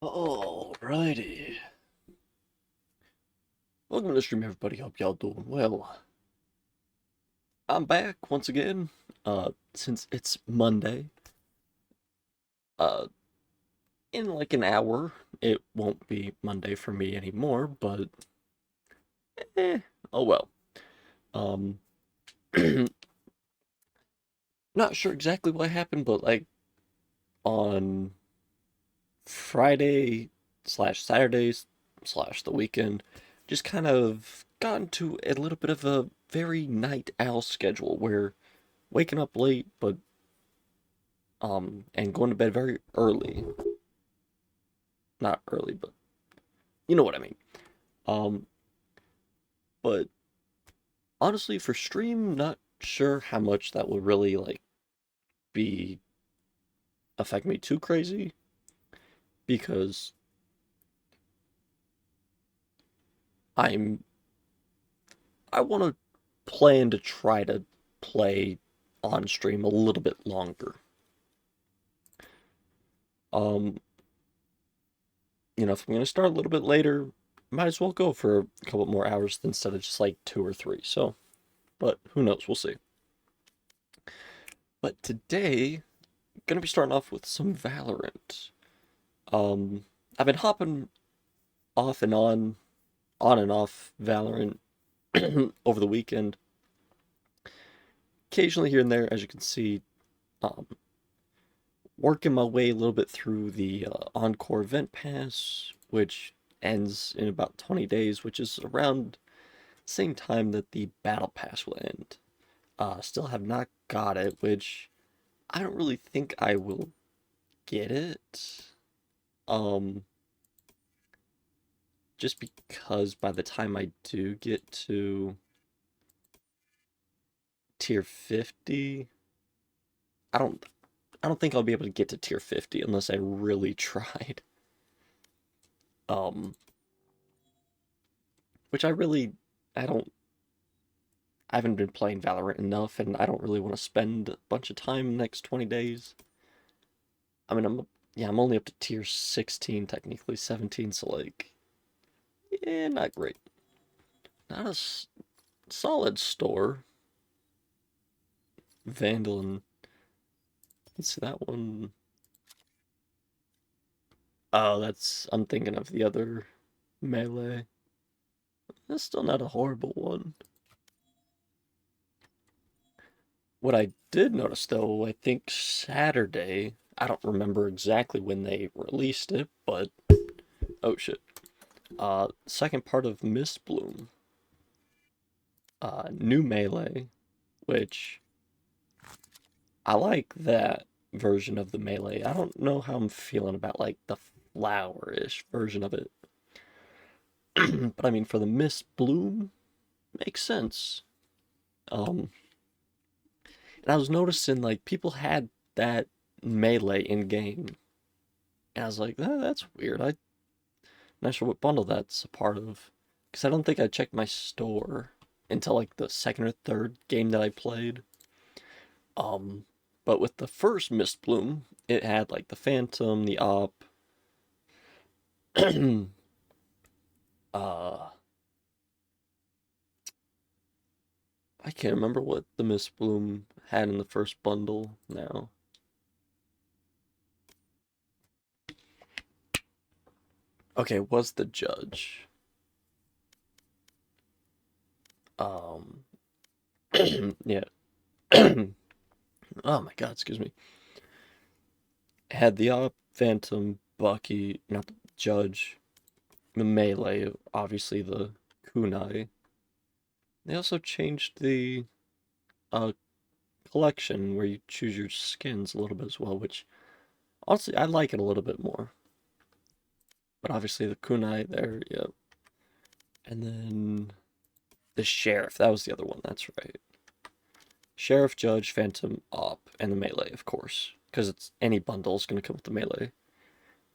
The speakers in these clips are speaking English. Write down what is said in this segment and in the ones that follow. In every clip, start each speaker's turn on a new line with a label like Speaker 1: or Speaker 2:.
Speaker 1: Alrighty. Welcome to the stream, everybody. Hope y'all doing well. I'm back once again. Since it's Monday. Uh, in like an hour, it won't be Monday for me anymore, but eh, oh well. Um, not sure exactly what happened, but like on Friday slash Saturdays slash the weekend, just kind of got into a little bit of a very night owl schedule where waking up late, but and going to bed very early. Not early, but you know what I mean. Um, but honestly, for stream, not sure how much that will really like be affect me too crazy because I'm I want to plan to try to play on stream a little bit longer. Um, if I'm gonna start a little bit later, might as well go for a couple more hours instead of just like 2 or 3. So, but who knows? We'll see. But today, gonna be starting off with some Valorant. Um, I've been hopping off and on and off Valorant over the weekend. Occasionally here and there, as you can see, um, working my way a little bit through the Encore Event Pass, which ends in about 20 days, which is around the same time that the Battle Pass will end. Still have not got it, which I don't really think I will get it. Um, just because by the time I do get to tier 50, I don't I don't think I'll be able to get to tier 50 unless I really tried. Um which I don't I haven't been playing Valorant enough and I don't really want to spend a bunch of time the next 20 days. I mean, I'm only up to tier 16 technically, 17, so like yeah, not great. Not a solid store. Vandal and let's see that one. Oh, I'm thinking of the other melee. That's still not a horrible one. What I did notice though, I think Saturday, I don't remember exactly when they released it, but oh shit. Second part of Mist Bloom, new melee, which I like that version of the melee. I don't know how I'm feeling about like the flower-ish version of it. But I mean for the Mist Bloom, makes sense. Um and I was noticing like people had that melee in game. And I was like, that's weird. I'm not sure what bundle that's a part of. Because I don't think I checked my store until like the second or third game that I played. Um, but with the first Mist Bloom, it had like the Phantom, the Op, uh, I can't remember what the Mist Bloom had in the first bundle now. Okay, was the Judge. Um, yeah. Oh my god, excuse me. Had the Op, Phantom, Bucky, not the Judge, the Melee, obviously the Kunai. They also changed the uh, collection where you choose your skins a little bit as well, which honestly I like it a little bit more. But obviously the kunai there, yeah. And then the sheriff, that was the other one, that's right. Sheriff, judge, phantom, op, and the melee, of course. Because it's any bundle is gonna come with the melee.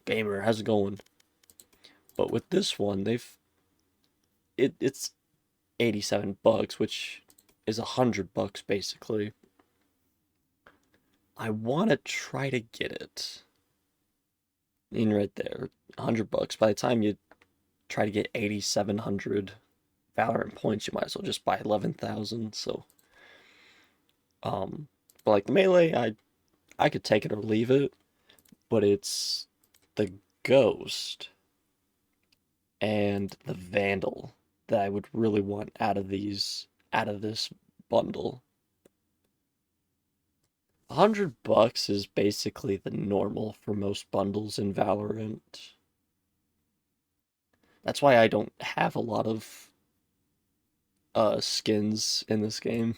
Speaker 1: Gamer, how's it going? But with this one, it's $87, which is $100 basically. I want to try to get it. In right there, $100. By the time you try to get 8,700 Valorant points, you might as well just buy 11,000. So, um, but like the melee, I could take it or leave it, but it's the Ghost and the Vandal that I would really want out of this bundle. $100 is basically the normal for most bundles in Valorant. That's why I don't have a lot of skins in this game.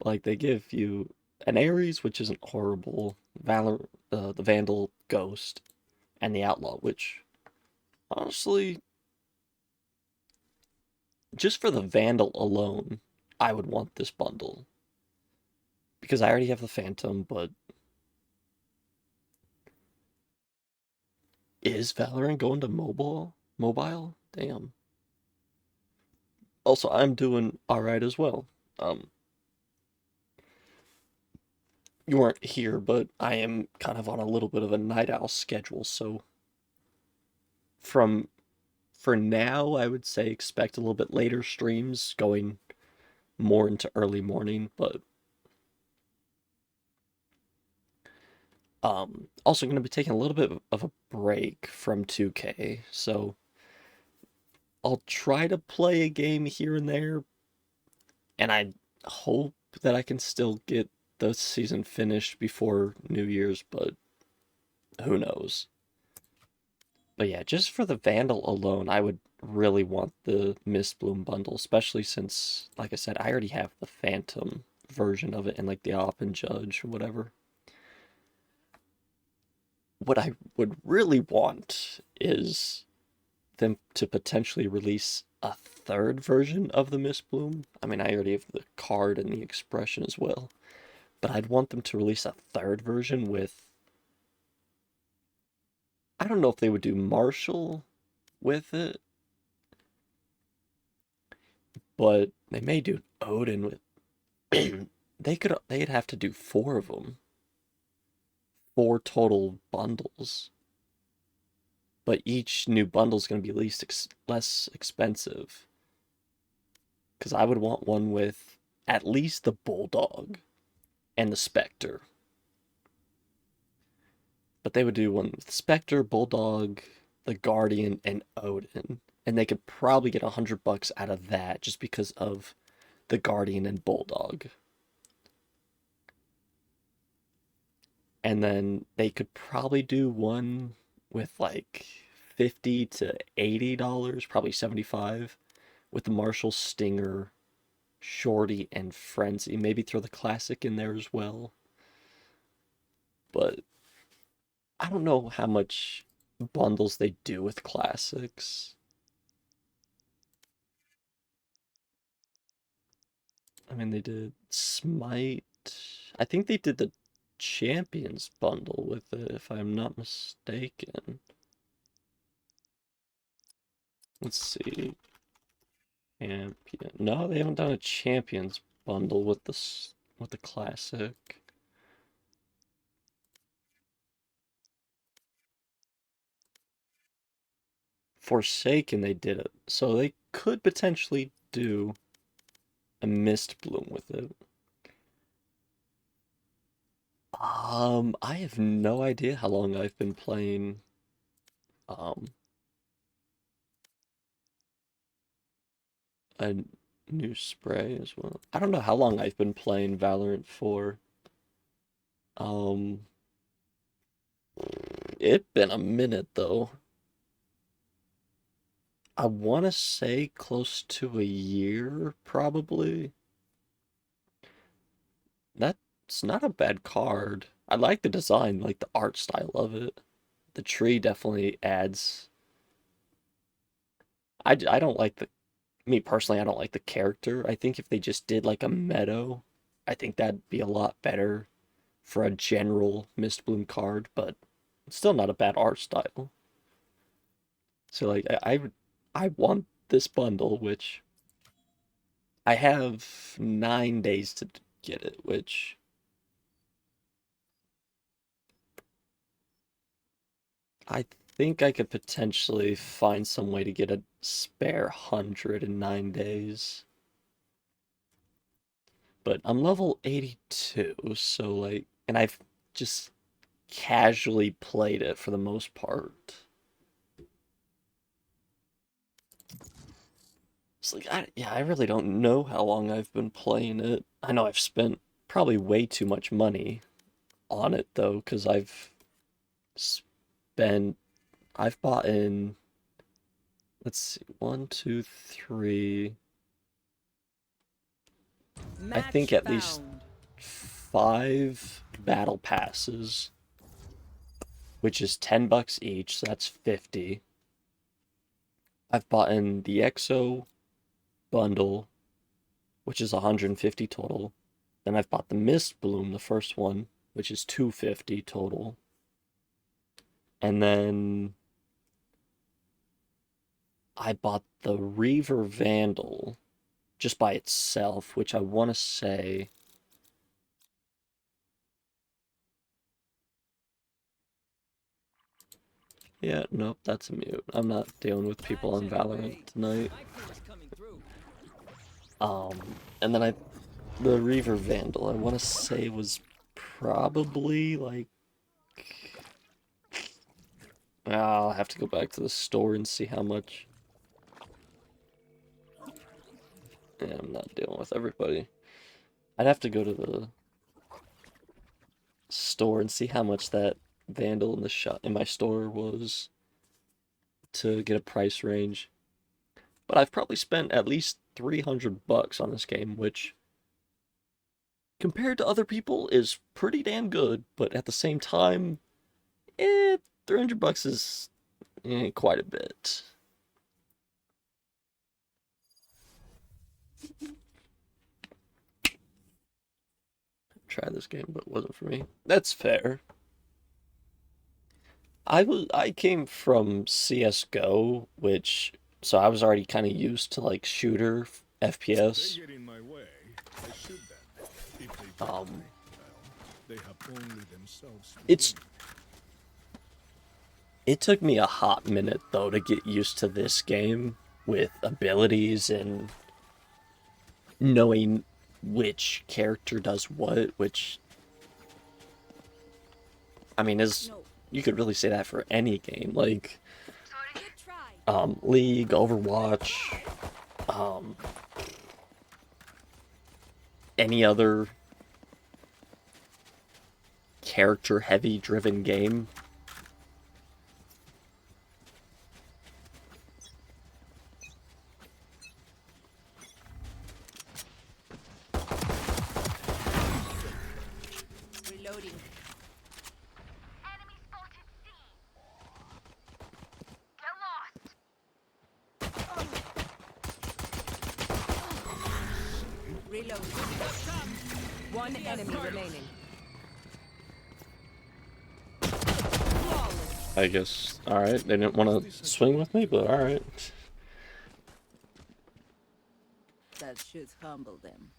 Speaker 1: Like they give you an Ares, which isn't horrible, the Vandal, Ghost, and the Outlaw, which honestly, just for the Vandal alone, I would want this bundle because I already have the Phantom. But is Valorant going to mobile? Mobile? Damn. Also, I'm doing all right as well. Um, you weren't here, but I am kind of on a little bit of a night owl schedule, so from for now, I would say expect a little bit later streams going more into early morning, but also going to be taking a little bit of a break from 2K. So I'll try to play a game here and there, and I hope that I can still get the season finished before New Year's, but who knows. But yeah, just for the Vandal alone, I would really want the Mist Bloom bundle, especially since, like I said, I already have the Phantom version of it and like the Op and Judge or whatever. What I would really want is them to potentially release a third version of the Mist Bloom. I mean, I already have the card and the expression as well, but I'd want them to release a third version with. I don't know if they would do Marshall with it, but they may do Odin with. They'd have to do four of them, four total bundles, but each new bundle is going to be less expensive. Because I would want one with at least the Bulldog and the Spectre. But they would do one with Spectre, Bulldog, the Guardian, and Odin. And they could probably get $100 out of that just because of the Guardian and Bulldog. And then they could probably do one with like $50 to $80, probably 75, with the Marshall Stinger, Shorty, and Frenzy. Maybe throw the classic in there as well. But I don't know how much bundles they do with classics. I mean, they did Smite. I think they did the Champions bundle with it, if I'm not mistaken. Let's see. Champion. No, they haven't done a Champions bundle with the classic. Forsaken, they did it, so they could potentially do a Mist Bloom with it. I have no idea how long I've been playing um a new spray as well. I don't know how long I've been playing Valorant for. Um, it's been a minute though. I want to say close to a year, probably. That's not a bad card. I like the design, like the art style of it. The tree definitely adds. I don't like the me personally, I don't like the character. I think if they just did like a meadow, I think that'd be a lot better for a general Mistbloom card, but it's still not a bad art style. So like I want this bundle, which I have 9 days to get it, which I think I could potentially find some way to get a spare 100 in 9 days. But I'm level 82, so like, and I've just casually played it for the most part. It's like, yeah, I really don't know how long I've been playing it. I know I've spent probably way too much money on it though, because spent, I've bought in, let's see, one, two, three, I think at least 5 battle passes, which is $10 each, so that's 50. I've bought in the EXO bundle, which is 150 total. Then I've bought the Mist Bloom, the first one, which is 250 total. And then I bought the Reaver Vandal just by itself, which I want to say... Yeah, nope, that's a mute. I'm not dealing with people on Valorant tonight. And then the Reaver Vandal, I want to say was probably like... I'll have to go back to the store and see how much. Yeah, I'm not dealing with everybody. I'd have to go to the store and see how much that Vandal in the shop in my store was to get a price range. But I've probably spent at least $300 on this game, which compared to other people is pretty damn good, but at the same time, $300 is quite a bit. Try this game, but it wasn't for me. That's fair. I came from CS:GO, which so I was already kind of used to like shooter FPS. It's it took me a hot minute though to get used to this game with abilities and knowing which character does what, which I mean is you could really say that for any game, like League, Overwatch, any other character heavy driven game.
Speaker 2: Reloading. Reload. One enemy remaining.
Speaker 1: I guess, alright, they didn't want to swing with me, but alright.
Speaker 2: That should humble them.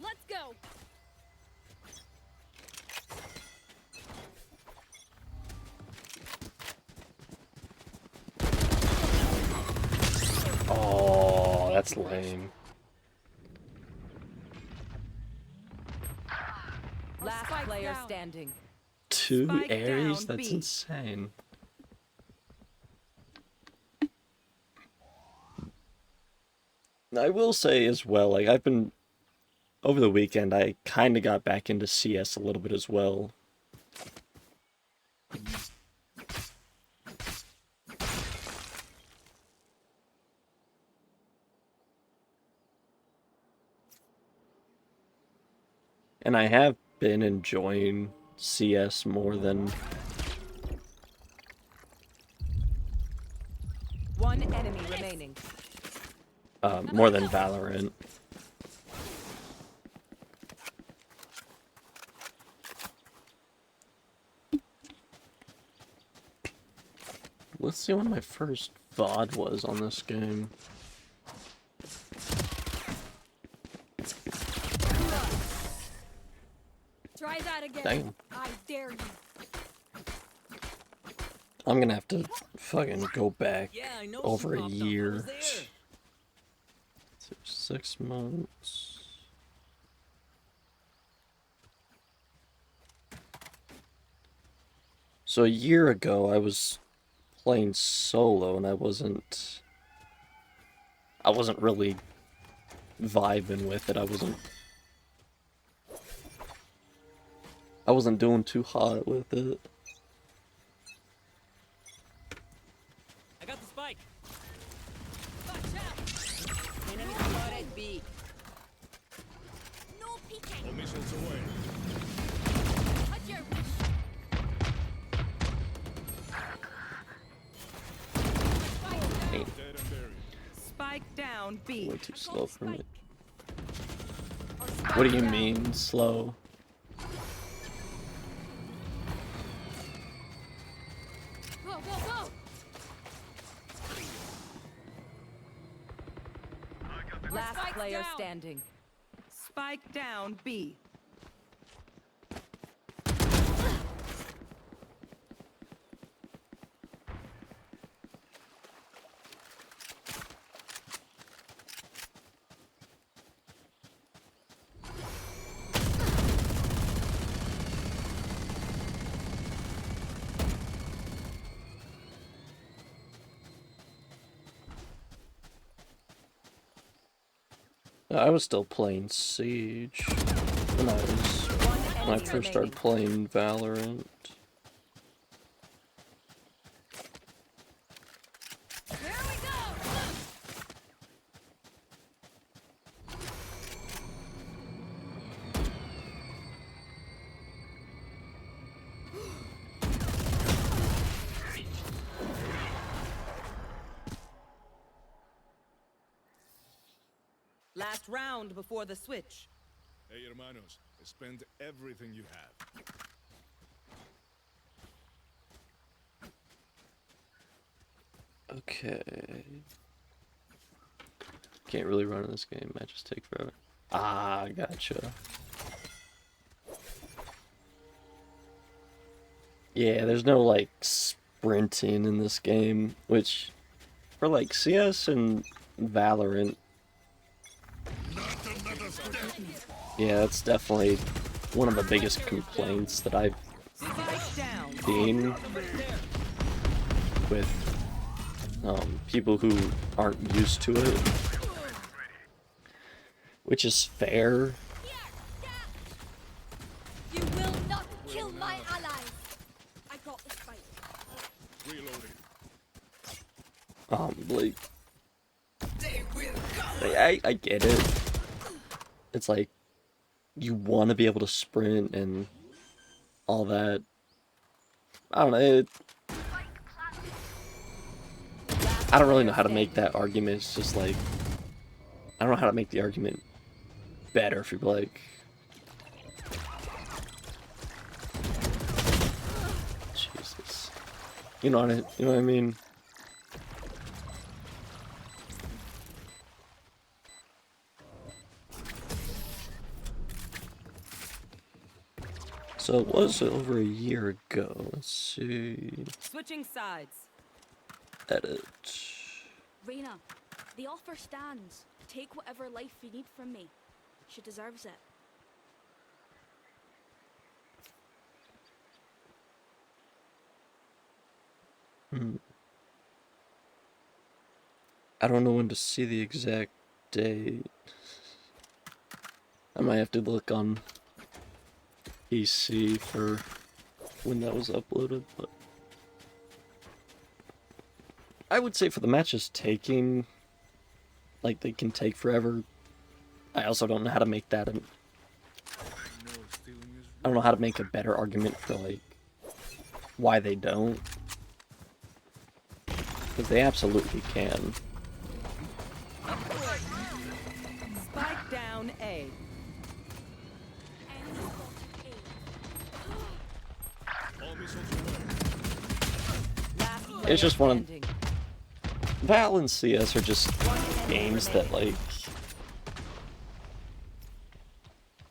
Speaker 3: Let's go.
Speaker 1: Oh, that's lame.
Speaker 2: Last player standing.
Speaker 1: 2
Speaker 2: Spike
Speaker 1: Ares?
Speaker 2: down,
Speaker 1: That's
Speaker 2: B.
Speaker 1: insane. I will say as well, like I've been over the weekend, I kind of got back into CS a little bit as well. And I have been enjoying CS more than...
Speaker 2: One enemy remaining.
Speaker 1: more than Valorant. Let's see when my first VOD was on this game.
Speaker 3: Try that again.
Speaker 1: Damn.
Speaker 3: I dare you.
Speaker 1: I'm gonna have to fucking go back
Speaker 4: Yeah, I know
Speaker 1: over
Speaker 4: she
Speaker 1: a
Speaker 4: popped up. I
Speaker 1: year.
Speaker 4: was there.
Speaker 1: 6 months. So a year ago, I was playing solo, and I wasn't really vibing with it. I wasn't doing too hot with it.
Speaker 4: I got the spike.
Speaker 3: Watch out.
Speaker 2: Enemy spotted B.
Speaker 3: No peeking.
Speaker 5: All missiles away.
Speaker 3: Cut your wish.
Speaker 1: Damn,
Speaker 5: Dead and buried.
Speaker 2: Spike down B.
Speaker 1: way too
Speaker 3: I
Speaker 1: slow
Speaker 3: called
Speaker 1: for me.
Speaker 3: spike. Or spike
Speaker 1: What do you
Speaker 3: down.
Speaker 1: mean, slow?
Speaker 3: Go, go, go.
Speaker 2: Last
Speaker 3: Spike's
Speaker 2: player
Speaker 3: down.
Speaker 2: standing. Spike down B.
Speaker 1: I was still playing Siege when I first started playing Valorant.
Speaker 3: Here we go.
Speaker 2: Last round before the switch.
Speaker 5: Hey, hermanos, spend everything you have.
Speaker 1: Okay. Can't really run in this game, matches take forever. Ah, gotcha. Yeah, there's no like sprinting in this game, which for like CS and Valorant, yeah, that's definitely one of the biggest complaints that I've
Speaker 2: Spike down.
Speaker 1: seen with people who aren't used to it, which is fair.
Speaker 3: You will not kill my allies. I got the spike.
Speaker 5: Reloading.
Speaker 1: Like I get it. It's like you want to be able to sprint and all that. I don't know. I don't really know how to make that argument. It's just like I don't know how to make the argument better if you're like, Jesus, you know what I mean? So it was over a year ago. Let's see.
Speaker 2: Switching sides.
Speaker 1: Edit.
Speaker 3: Reina, the offer stands. Take whatever life you need from me. She deserves it.
Speaker 1: I don't know when to see the exact date. I might have to look on PC for when that was uploaded, but I would say for the matches taking, like, they can take forever. I also don't know how to make that I don't know how to make a better argument for, like, why they don't. Because they absolutely can.
Speaker 2: Spike down A.
Speaker 3: Enemy spotted A.
Speaker 5: All missiles away.
Speaker 2: Last
Speaker 1: It's just one of
Speaker 2: standing.
Speaker 1: Val and CS are just games that, like,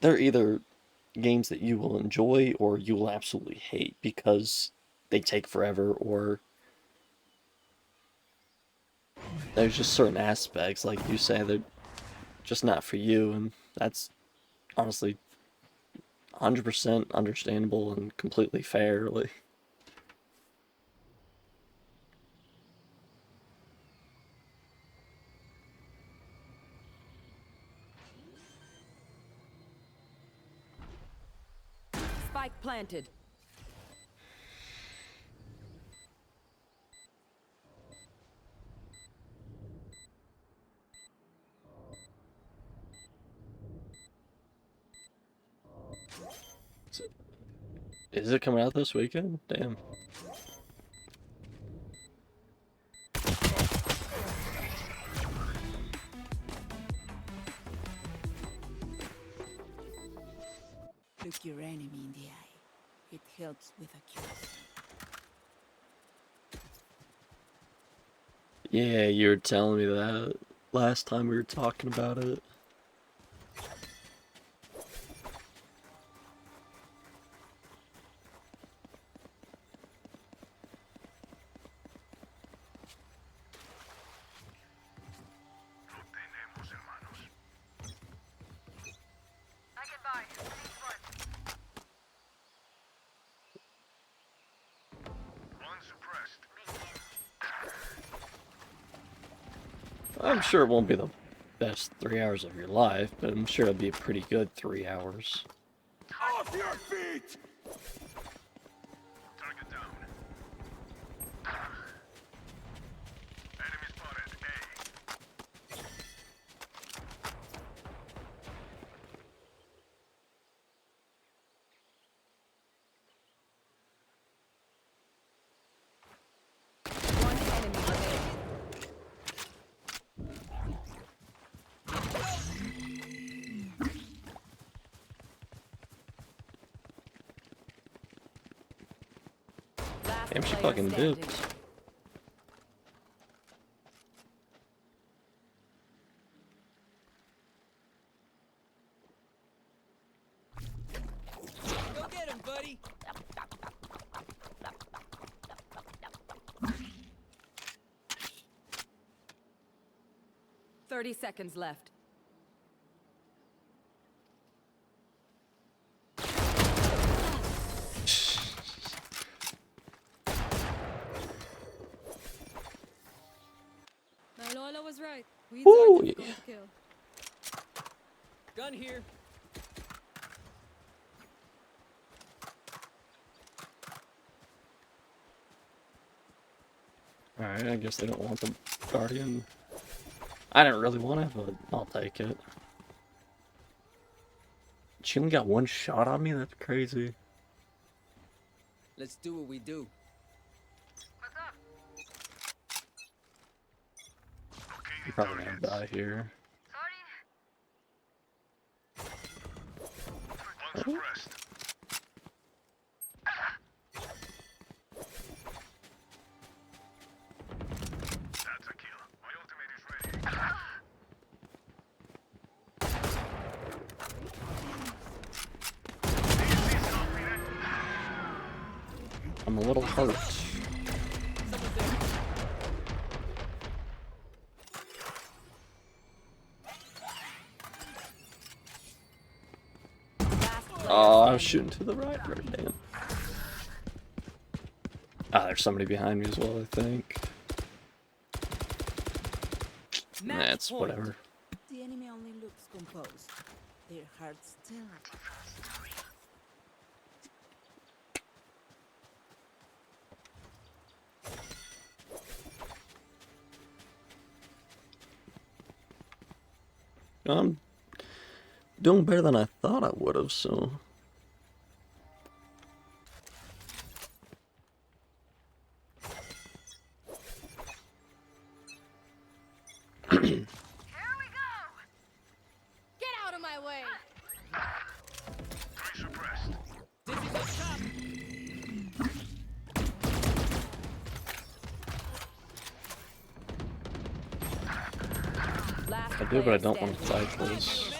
Speaker 1: they're either games that you will enjoy or you will absolutely hate because they take forever, or there's just certain aspects, like you say, they're just not for you, and that's honestly 100% understandable and completely fair. Like,
Speaker 2: Spike planted.
Speaker 1: is it coming out this weekend? Damn.
Speaker 6: Look your enemy in the eye. It helps with accuracy.
Speaker 1: Yeah, you were telling me that last time we were talking about it. I'm sure it won't be the best 3 hours of your life, but I'm sure it'll be a pretty good 3 hours.
Speaker 5: Off your feet! Target down. Enemy spotted. A.
Speaker 2: One enemy remaining. Last
Speaker 1: Damn, she
Speaker 2: player
Speaker 1: fucking
Speaker 2: standing.
Speaker 1: dipped.
Speaker 4: Go get him, buddy.
Speaker 2: 30 seconds left.
Speaker 7: My Lola was right. Weeds
Speaker 1: Ooh,
Speaker 7: are difficult
Speaker 1: yeah.
Speaker 7: to kill.
Speaker 4: Gun here.
Speaker 1: Alright, I guess they don't want the Guardian. I didn't really want it, but I'll take it. She only got one shot on me? That's crazy.
Speaker 4: Let's do what we do.
Speaker 1: You're probably gonna die here.
Speaker 5: Suppressed. That's a kill. My ultimate is ready.
Speaker 1: I'm a little hurt.
Speaker 4: Someone's there.
Speaker 2: Last player
Speaker 1: Oh, I was
Speaker 2: standing.
Speaker 1: shooting to the right. Damn. Ah, there's somebody behind me as well, I think.
Speaker 2: Match
Speaker 1: That's
Speaker 2: point.
Speaker 1: whatever.
Speaker 6: The enemy only looks composed. Their hearts still real.
Speaker 1: I'm doing better than I thought I would have, so.
Speaker 7: Get out of my way!
Speaker 5: Three suppressed.
Speaker 4: Dizzy's up top.
Speaker 1: I do, but I
Speaker 2: player
Speaker 1: don't want to
Speaker 2: standing.
Speaker 1: fight this.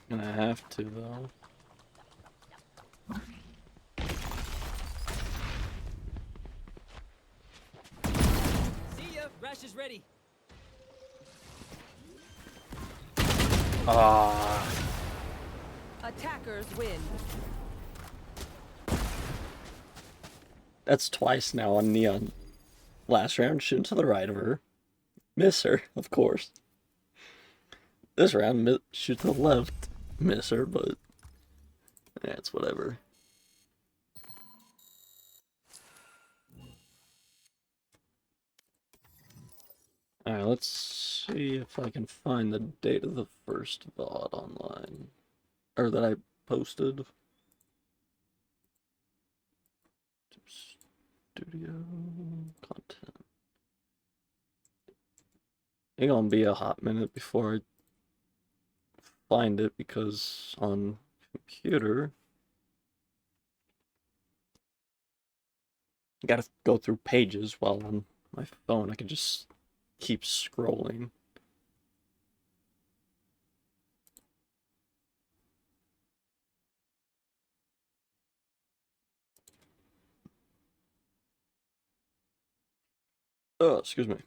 Speaker 4: Man,
Speaker 1: Gonna have to, though.
Speaker 4: see ya. Rash is ready.
Speaker 1: Ah.
Speaker 2: Attackers win.
Speaker 1: That's twice now on Neon. Last round, shooting to the right of her. Miss her, of course. This round, shoot to the left. Miss her, but... yeah, it's whatever. Alright, let's see if I can find the date of the first VOD online. Or that I posted. Studio content. It's gonna be a hot minute before I find it because on computer I gotta go through pages, while on my phone I can just keep scrolling. Oh, excuse me.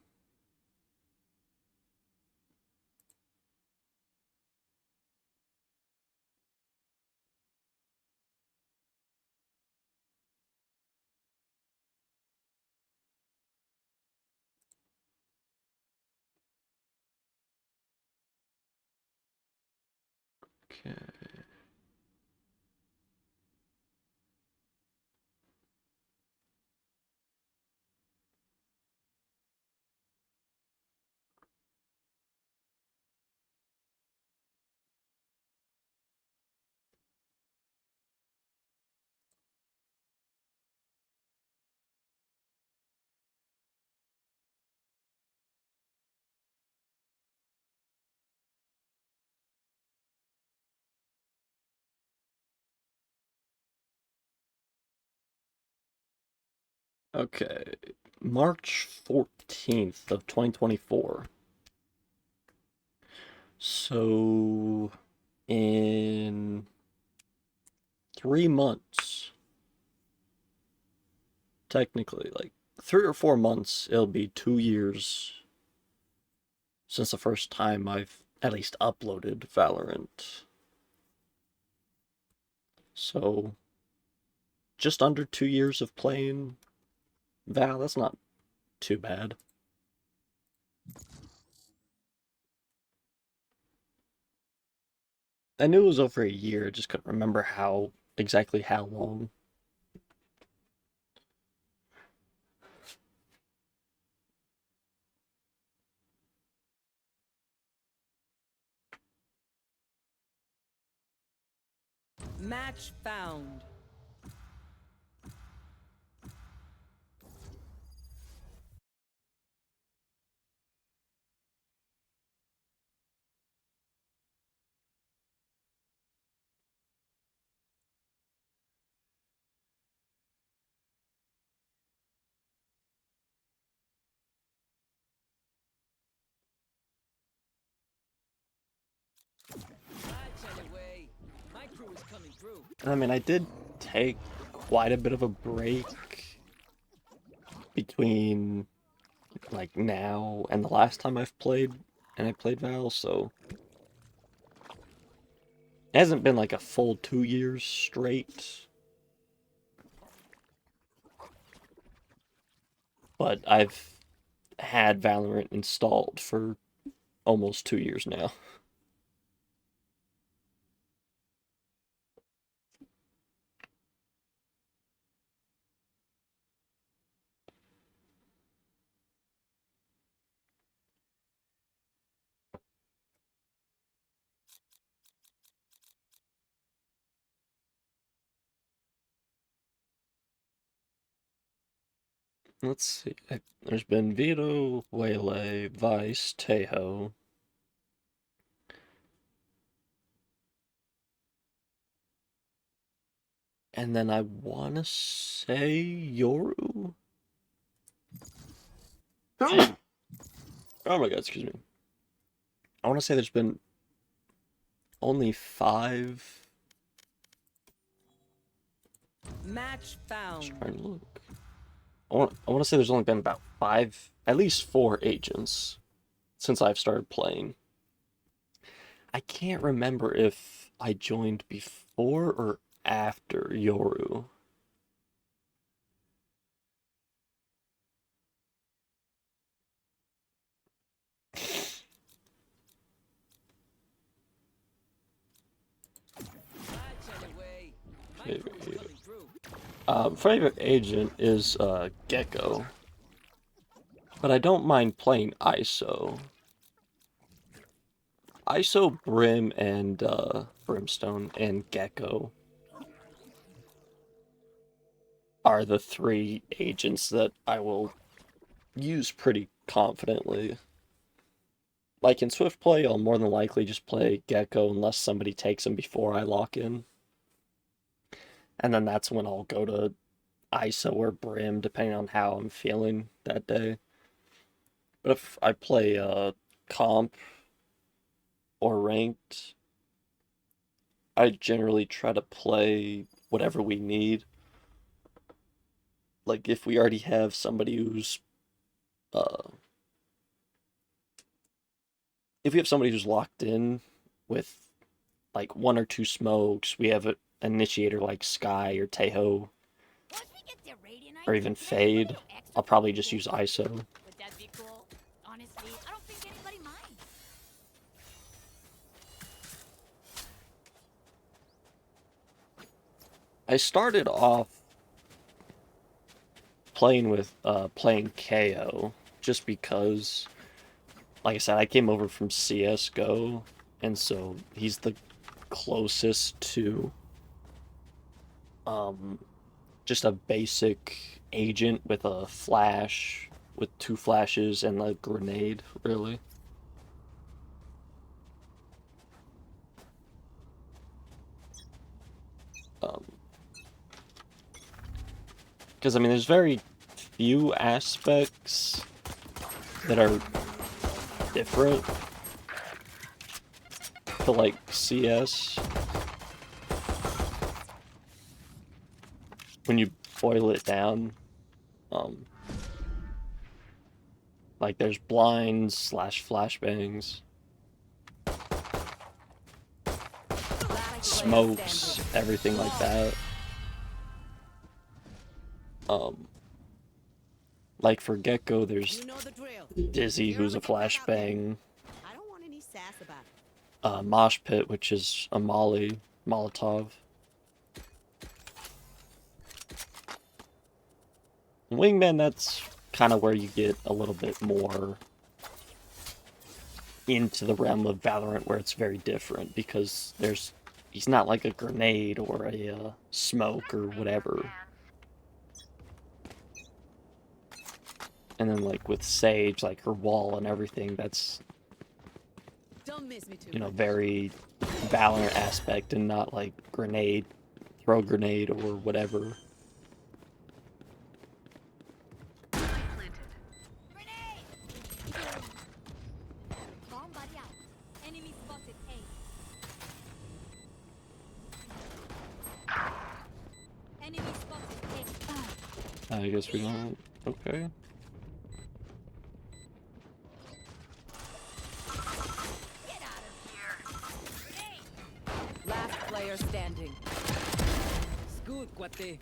Speaker 1: Okay. Okay. March 14th of 2024. So in 3 months, technically, like 3 or 4 months, it'll be 2 years since the first time I've at least uploaded Valorant. So just under 2 years of playing Val, that's not too bad. I knew it was over a year, I just couldn't remember exactly how long.
Speaker 2: Match found.
Speaker 4: Watch anyway. My crew is coming through.
Speaker 1: I mean, I did take quite a bit of a break between like now and the last time I've played and I played Val, so it hasn't been like a full 2 years straight. But I've had Valorant installed for almost 2 years now. Let's see. There's been Vito, Waylay, Vice, Tejo. And then I want to say Yoru? Oh my god, excuse me. I I want to say there's been only 5.
Speaker 2: Match found.
Speaker 1: Trying to look. I want to say there's only been about 5, at least 4 agents since I've started playing. I can't remember if I joined before or after Yoru. Favorite agent is Gecko, but I don't mind playing ISO. ISO, Brim, and Brimstone and Gecko are the 3 agents that I will use pretty confidently. Like in Swift play, I'll more than likely just play Gecko unless somebody takes him before I lock in. And then that's when I'll go to ISO or Brim, depending on how I'm feeling that day. But if I play comp or ranked, I generally try to play whatever we need. Like if we already have somebody who's if we have somebody who's locked in with like 1 or 2 smokes, we have an initiator like Sky or Teho or even Fade, I'll probably just use ISO.
Speaker 3: Would that be cool? Honestly, I don't think anybody minds.
Speaker 1: I started off playing with playing KO just because, like I said, I came over from CSGO, and so he's the closest to just a basic agent with a flash, with 2 flashes and a grenade, really. Because, I mean, there's very few aspects that are different to, like, CS. When you boil it down, like, there's blinds / flashbangs, smokes, everything like that. Like for Gecko, there's
Speaker 6: You know the drill.
Speaker 1: Dizzy, who's a flashbang,
Speaker 6: I don't want any sass about it.
Speaker 1: Mosh Pit, which is a Molotov. Wingman, that's kind of where you get a little bit more into the realm of Valorant, where it's very different, because he's not like a grenade or a smoke or whatever. And then, like, with Sage, like, her wall and everything, that's,
Speaker 6: Don't miss me too
Speaker 1: you know,
Speaker 6: much.
Speaker 1: very Valorant aspect and not, like, grenade, throw grenade or whatever.
Speaker 3: Bomb buddy out. Enemy spotted A. Enemy spotted A.
Speaker 1: I guess we don't. Okay.
Speaker 3: Get out of here.
Speaker 2: Last player standing.
Speaker 4: It's good, cuate.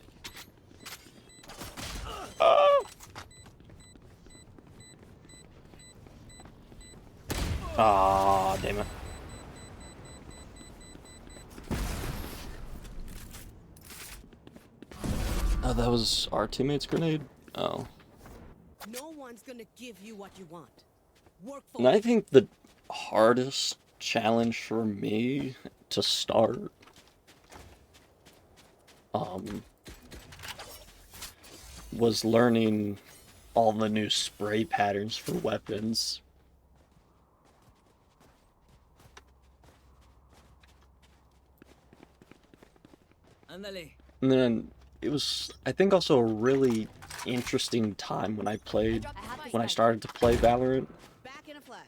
Speaker 1: Ah, damn it. Oh, that was our teammate's grenade? Oh.
Speaker 6: No one's gonna give you what you want. Work for
Speaker 1: And I think the hardest challenge for me to start was learning all the new spray patterns for weapons.
Speaker 4: Ándale.
Speaker 1: And then it was, I think, also a really interesting time when I started to play Valorant.
Speaker 6: back in a flash.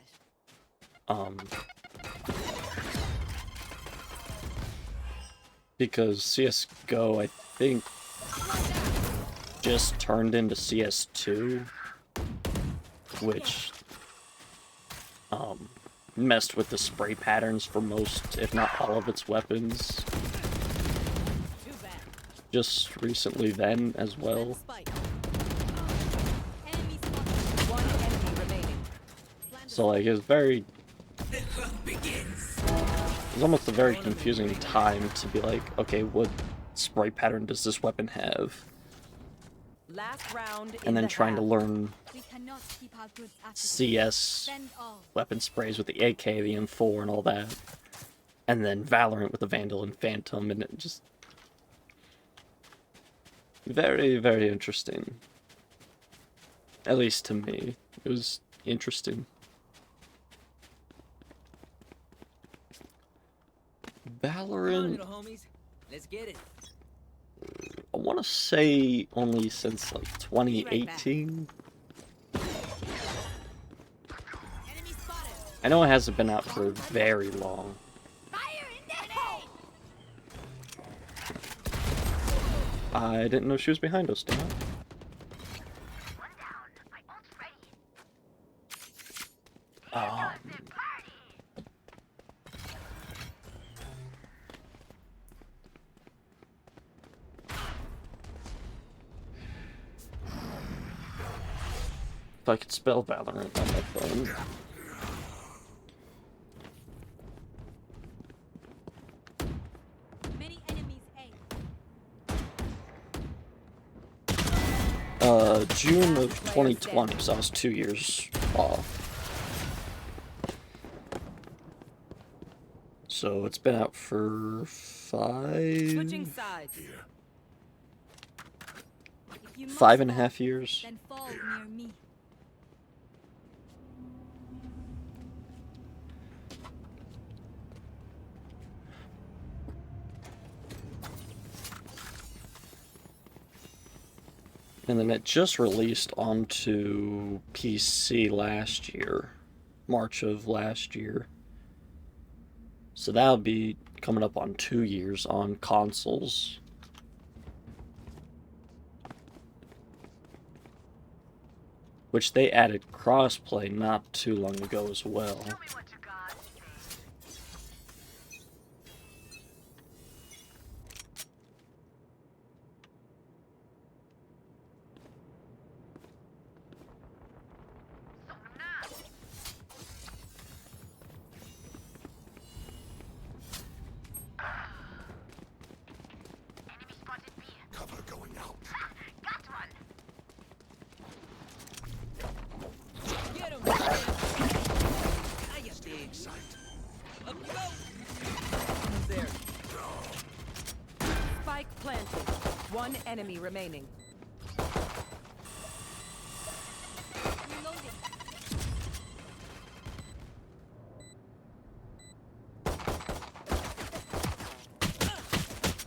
Speaker 1: because CS:GO, I think, just turned into CS2, which messed with the spray patterns for most, if not all, of its weapons.
Speaker 2: Too bad.
Speaker 1: Just recently then as well.
Speaker 2: Spike.
Speaker 3: Enemy spotted.
Speaker 2: One enemy remaining.
Speaker 1: So like it was very it was almost a very confusing time to be like, okay, what spray pattern does this weapon have?
Speaker 2: Last round in
Speaker 1: And then
Speaker 2: the
Speaker 1: trying to
Speaker 2: half.
Speaker 1: learn
Speaker 3: We cannot keep our goods after this.
Speaker 1: CS
Speaker 3: Send all.
Speaker 1: weapon sprays with the AK, the M4 and all that. And then Valorant with the Vandal and Phantom, and it just very, very interesting. At least to me. It was interesting.
Speaker 4: Come on,
Speaker 1: Valorant,
Speaker 4: little homies. Let's get it.
Speaker 1: I want to say only since like 2018.
Speaker 2: Enemy spotted.
Speaker 1: I know it hasn't been out for very long.
Speaker 3: Fire in the hole!
Speaker 1: I didn't know she was behind us, damn it. If I could spell Valorant on my phone.
Speaker 3: Many enemies A.
Speaker 1: June of 2020, so I was 2 years off. So it's been out for
Speaker 2: Switching sides.
Speaker 3: If you must
Speaker 1: 5.5
Speaker 3: fall,
Speaker 1: years.
Speaker 3: then fall near me.
Speaker 1: And then it just released onto PC last year, March of last year. So that'll be coming up on 2 years on consoles. Which they added crossplay not too long ago as well.
Speaker 5: Cover going out.
Speaker 4: Get him. I got big sight. Up you go. Who's there?
Speaker 2: Spike planted. One enemy remaining.
Speaker 3: Reloading.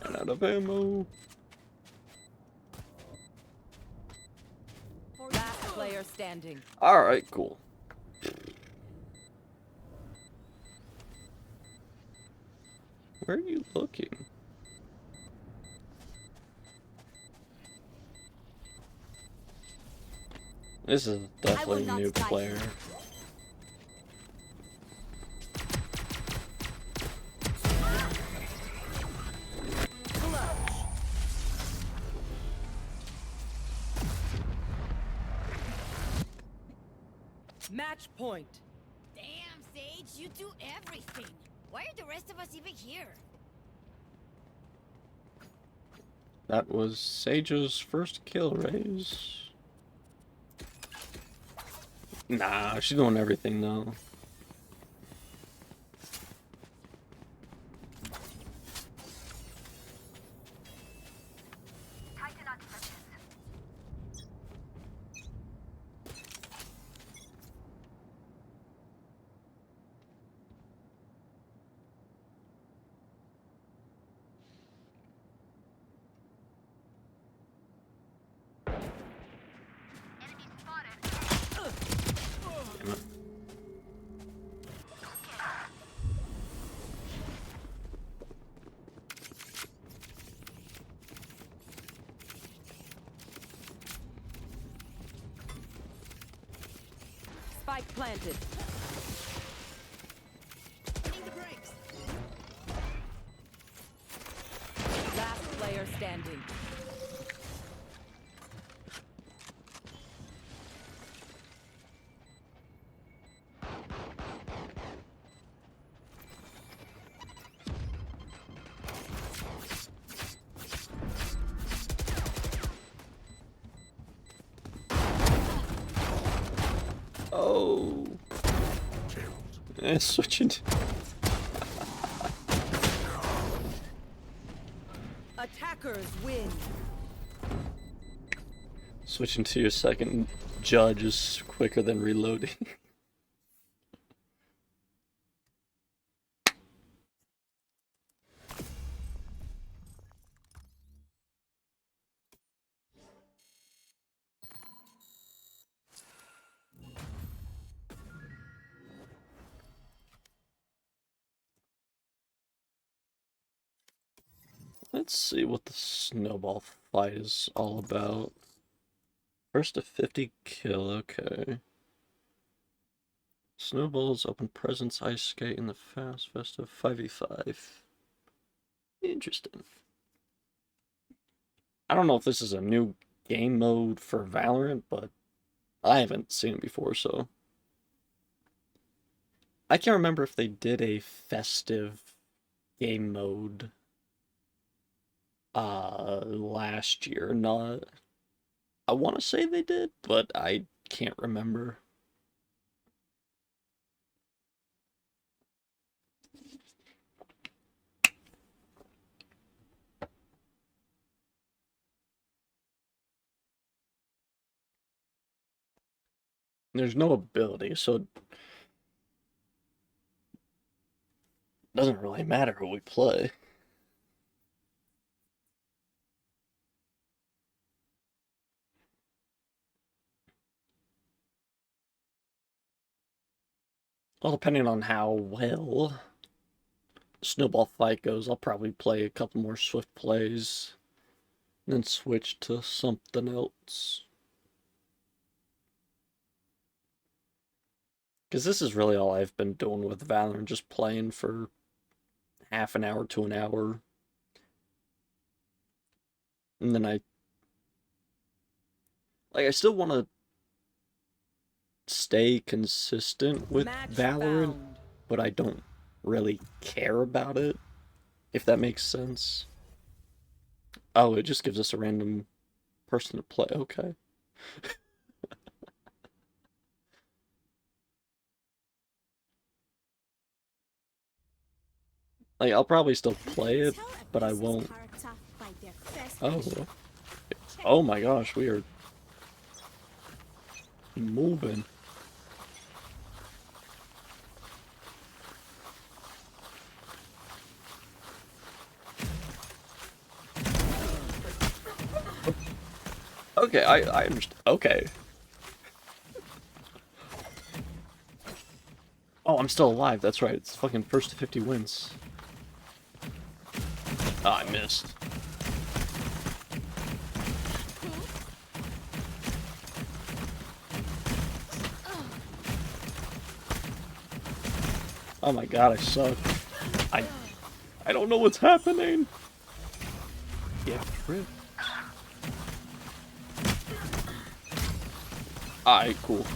Speaker 1: And out of ammo.
Speaker 2: Last player standing.
Speaker 1: Alright, cool. Where are you looking? This is definitely a new player.
Speaker 2: Match point.
Speaker 3: Damn, Sage, you do everything. Why are the rest of us even here?
Speaker 1: That was Sage's first kill raise. Nah, she's doing everything though. Damn it.
Speaker 2: Spike planted.
Speaker 6: Hitting the brakes.
Speaker 2: Last player standing.
Speaker 1: Oh. Switching.
Speaker 2: Attackers win.
Speaker 1: Switching to your second judge is quicker than reloading. Let's see what the snowball fight is all about. First to 50 kill, okay. Snowballs, open presents, ice skate, in the fast festive 5v5. Interesting. I don't know if this is a new game mode for Valorant, but I haven't seen it before, so. I can't remember if they did a festive game mode last year. Not, I want to say they did, but I can't remember. There's no ability, so it doesn't really matter who we play. Well, depending on how well snowball fight goes, I'll probably play a couple more swift plays, and then switch to something else. Because this is really all I've been doing with Valorant, just playing for half an hour to an hour. And then I still want to stay consistent with
Speaker 2: Match
Speaker 1: Valorant,
Speaker 2: found.
Speaker 1: but I don't really care about it, if that makes sense. Oh, it just gives us a random person to play. Okay. Like, I'll probably still play it,
Speaker 3: Tell a
Speaker 1: but I
Speaker 3: person's
Speaker 1: won't.
Speaker 3: character by their first
Speaker 1: Oh.
Speaker 3: picture.
Speaker 1: Oh my gosh, we are moving. Okay, I understand. Okay. Oh, I'm still alive. That's right. It's fucking first to 50 wins. Ah, I missed. Oh my god, I suck. I don't know what's happening. Yeah, true. Alright, cool.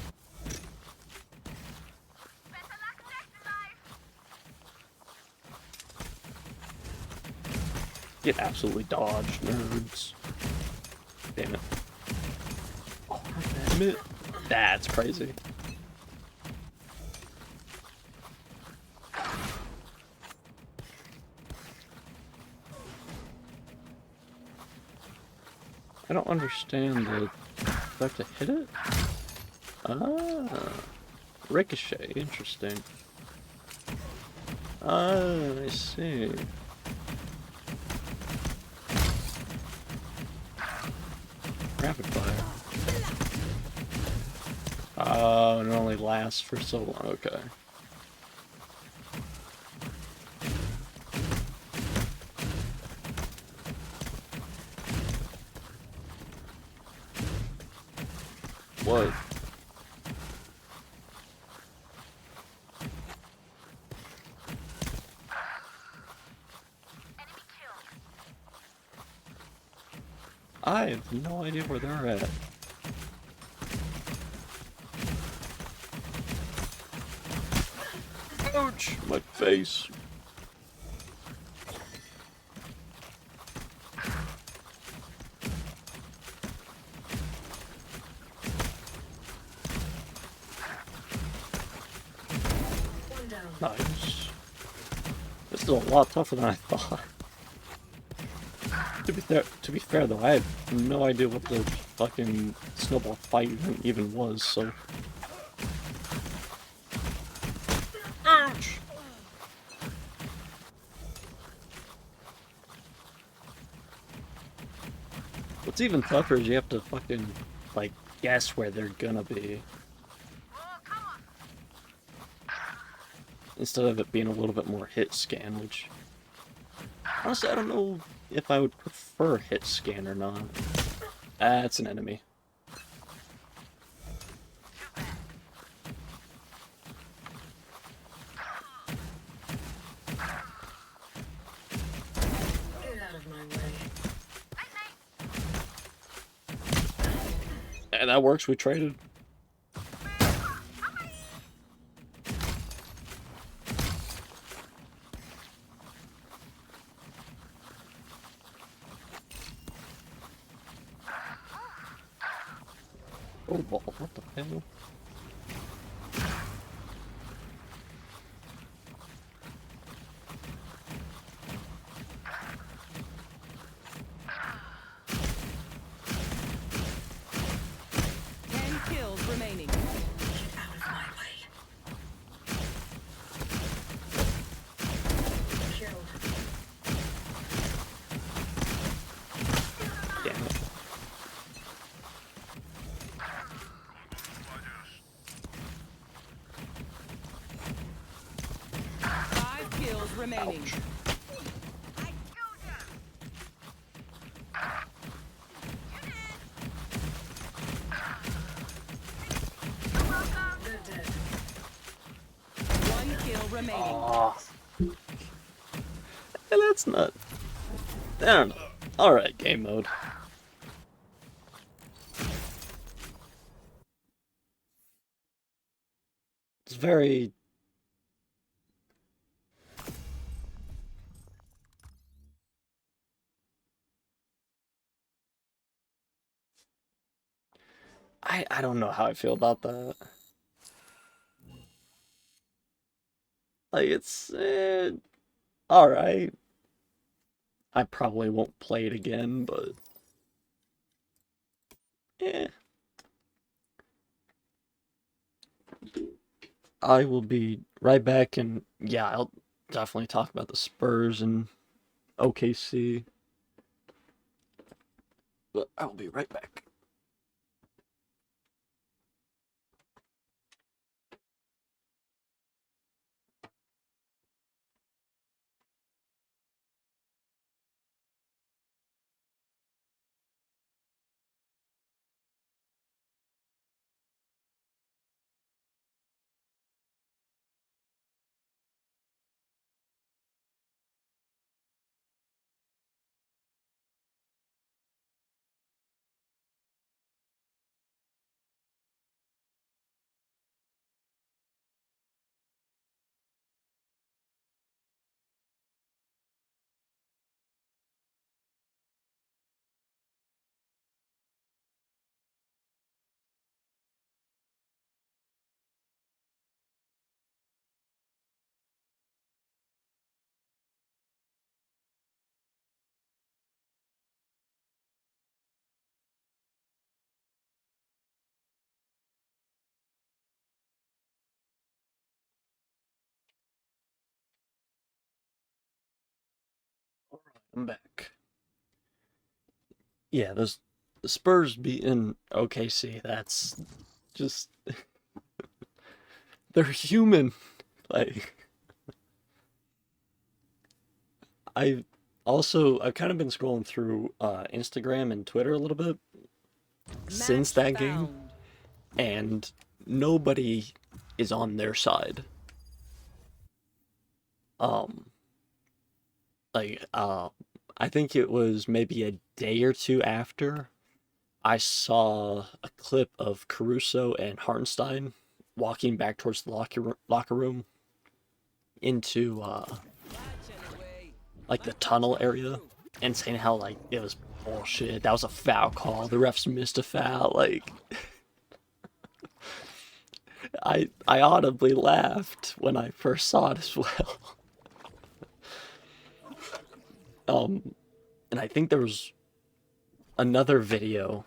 Speaker 1: Get absolutely dodged, nerds. Damn it. Oh, damn it. That's crazy. I don't understand the... Do I have to hit it? Ah. Ricochet, interesting. Ah, I see. Rapid fire. Oh, it only lasts for so long. Okay. What? I have no idea where they're at. Ouch! My face. Nice. This is a lot tougher than I thought. To be fair though, I had no idea what the fucking snowball fight even was, so. Ouch! What's even tougher is you have to fucking, like, guess where they're gonna be. Instead of it being a little bit more hit scan, which honestly I don't know if I would prefer hit scan or not. It's an enemy.
Speaker 6: Get out of my way.
Speaker 1: And that works, we traded. Oh, what the hell?
Speaker 2: Remaining.
Speaker 6: Get out of my way. Killed.
Speaker 1: Damn it.
Speaker 2: Five kills remaining.
Speaker 1: Ouch.
Speaker 6: They're dead.
Speaker 2: One kill remaining.
Speaker 1: Oh. And that's not. I don't know. Alright, game mode. It's very. I don't know how I feel about that. Like, it's alright. I probably won't play it again, but eh. I will be right back, and yeah, I'll definitely talk about the Spurs and OKC. But I will be right back. Alright, I'm back. Yeah, the Spurs beating OKC, that's just they're human. Like I've I've kind of been scrolling through Instagram and Twitter a little bit since that game,
Speaker 2: found.
Speaker 1: and nobody is on their side. Um, like I think it was maybe a day or two after I saw a clip of Caruso and Hartenstein walking back towards the locker room into like the tunnel area and saying how like it was bullshit. That was a foul call. The refs missed a foul. Like I audibly laughed when I first saw it as well. And I think there was another video,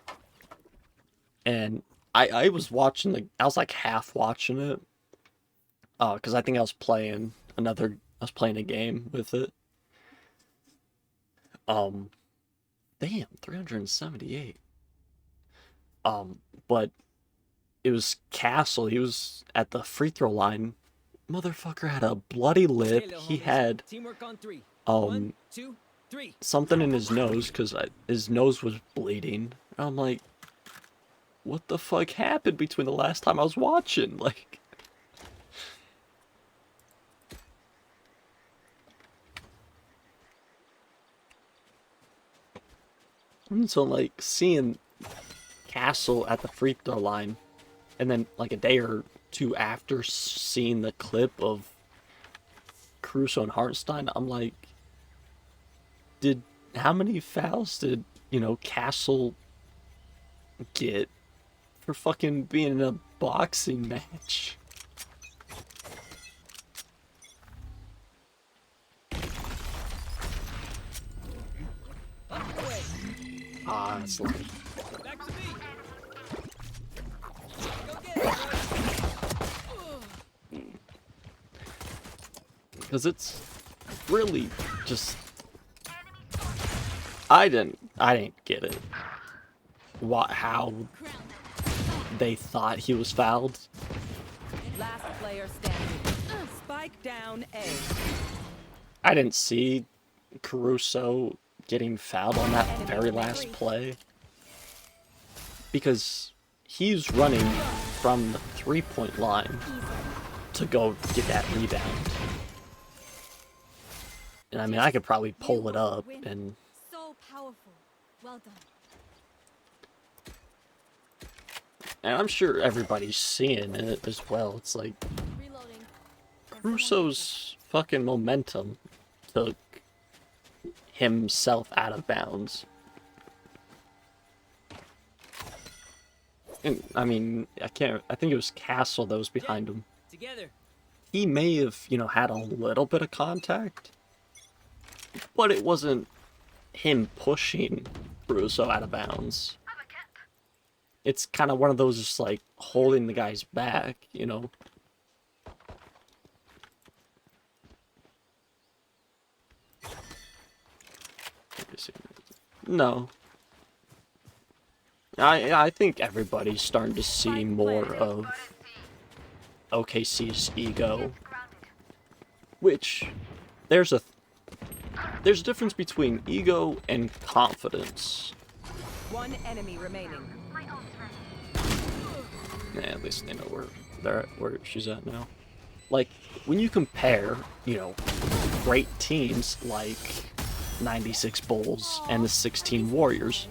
Speaker 1: and I was watching I was like half watching it, because I think I was playing a game with it. Damn, 378. But it was Castle. He was at the free throw line. Motherfucker had a bloody lip. He had
Speaker 4: Teamwork on three.
Speaker 1: um
Speaker 4: 1, 2, 3.
Speaker 1: something in his nose because his nose was bleeding. And I'm like, what the fuck happened between the last time I was watching? Like, and so like seeing Castle at the free throw line, and then like a day or two after seeing the clip of Caruso and Hartenstein, I'm like, how many fouls did, Castle get for fucking being in a boxing match? It's like,
Speaker 4: Back to me. Go get it, buddy.
Speaker 1: because it's really just, I didn't get it. How they thought he was fouled.
Speaker 2: Last player standing. Spike down A.
Speaker 1: I didn't see Caruso getting fouled on that very last play, because he's running from the 3-point line to go get that rebound. And I mean, I could probably pull it up, and
Speaker 3: So powerful. Well done.
Speaker 1: I'm sure everybody's seeing it as well. It's like
Speaker 3: Reloading.
Speaker 1: Caruso's fucking momentum took himself out of bounds. And I mean, I think it was Castle that was behind him.
Speaker 4: Together.
Speaker 1: He may have, had a little bit of contact, but it wasn't him pushing Caruso out of bounds. It's kind of one of those just like holding the guy's back, No. I think everybody's starting to see more of OKC's ego, which there's a difference between ego and confidence.
Speaker 2: One enemy remaining.
Speaker 1: Yeah, at least they know where she's at now. Like, when you compare, great teams like 96 Bulls and the 16 Warriors,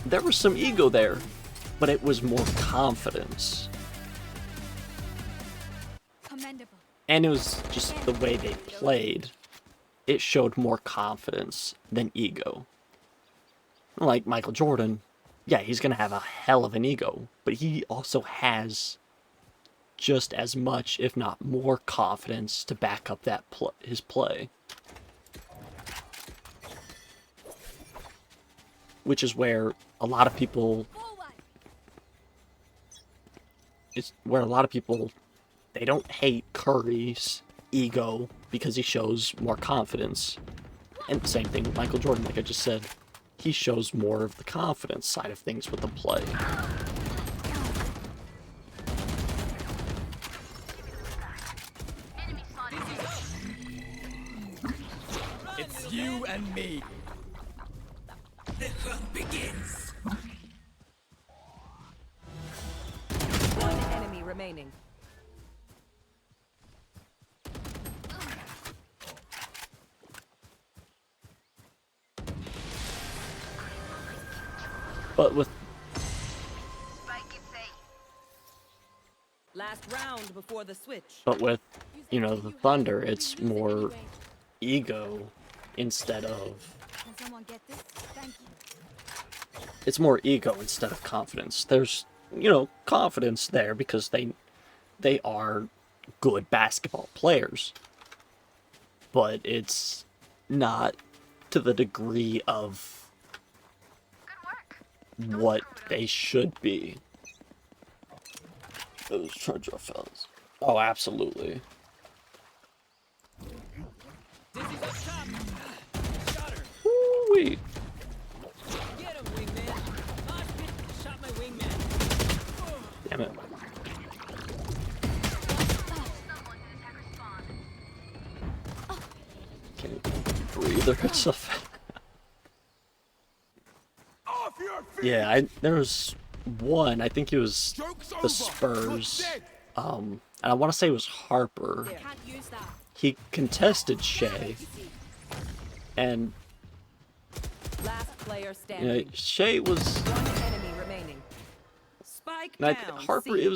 Speaker 1: there was some ego there, but it was more confidence.
Speaker 3: Commendable.
Speaker 1: And it was just the way they played. It showed more confidence than ego. Like Michael Jordan, yeah, he's going to have a hell of an ego, but he also has just as much, if not more, confidence to back up his play. Which is where a lot of people, they don't hate Curry's ego because he shows more confidence. And same thing with Michael Jordan, like I just said. He shows more of the confidence side of things with the play.
Speaker 4: It's you and me. The hunt begins.
Speaker 2: One enemy remaining.
Speaker 1: But with
Speaker 2: Last round before the switch.
Speaker 1: you know, the Thunder, it's more ego instead of
Speaker 3: Can someone get this? Thank you.
Speaker 1: it's more ego instead of confidence. There's, you know, confidence there because they are good basketball players. But it's not to the degree of what they should be. Those charge off fellas. Oh, absolutely.
Speaker 4: Dizzy's up top. Shot her.
Speaker 1: Woo-wee.
Speaker 4: Get him, wingman. Mosh pit. Shot my wingman.
Speaker 1: Damn it. Can't even breathe or stuff.
Speaker 5: Off your feet!
Speaker 1: Yeah, there was one, I think it was
Speaker 5: Joke's over.
Speaker 1: the Spurs.
Speaker 5: You're dead.
Speaker 1: And I want to say it was Harper.
Speaker 3: Can't use that.
Speaker 1: He contested Shea, and
Speaker 2: Last player
Speaker 1: you know,
Speaker 2: standing.
Speaker 1: Shea was.
Speaker 2: One enemy remaining. Spike
Speaker 1: And
Speaker 2: down.
Speaker 1: Harper,
Speaker 2: C.
Speaker 1: it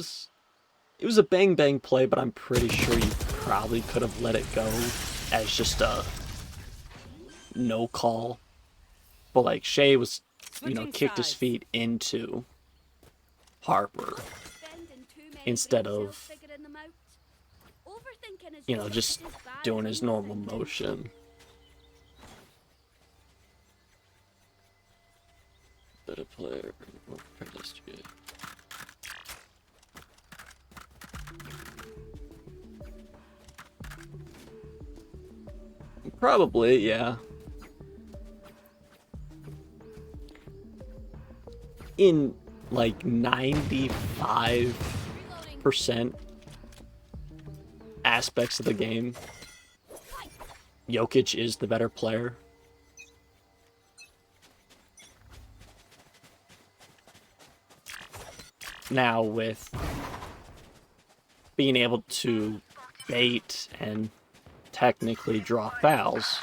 Speaker 1: was a bang bang play, but I'm pretty sure you probably could have let it go as just a no call. But like Shea was, you know,
Speaker 2: Switching
Speaker 1: kicked his
Speaker 2: sides.
Speaker 1: feet into Harper
Speaker 3: Spending too many
Speaker 1: instead
Speaker 3: brain cells
Speaker 1: of,
Speaker 3: figuring them out. Overthinking is
Speaker 1: you know,
Speaker 3: just
Speaker 1: just
Speaker 3: as bad
Speaker 1: doing
Speaker 3: as
Speaker 1: his normal
Speaker 3: overthinking.
Speaker 1: motion. Better player, more prejudice. Probably, yeah. In like 95% aspects of the game, Jokic is the better player. Now with being able to bait and technically draw fouls,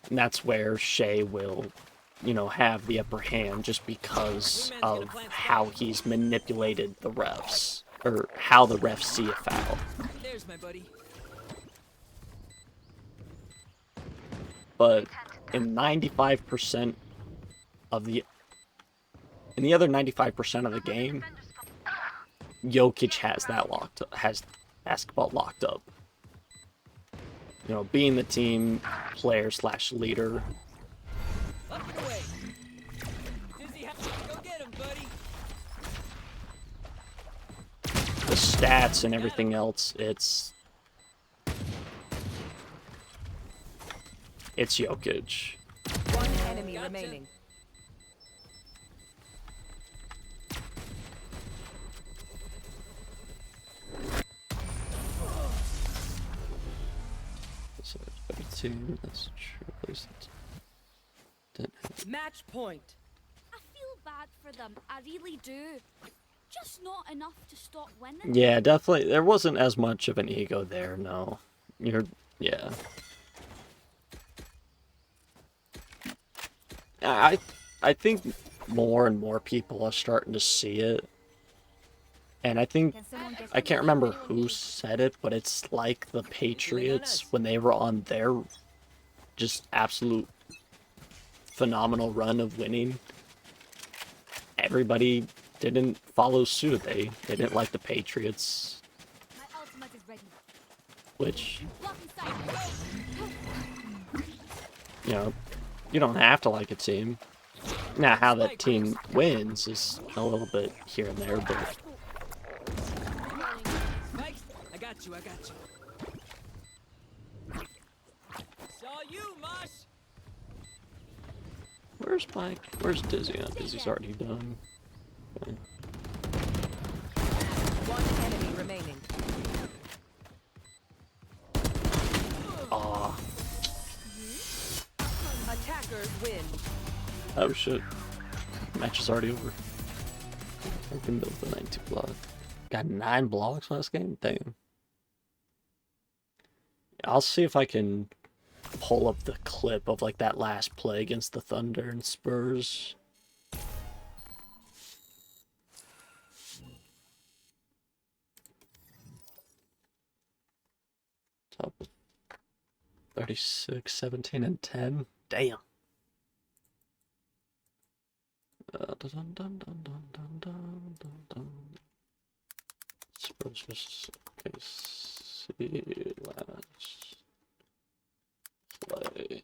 Speaker 1: and that's where Shea will, you know, have the upper hand just because of how he's manipulated the refs, or how the refs see a foul.
Speaker 4: There's my buddy.
Speaker 1: But in 95% of the other 95% of the game, Jokic has that locked up, has basketball locked up. You know, being the team player / leader.
Speaker 4: Up and away. Dizzy, go get him, buddy.
Speaker 1: The stats and everything else, it's Jokic.
Speaker 2: One enemy
Speaker 4: Gotcha.
Speaker 2: remaining.
Speaker 1: So it's better team. That's true. At least didn't have
Speaker 2: Match point.
Speaker 3: I feel bad for them. I really do. Just not enough to stop winning.
Speaker 1: Yeah, definitely. There wasn't as much of an ego there. No, yeah. I think more and more people are starting to see it, and I think
Speaker 3: Can someone get
Speaker 1: I can't remember who said it, but it's like the Patriots when they were on their just absolute phenomenal run of winning. Everybody didn't follow suit. They didn't like the Patriots,
Speaker 3: My ultimate is ready.
Speaker 1: which,
Speaker 3: Blocking sight.
Speaker 1: you know, you don't have to like a team. Now, how that team wins is a little bit here and there, but
Speaker 4: Spikes, I got you. Saw you, Mosh.
Speaker 1: where's Dizzy? Oh, Dizzy's already done. Okay.
Speaker 2: One enemy remaining.
Speaker 1: Aw,
Speaker 2: Attackers win.
Speaker 1: oh shit. Match is already over. I can build the 92 block. Got 9 blocks last game? Damn. I'll see if I can pull up the clip of like that last play against the Thunder and Spurs. top of 36, 17, and 10. Damn. Dun, dun, dun, dun, dun, dun, dun, dun. Spurs versus OKC last play.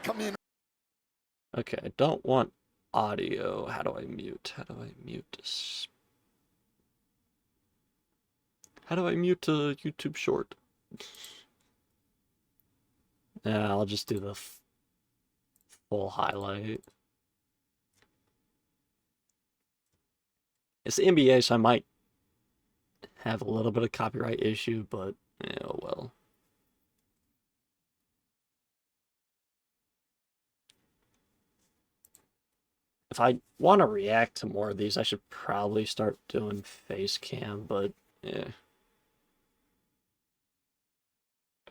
Speaker 8: Come in.
Speaker 1: Okay, I don't want audio. How do I mute? How do I mute this? How do I mute a YouTube short? Yeah, I'll just do the full highlight. It's the NBA, so I might have a little bit of copyright issue, but oh well. If I want to react to more of these, I should probably start doing face cam, but yeah.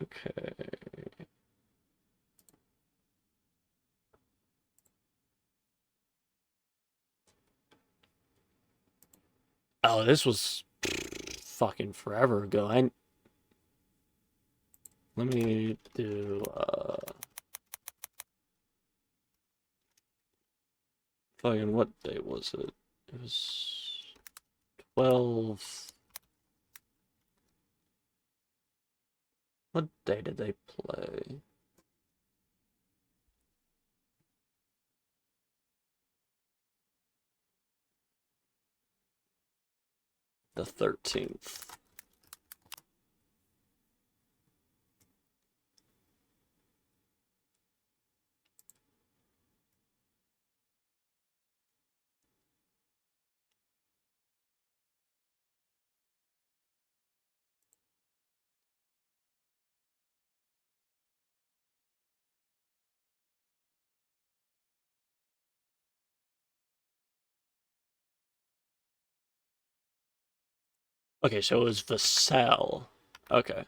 Speaker 1: Okay. Oh, this was fucking forever ago. Let me do fucking what day was it? It was 12. What day did they play? The 13th. Okay, so it was Vassell. Okay.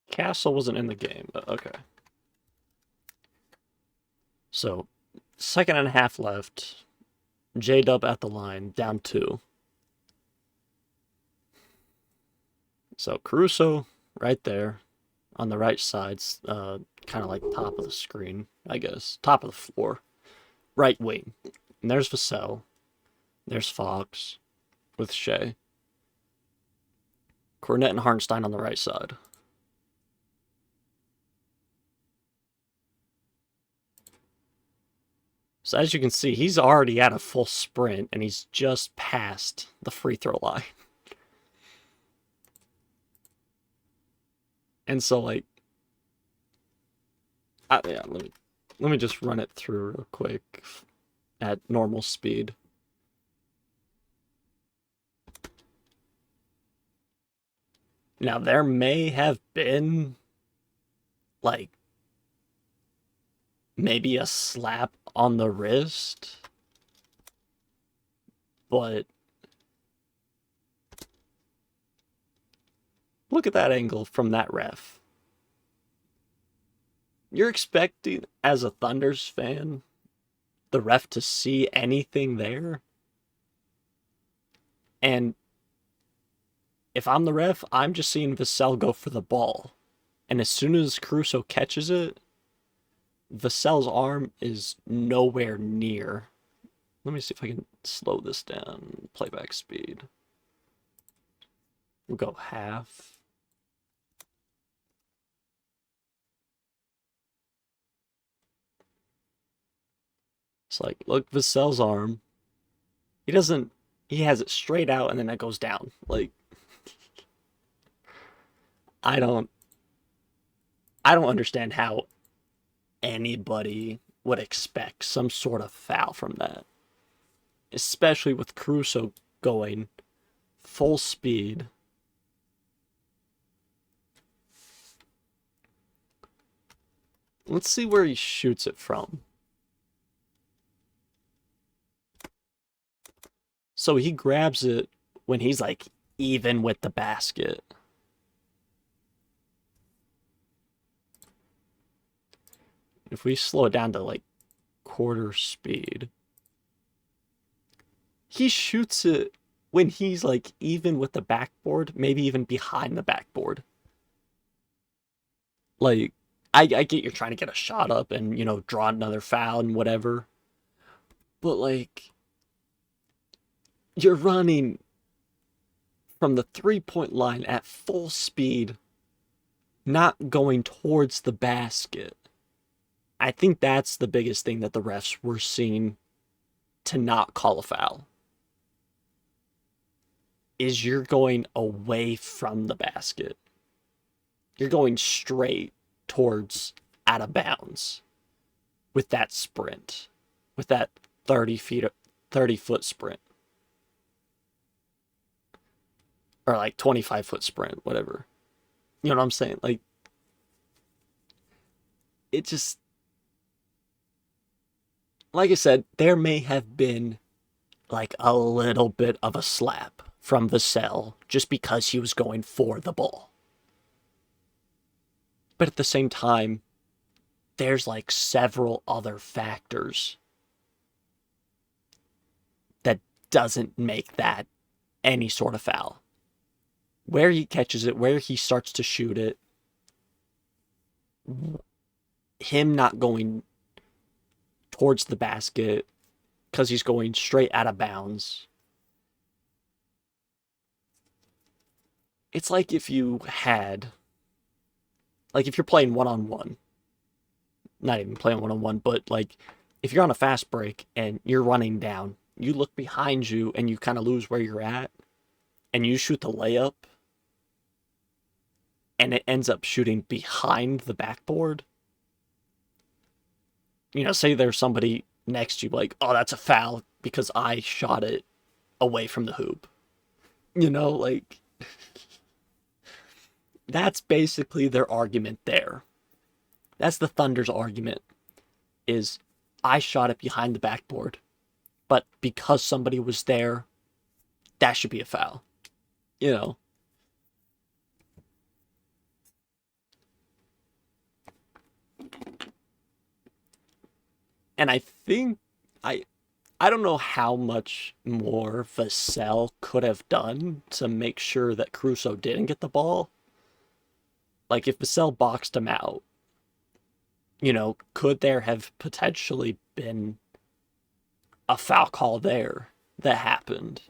Speaker 1: Castle wasn't in the game, but okay. So, second and a half left. J-Dub at the line, down 2. So, Caruso right there on the right side, kind of like top of the screen, I guess. Top of the floor. Right wing. And there's Vassell. There's Fox with Shea. Cornette and Hartenstein on the right side. So as you can see, he's already at a full sprint, and he's just past the free throw line. And so, like, yeah, let me just run it through real quick at normal speed. Now, there may have been, like, maybe a slap on the wrist, but look at that angle from that ref. You're expecting, as a Thunders fan, the ref to see anything there? And if I'm the ref, I'm just seeing Vassell go for the ball. And as soon as Caruso catches it, Vassell's arm is nowhere near. Let me see if I can slow this down. Playback speed. We'll go half. It's like, look, Vassell's arm. He has it straight out and then it goes down. Like, I don't understand how anybody would expect some sort of foul from that. Especially with Caruso going full speed. Let's see where he shoots it from. So he grabs it when he's like even with the basket. if we slow it down to like quarter speed, he shoots it when he's like even with the backboard, maybe even behind the backboard. Like, I get you're trying to get a shot up and, you know, draw another foul and whatever. But, like, you're running from the three-point line at full speed, not going towards the basket. I think that's the biggest thing that the refs were seeing to not call a foul. Is you're going away from the basket. You're going straight towards out of bounds with that sprint, with that 30-foot sprint, or like 25-foot sprint, whatever. You know what I'm saying? Like, it just, like I said, there may have been like a little bit of a slap from Vassell just because he was going for the ball. But at the same time, there's like several other factors that doesn't make that any sort of foul. Where he catches it, where he starts to shoot it, him not going towards the basket because he's going straight out of bounds. It's like if you had, like if you're playing one-on-one, not even playing one-on-one, but like if you're on a fast break and you're running down, you look behind you and you kind of lose where you're at, and you shoot the layup, and it ends up shooting behind the backboard. You know, say there's somebody next to you like, oh, that's a foul because I shot it away from the hoop. You know, like, that's basically their argument there. That's the Thunder's argument, is I shot it behind the backboard, but because somebody was there, that should be a foul. You know? And I think, I don't know how much more Vassell could have done to make sure that Caruso didn't get the ball. Like, if Vassell boxed him out, you know, could there have potentially been a foul call there that happened?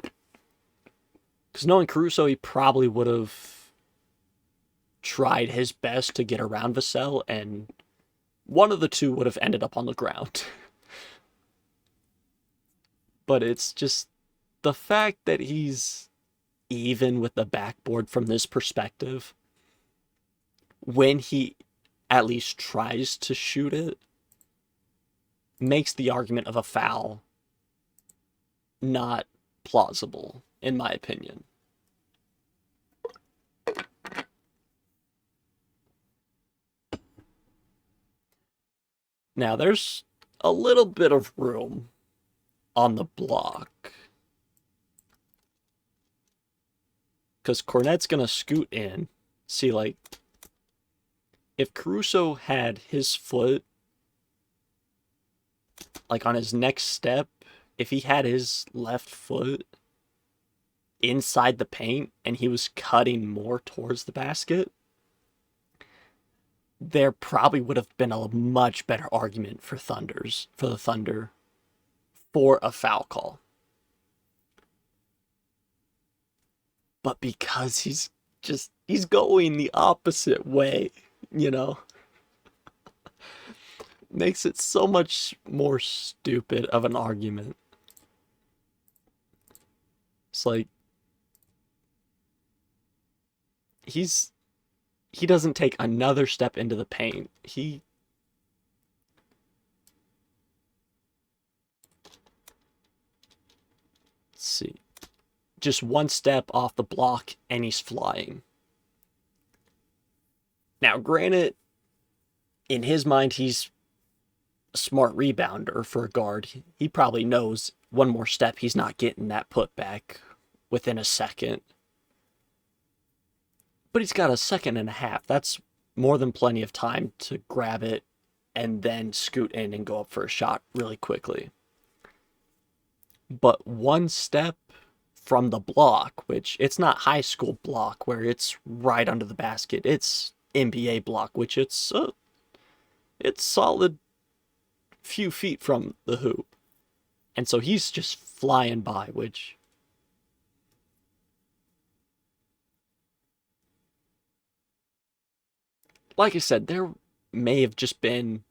Speaker 1: Because knowing Caruso, he probably would have tried his best to get around Vassell, and one of the two would have ended up on the ground. But it's just the fact that he's even with the backboard from this perspective, when he at least tries to shoot it, makes the argument of a foul not plausible, in my opinion. Now, there's a little bit of room on the block, because Cornet's going to scoot in. See, like, if Caruso had his foot, like, on his next step, if he had his left foot inside the paint and he was cutting more towards the basket, there probably would have been a much better argument for the Thunder for a foul call. But because he's going the opposite way, you know, makes it so much more stupid of an argument. It's like, he doesn't take another step into the paint. Let's see. Just one step off the block and he's flying. Now, granted, in his mind, he's a smart rebounder for a guard. He probably knows one more step, he's not getting that putback within a second. But he's got a second and a half. That's more than plenty of time to grab it and then scoot in and go up for a shot really quickly. But one step from the block, which it's not high school block where it's right under the basket, it's NBA block, which it's solid few feet from the hoop. And so he's just flying by, which like I said, there may have just been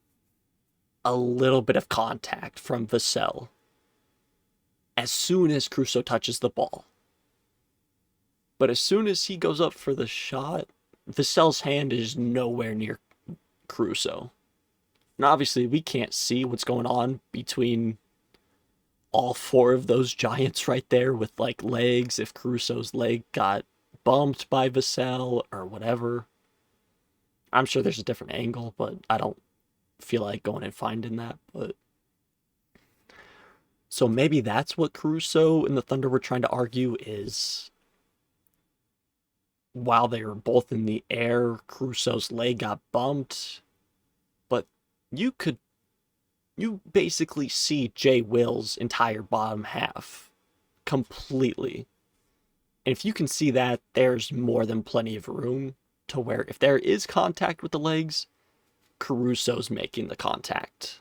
Speaker 1: a little bit of contact from Vassell as soon as Caruso touches the ball. But as soon as he goes up for the shot, Vassell's hand is nowhere near Caruso. And obviously, we can't see what's going on between all four of those giants right there with, like, legs, if Caruso's leg got bumped by Vassell or whatever. I'm sure there's a different angle, but I don't feel like going and finding that. But so maybe that's what Caruso and the Thunder were trying to argue, is while they were both in the air, Caruso's leg got bumped. But you basically see Jay Will's entire bottom half completely. And if you can see that, there's more than plenty of room to where if there is contact with the legs, Caruso's making the contact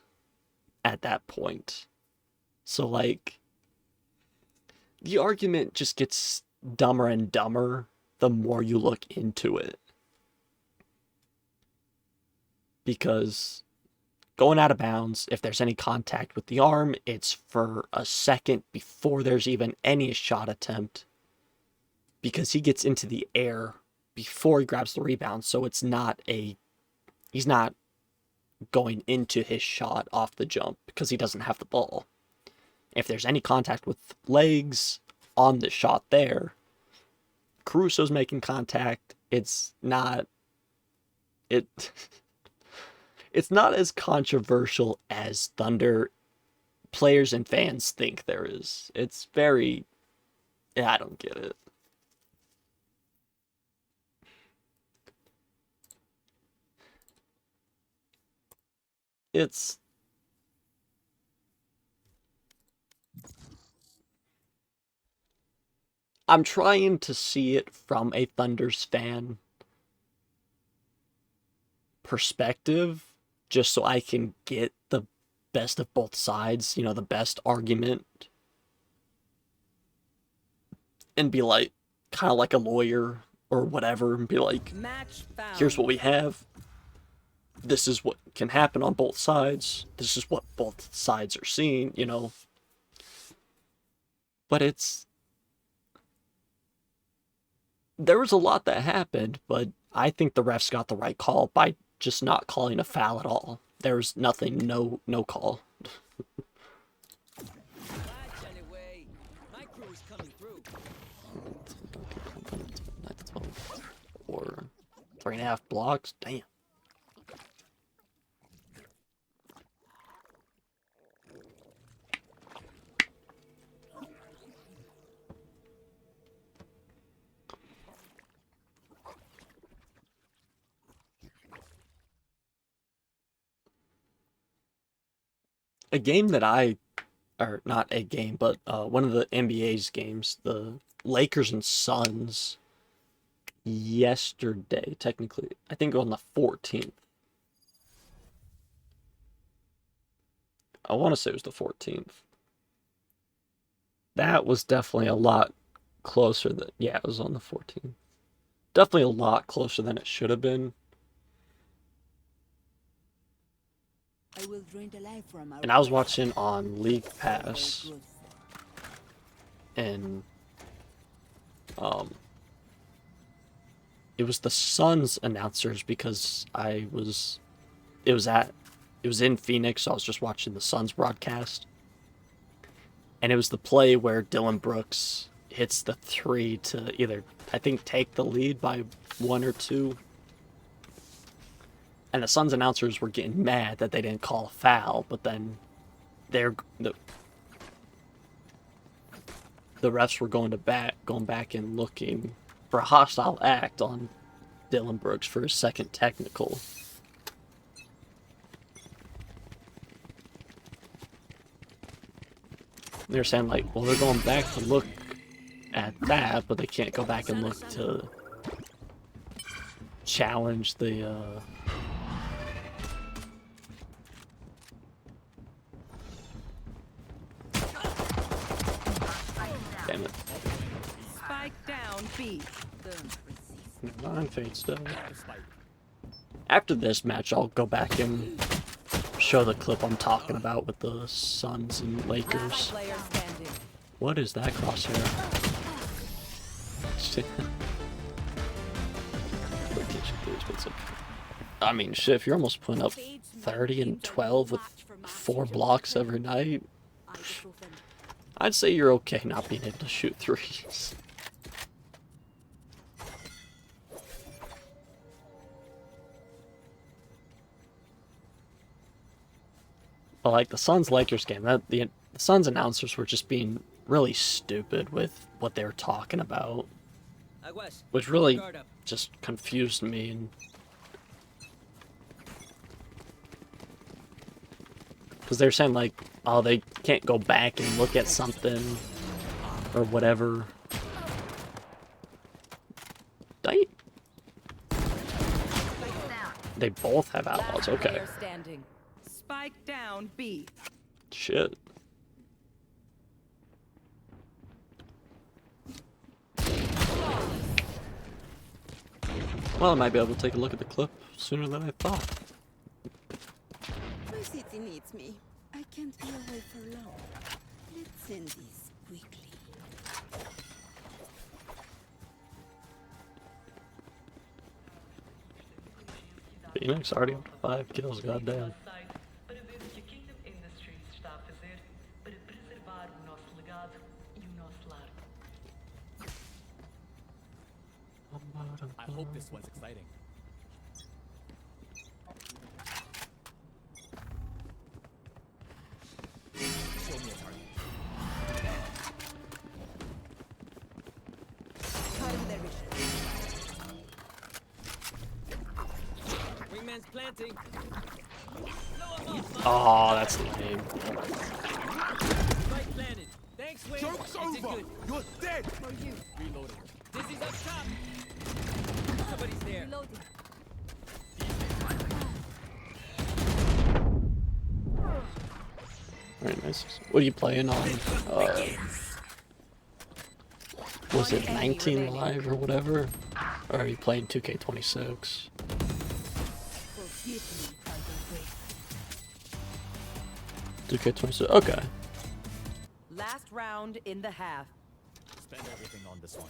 Speaker 1: at that point. So, like, the argument just gets dumber and dumber the more you look into it. Because going out of bounds, if there's any contact with the arm, it's for a second before there's even any shot attempt. Because he gets into the air before he grabs the rebound, so he's not going into his shot off the jump because he doesn't have the ball. If there's any contact with legs on the shot there, Caruso's making contact. It's not as controversial as Thunder players and fans think there is. It's very, I don't get it. I'm trying to see it from a Thunder's fan perspective, just so I can get the best of both sides, the best argument, and be like, kind of like a lawyer or whatever, and be like,
Speaker 2: Match found.
Speaker 1: here's what we have. This is what can happen on both sides. This is what both sides are seeing, But there was a lot that happened, but I think the refs got the right call by just not calling a foul at all. There was nothing, no call.
Speaker 4: Anyway, my crew is coming through.
Speaker 1: Or 3.5 blocks, damn. A game that or not a game, but one of the NBA's games, the Lakers and Suns, yesterday, technically, I think on the 14th. I want to say it was the 14th. That was definitely a lot closer than, yeah, it was on the 14th. Definitely a lot closer than it should have been.
Speaker 6: I will drain the life from our
Speaker 1: And I was watching on League Pass, and it was the Suns announcers because it was in Phoenix, so I was just watching the Suns broadcast. And it was the play where Dylan Brooks hits the three to either, I think, take the lead by 1 or 2. And the Suns announcers were getting mad that they didn't call a foul, but then the refs were going back and looking for a hostile act on Dylan Brooks for his second technical. They're saying like, well, they're going back to look at that, but they can't go back and look to challenge the damn it.
Speaker 2: Spike down B.
Speaker 1: Never mind, Fate still. After this match, I'll go back and show the clip I'm talking about with the Suns and
Speaker 2: Last
Speaker 1: Lakers.
Speaker 2: player standing.
Speaker 1: What is that crosshair? Shit. I mean, shit, if you're almost putting up 30 and 12 with 4 blocks every night, I'd say you're okay not being able to shoot threes. But like the Suns-Lakers game, the Suns announcers were just being really stupid with what they were talking about,
Speaker 4: Aguas.
Speaker 1: which really
Speaker 4: Guard up.
Speaker 1: just confused me. And because they're saying like, oh, they can't go back and look at something or whatever. They both have outlaws.
Speaker 2: Last
Speaker 1: Okay.
Speaker 2: player standing. Spike down B.
Speaker 1: Shit. Well, I might be able to take a look at the clip sooner than I thought.
Speaker 6: My city needs me. I can't be away for long. Let's end this quickly.
Speaker 1: Phoenix already up to 5 kills, goddamn.
Speaker 9: Para ver o que a Kingdom Industries está a fazer para preservar o nosso legado e o nosso lar.
Speaker 10: I hope this one's exciting. Show me a target.
Speaker 4: Wingman's planting.
Speaker 1: Oh, that's lame.
Speaker 4: Spike planted. Thanks, Wing.
Speaker 5: Joke's
Speaker 4: You did
Speaker 5: over!
Speaker 4: good.
Speaker 5: You're dead!
Speaker 10: Reloading.
Speaker 4: Dizzy's up top. Somebody's there.
Speaker 3: Reloading.
Speaker 1: Very nice. What are you playing on? Was it 19 Live or whatever? Or are you playing 2K26?
Speaker 6: Forgive me if I don't wait.
Speaker 1: 2K26, okay.
Speaker 2: Last round in the half.
Speaker 10: Spend everything on this one.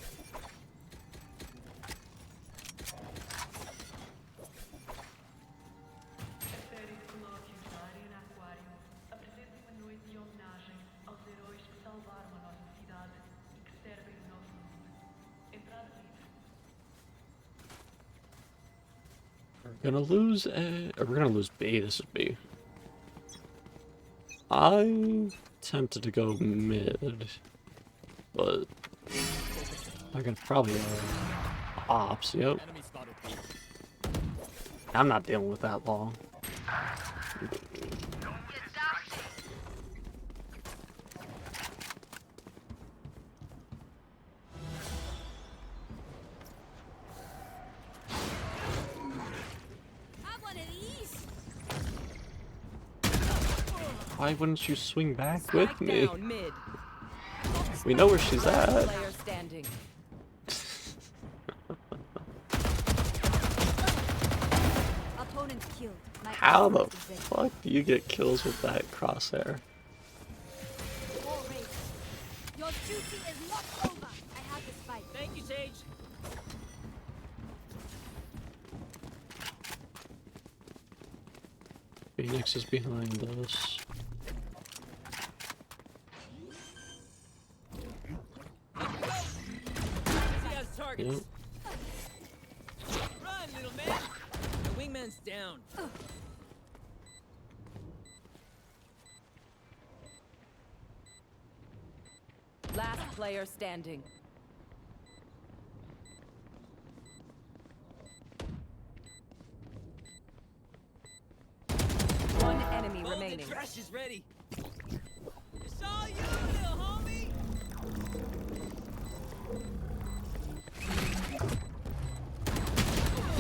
Speaker 9: Série de colóquios da Arena Aquário apresenta uma noite de homenagem aos heróis que salvaram a nossa cidade e que servem o nosso mundo. Entrada livre.
Speaker 1: We're gonna lose A, or we're gonna lose B. This is B. I'm tempted to go mid, but I can probably ops. Yep,
Speaker 10: Enemy spotted B.
Speaker 1: I'm not dealing with that long.
Speaker 3: Have one of these.
Speaker 1: Why wouldn't you swing back
Speaker 2: Spike
Speaker 1: with me?
Speaker 2: down mid.
Speaker 1: We know where she's
Speaker 2: Last
Speaker 1: at.
Speaker 2: player standing.
Speaker 3: Opponent killed. My
Speaker 1: How the
Speaker 3: ultimate is ready.
Speaker 1: fuck do you get kills with that crosshair?
Speaker 3: War race. Your duty is not over. I have this fight.
Speaker 4: Thank you, Sage.
Speaker 1: Phoenix is behind us.
Speaker 4: Dizzy has targets.
Speaker 1: Yep.
Speaker 4: Run, little man. The wingman's down.
Speaker 2: Last player standing. One enemy
Speaker 4: Oh,
Speaker 2: remaining.
Speaker 4: the trash is ready. It's all you, little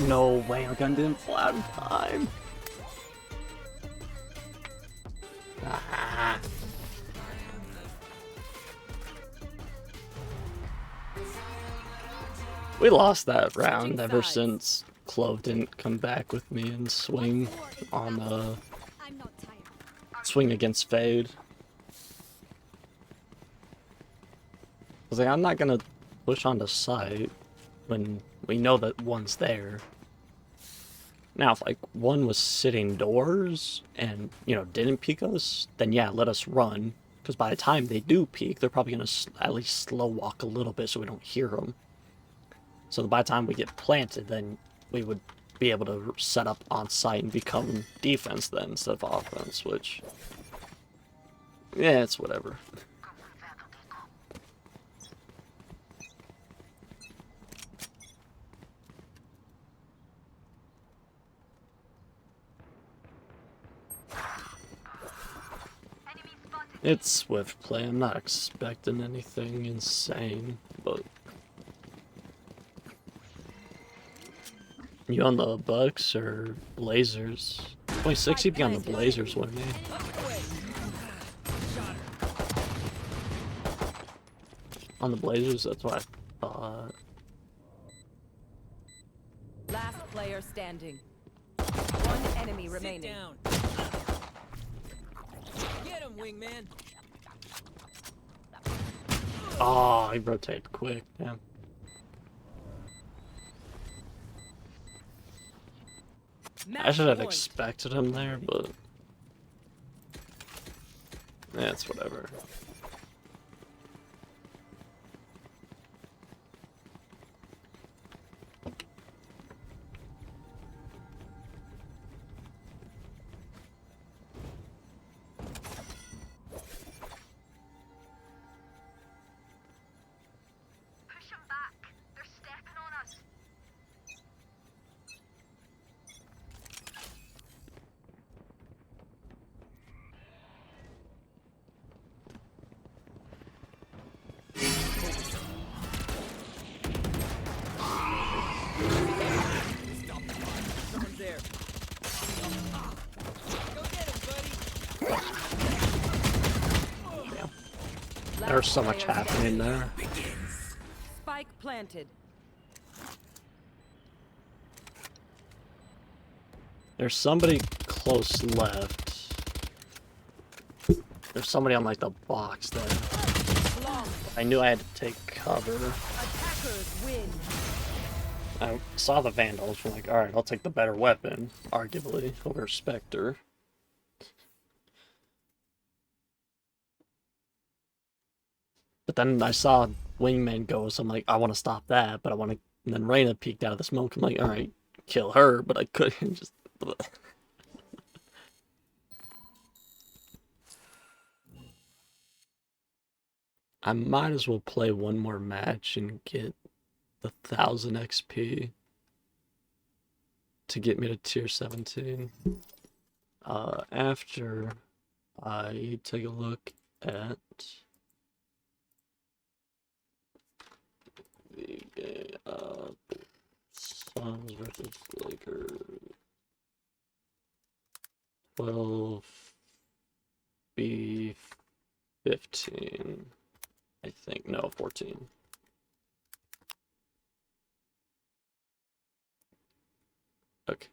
Speaker 1: No way, my gun didn't fly in time. Ah. We lost that round ever since Clove didn't come back with me and swing on
Speaker 3: I'm not tired.
Speaker 1: swing against Fade. I was like, I'm not gonna push onto site when we know that one's there. Now, if like one was sitting doors and, you know, didn't peek us, then yeah, let us run. Because by the time they do peek, they're probably gonna at least slow walk a little bit so we don't hear them. So by the time we get planted, then we would be able to set up on site and become defense then instead of offense, which, yeah, it's whatever. It's swift play. I'm not expecting anything insane, but you on the Bucks or Blazers? 26, he'd be on the Blazers, wouldn't he? On the Blazers, that's what I thought.
Speaker 2: Last player standing. One enemy remaining.
Speaker 4: Sit down. Get him, wingman.
Speaker 1: Oh, he rotated quick, damn. I should have expected him there, but yeah, it's whatever.
Speaker 4: Someone's there. Go get him, buddy.
Speaker 1: There's so much happening there.
Speaker 2: Spike planted.
Speaker 1: There's somebody close left. There's somebody on like the box there. I knew I had to take cover.
Speaker 2: Attackers win.
Speaker 1: I saw the Vandals. I'm like, alright, I'll take the better weapon, arguably, over Spectre. But then I saw Wingman go, so I'm like, I want to stop that, but I want to. And then Reyna peeked out of the smoke. I'm like, alright, kill her, but I couldn't just. I might as well play one more match and get the 1000 XP to get me to tier 17. After I take a look at the game, Suns versus Lakers, 12-15. I think, no, 14. Okay,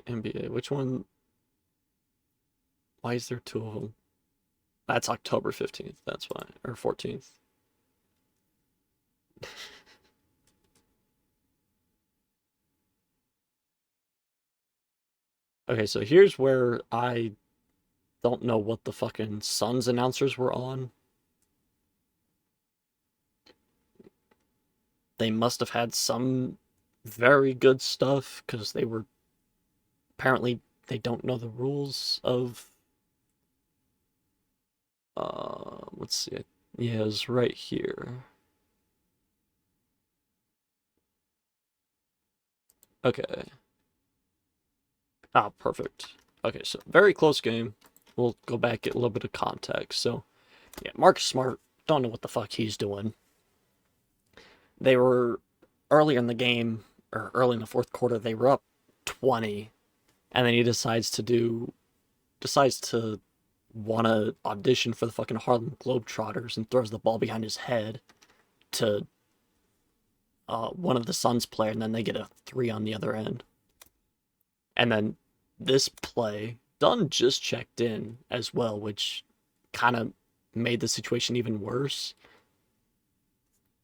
Speaker 1: NBA, which one? Why is there two of them? That's October 15th, that's why, or 14th. Okay, so here's where I don't know what the fucking Suns announcers were on. They must have had some very good stuff, because they were, apparently, they don't know the rules of, let's see, yeah, it's right here. Okay. Ah, perfect. Okay, so very close game. We'll go back, get a little bit of context. So, yeah, Marcus Smart don't know what the fuck he's doing. They were earlier in the game, or early in the fourth quarter, they were up 20, and then he decides to want to audition for the fucking Harlem Globetrotters and throws the ball behind his head to one of the Suns player, and then they get a 3 on the other end. And then this play, Dunn just checked in as well, which kind of made the situation even worse.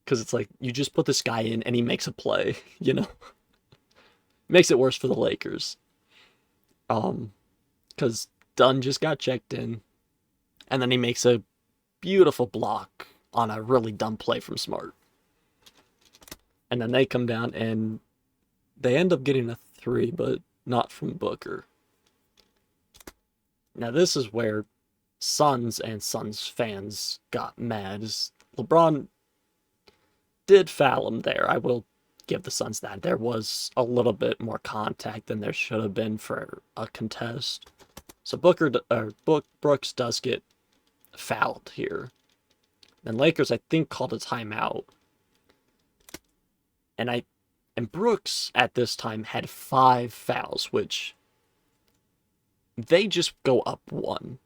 Speaker 1: Because it's like, you just put this guy in and he makes a play, you know? Makes it worse for the Lakers. Because Dunn just got checked in, and then he makes a beautiful block on a really dumb play from Smart. And then they come down and they end up getting a 3, but not from Booker. Now this is where Suns and Suns fans got mad. LeBron did foul him there. I will give the Suns that. There was a little bit more contact than there should have been for a contest. So Brooks does get fouled here. Then Lakers, I think, called a timeout. And Brooks at this time had 5 fouls, which they just go up 1.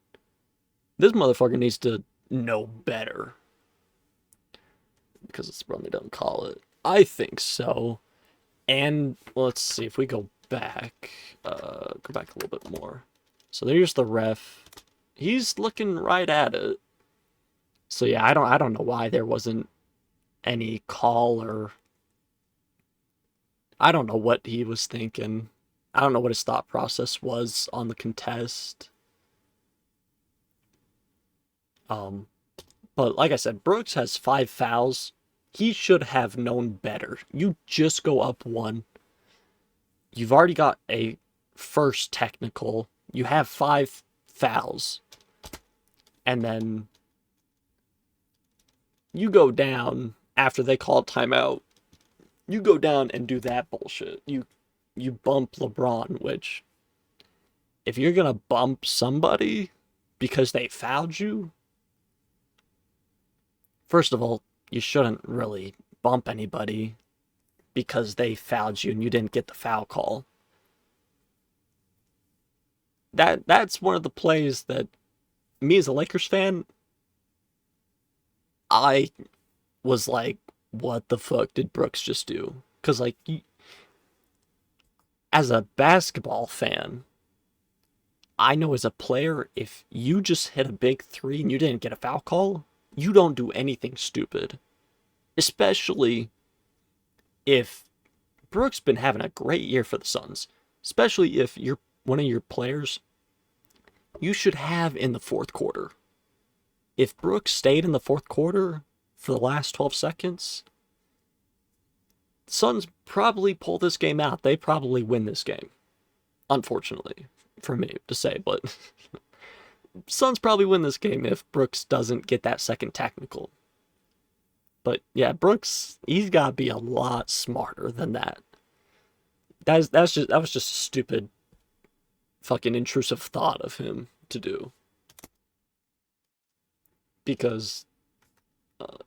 Speaker 1: This motherfucker needs to know better. Because it's probably don't call it. I think so. And let's see if we go back a little bit more. So there's the ref. He's looking right at it. So yeah, I don't know why there wasn't any call, or I don't know what he was thinking. I don't know what his thought process was on the contest. But like I said, Brooks has 5 fouls. He should have known better. You just go up 1. You've already got a first technical. You have 5 fouls. And then you go down after they call timeout. You go down and do that bullshit. You bump LeBron, which, if you're gonna bump somebody because they fouled you, first of all, you shouldn't really bump anybody because they fouled you and you didn't get the foul call. That's one of the plays that me as a Lakers fan, I was like, what the fuck did Brooks just do? Because, like, as a basketball fan, I know as a player, if you just hit a big 3 and you didn't get a foul call, you don't do anything stupid. Especially if Brooks been having a great year for the Suns. Especially if you're one of your players you should have in the fourth quarter. If Brooks stayed in the fourth quarter for the last 12 seconds, the Suns probably pull this game out. They probably win this game. Unfortunately, for me to say, but Suns probably win this game if Brooks doesn't get that second technical. But yeah, Brooks, he's got to be a lot smarter than that. That was just a stupid, fucking intrusive thought of him to do. Because, let's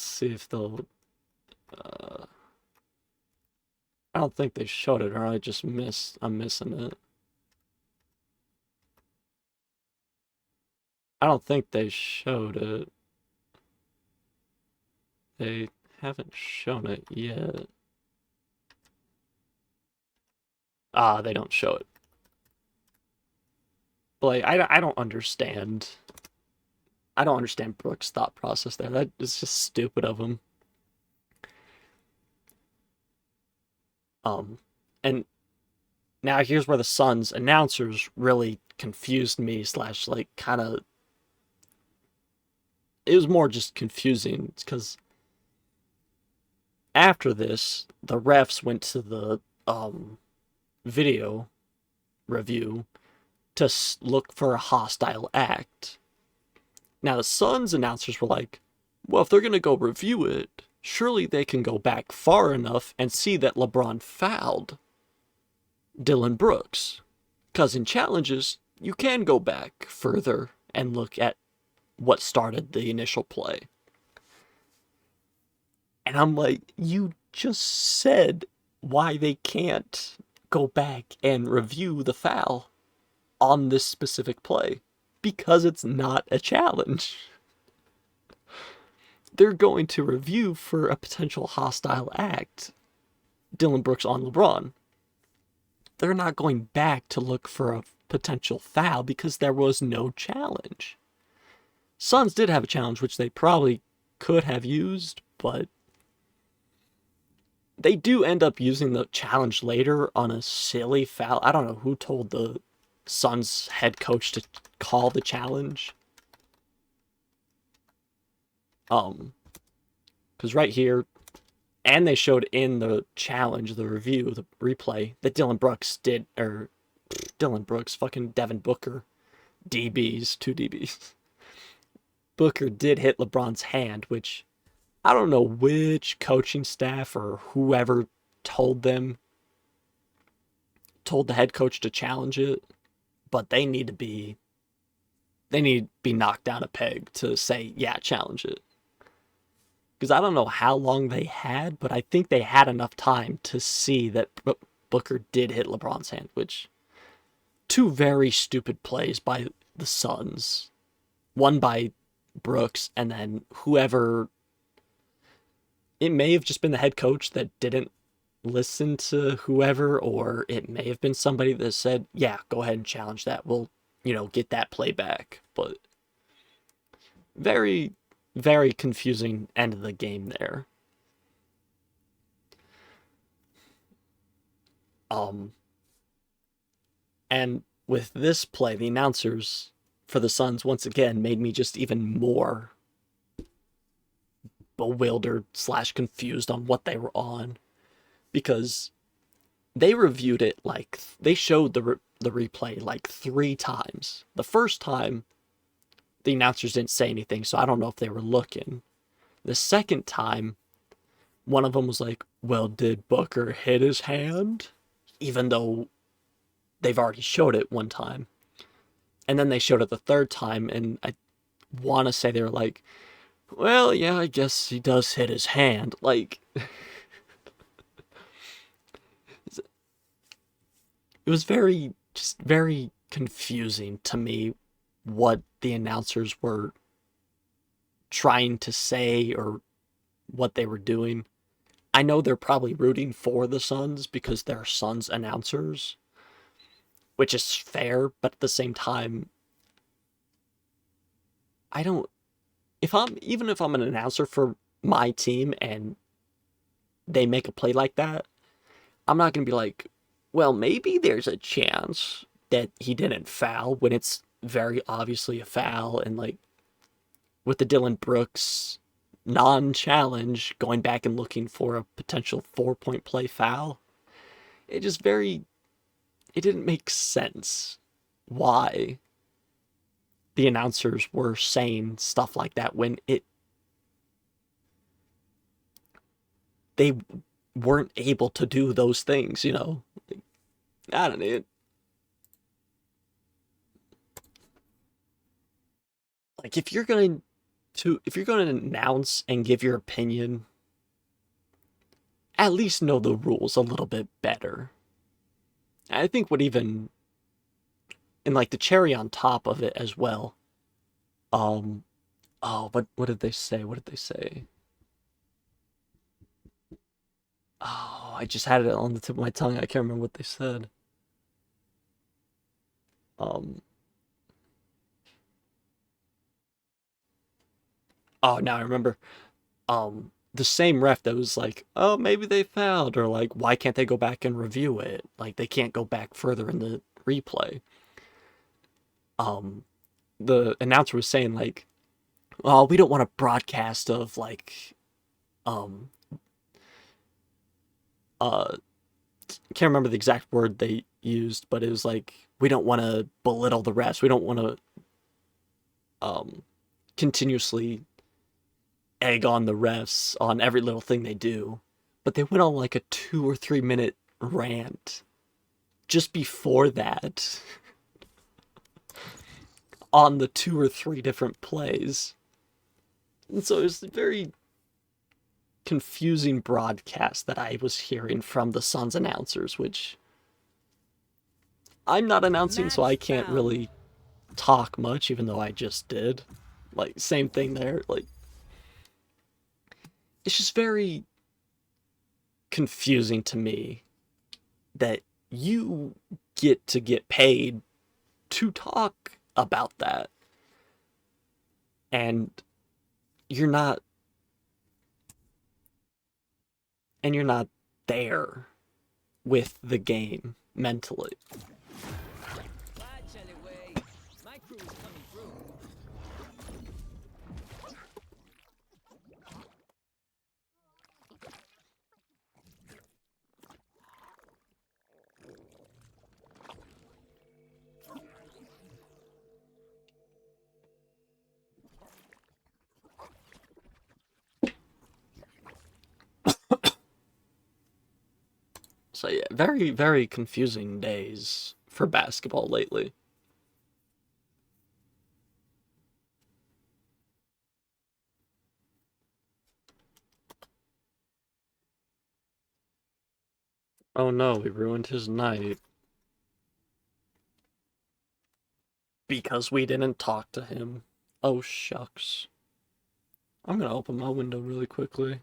Speaker 1: see if they'll, I don't think they showed it, or I'm missing it. I don't think they showed it. They haven't shown it yet. They don't show it. But like, I don't understand. I don't understand Brooks' thought process there. That is just stupid of him. And now here's where the Suns announcers really confused me, / like kind of, it was more just confusing because after this, the refs went to the video review to look for a hostile act. Now the Suns announcers were like, well, if they're going to go review it, surely they can go back far enough and see that LeBron fouled Dillon Brooks. Because in challenges, you can go back further and look at what started the initial play. And I'm like, you just said why they can't go back and review the foul on this specific play. Because it's not a challenge. They're going to review for a potential hostile act. Dillon Brooks on LeBron. They're not going back to look for a potential foul because there was no challenge. Suns did have a challenge, which they probably could have used, but they do end up using the challenge later on a silly foul. I don't know who told the Suns head coach to call the challenge. Because right here, and they showed in the challenge, the review, the replay, that Dillon Brooks, fucking Devin Booker, DBs, 2 DBs. Booker did hit LeBron's hand, which I don't know which coaching staff or whoever told the head coach to challenge it, but they need to be knocked down a peg to say, yeah, challenge it. Because I don't know how long they had, but I think they had enough time to see that Booker did hit LeBron's hand, which 2 very stupid plays by the Suns. One by Brooks, and then whoever... It may have just been the head coach that didn't listen to whoever, or it may have been somebody that said, yeah, go ahead and challenge that. We'll, get that play back. But very, very confusing end of the game there. And with this play, the announcers for the Suns once again made me just even more bewildered / confused on what they were on, because they reviewed it they showed the replay like 3 times. The first time, the announcers didn't say anything, so I don't know if they were looking. The second time, one of them was like, well, did Booker hit his hand? Even though they've already showed it one time. And then they showed it the third time, and I want to say they were like, well, yeah, I guess he does hit his hand. Like, it was very confusing to me what the announcers were trying to say or what they were doing. I know they're probably rooting for the Suns because they're Suns announcers, which is fair, but at the same time, even if I'm an announcer for my team and they make a play like that, I'm not going to be like, well, maybe there's a chance that he didn't foul when it's very obviously a foul. And like with the Dillon Brooks non-challenge, going back and looking for a potential 4-point play foul, it didn't make sense why the announcers were saying stuff like that when they weren't able to do those things, I don't know. Like, if you're going to announce and give your opinion, at least know the rules a little bit better. I think and like the cherry on top of it as well. What did they say? Oh, I just had it on the tip of my tongue. I can't remember what they said. Oh, now I remember. The same ref that was like, oh, maybe they fouled, or like, why can't they go back and review it? Like, they can't go back further in the replay. The announcer was saying like, oh, we don't want a broadcast of like, can't remember the exact word they used, but it was like, we don't want to belittle the refs. We don't want to continuously egg on the refs on every little thing they do. But they went on like a 2 or 3 minute rant just before that on the 2 or 3 different plays. And so it was a very confusing broadcast that I was hearing from the Suns announcers, which I'm not announcing, so I can't really talk much, even though I just did. Like, same thing there. Like, it's just very confusing to me that you get to get paid to talk about that, and you're not there with the game mentally.
Speaker 4: My crew is coming through.
Speaker 1: So yeah, very, very confusing days for basketball lately. Oh no, we ruined his night. Because we didn't talk to him. Oh shucks. I'm gonna open my window really quickly.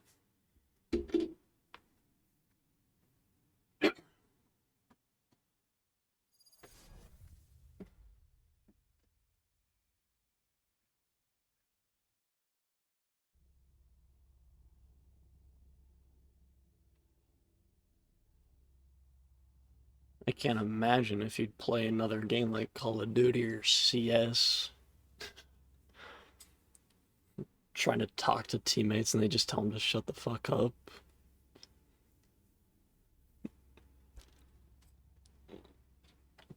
Speaker 1: I can't imagine if you'd play another game like Call of Duty or CS. Trying to talk to teammates and they just tell them to shut the fuck up.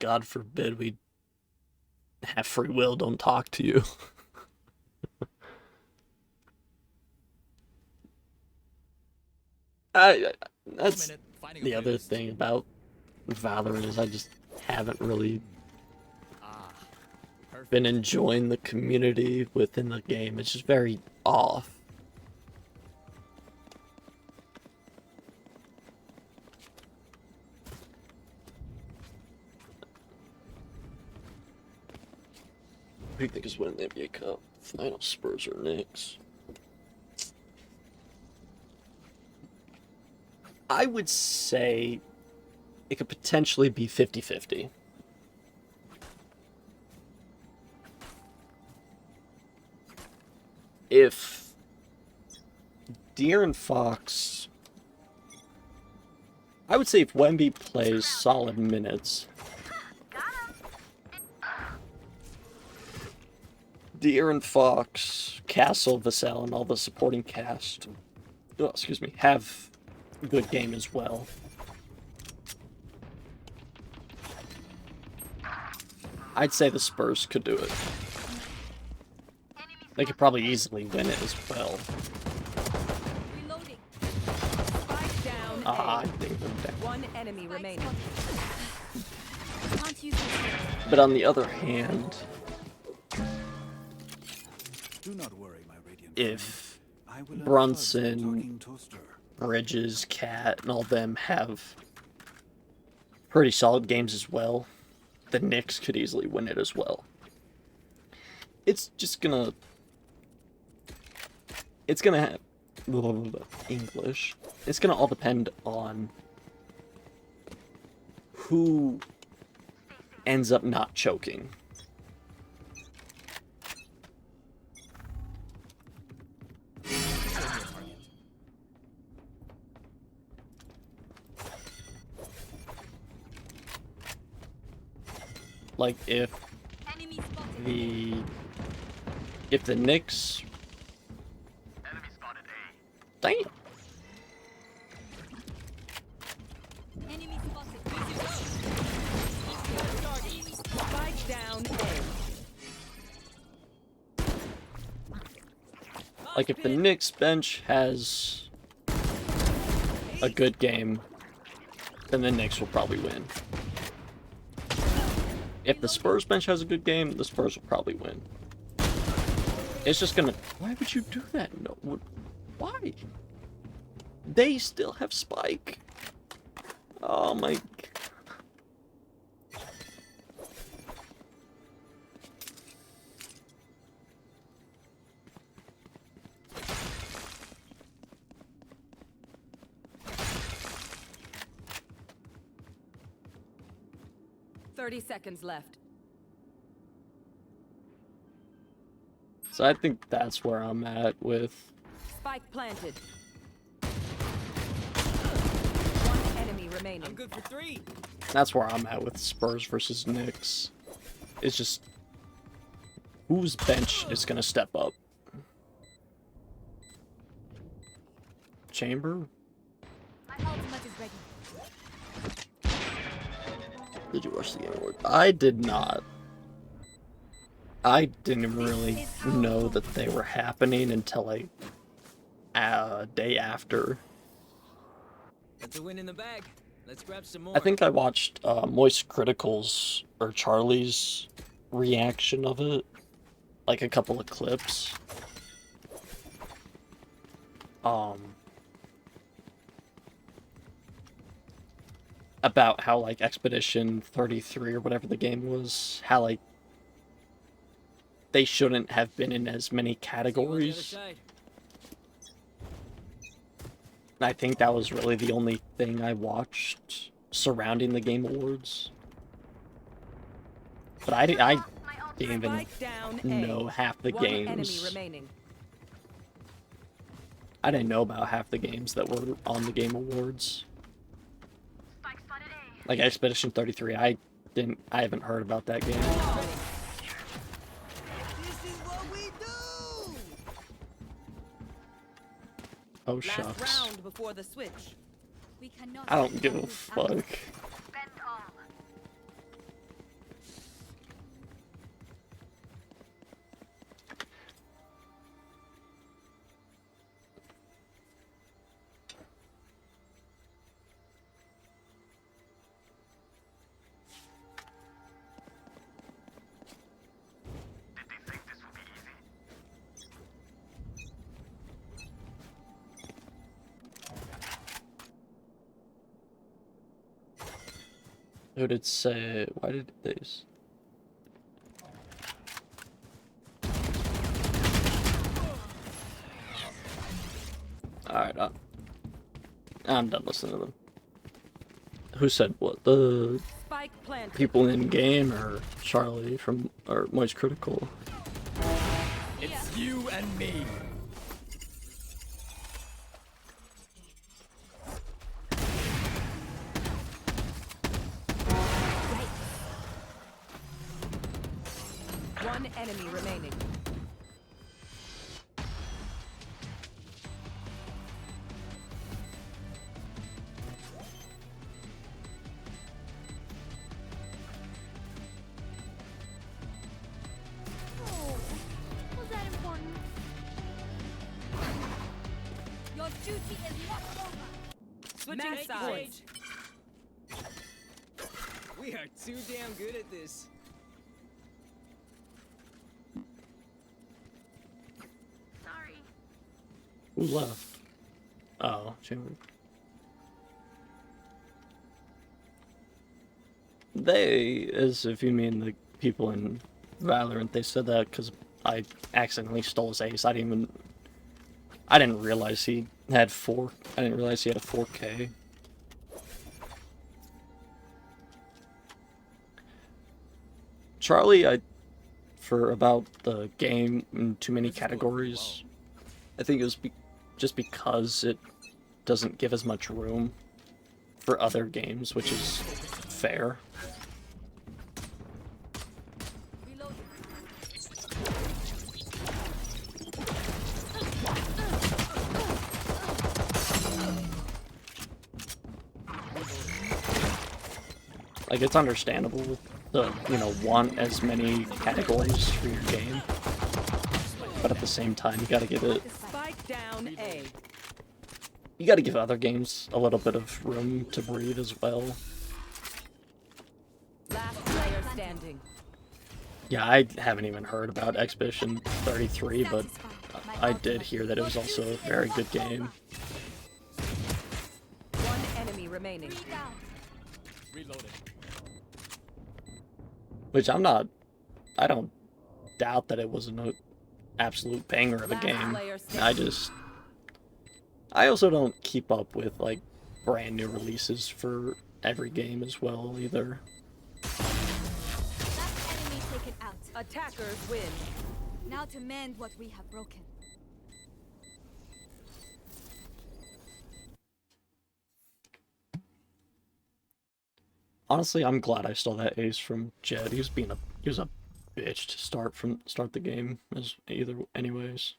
Speaker 1: God forbid we have free will, don't talk to you. That's the other thing about Valorant is I just haven't really been enjoying the community within the game. It's just very off. Who do you think is winning the NBA Cup? Final Spurs or Knicks? I would say it could potentially be 50-50. If De'Aaron Fox... I would say if Wemby plays solid minutes, De'Aaron Fox, Castle, Vassell, and all the supporting cast, have a good game as well. I'd say the Spurs could do it. They could probably easily win it as well.
Speaker 2: Reloading. Spike down.
Speaker 1: I think they're down.
Speaker 2: One enemy remaining.
Speaker 3: Can't use this.
Speaker 1: But on the other hand,
Speaker 8: Do not worry, my radiant
Speaker 1: if
Speaker 8: friend. I will
Speaker 1: Brunson,
Speaker 8: unplug the talking toaster.
Speaker 1: Bridges, Cat, and all them have pretty solid games as well, the Knicks could easily win it as well. It's just gonna... It's gonna have... English. It's gonna all depend on who ends up not choking. Like if the Knicks... Damn.
Speaker 3: Enemy spotted.
Speaker 2: Spike down.
Speaker 1: Like if the Knicks bench has a good game, then the Knicks will probably win. if the Spurs bench has a good game, the Spurs will probably win. It's just gonna... Why would you do that? No, why? They still have Spike. Oh my...
Speaker 2: Thirty seconds left.
Speaker 1: So I think that's where I'm at with...
Speaker 2: Spike planted. One enemy remaining.
Speaker 4: I'm good for 3.
Speaker 1: That's where I'm at with Spurs versus Knicks. It's just... whose bench is gonna step up? Chamber?
Speaker 3: My ultimate is ready.
Speaker 1: Did you watch the game? I did not. I didn't really know that they were happening until like a day after.
Speaker 4: That's a win in the bag. Let's grab some more.
Speaker 1: I think I watched Moist Critical's or Charlie's reaction of it, like a couple of clips. About how like Expedition 33 or whatever the game was, how like they shouldn't have been in as many categories. I think that was really the only thing I watched surrounding the Game Awards. But I didn't even
Speaker 2: Spike down A.
Speaker 1: know half the
Speaker 2: One enemy
Speaker 1: games.
Speaker 2: remaining.
Speaker 1: I didn't know about half the games that were on the Game Awards. Like Expedition 33, I haven't heard about that game.
Speaker 4: This is what we do.
Speaker 1: Oh
Speaker 2: Last
Speaker 1: shucks.
Speaker 2: round before the switch.
Speaker 3: We cannot.
Speaker 1: I don't give a fuck. Who did say? Why did these? Alright, I'm done listening to them. Who said what? The
Speaker 2: Spike planted.
Speaker 1: people in game or Charlie from or Moist Critical?
Speaker 10: It's you and me.
Speaker 2: One enemy remaining.
Speaker 3: Oh, was that important? Your duty is not over.
Speaker 2: Switching
Speaker 4: Match
Speaker 2: sides.
Speaker 4: We are too damn good at this.
Speaker 3: Sorry.
Speaker 1: Who left? Oh, Chamber. They, as if you mean the people in Valorant, they said that because I accidentally stole his ace. I didn't realize he had I didn't realize he had a 4K. Charlie, for about the game in too many categories, I think it was just because it doesn't give as much room for other games, which is fair. Like, it's understandable to, you know, want as many categories for your game, but at the same time, you gotta give it...
Speaker 2: Spike down A.
Speaker 1: You gotta give other games a little bit of room to breathe as well.
Speaker 2: Last player standing.
Speaker 1: Yeah, I haven't even heard about Expedition 33, but I did hear that it was also a very good game.
Speaker 2: One enemy remaining.
Speaker 10: Reloading.
Speaker 1: Which I don't doubt that it wasn't an absolute banger of a
Speaker 2: Last
Speaker 1: game.
Speaker 2: player standing.
Speaker 1: I also don't keep up with, like, brand new releases for every game as well, either.
Speaker 3: Last enemy taken out.
Speaker 2: Attackers win.
Speaker 3: Now to mend what we have broken.
Speaker 1: Honestly, I'm glad I stole that ace from Jed. He was a bitch to start the game as either anyways.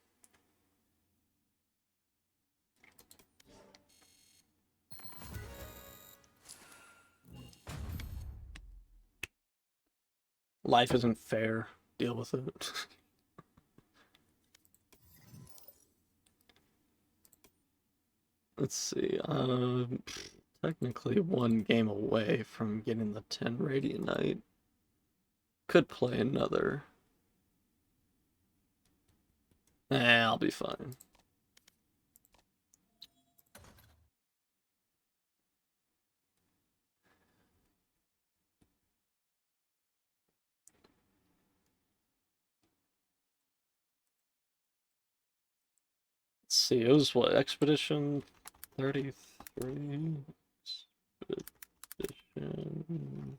Speaker 1: Life isn't fair. Deal with it. Let's see. Technically one game away from getting the 10 Radiant Knight. Could play another. I'll be fine. Let's see, it was what, Expedition 33? Expedition...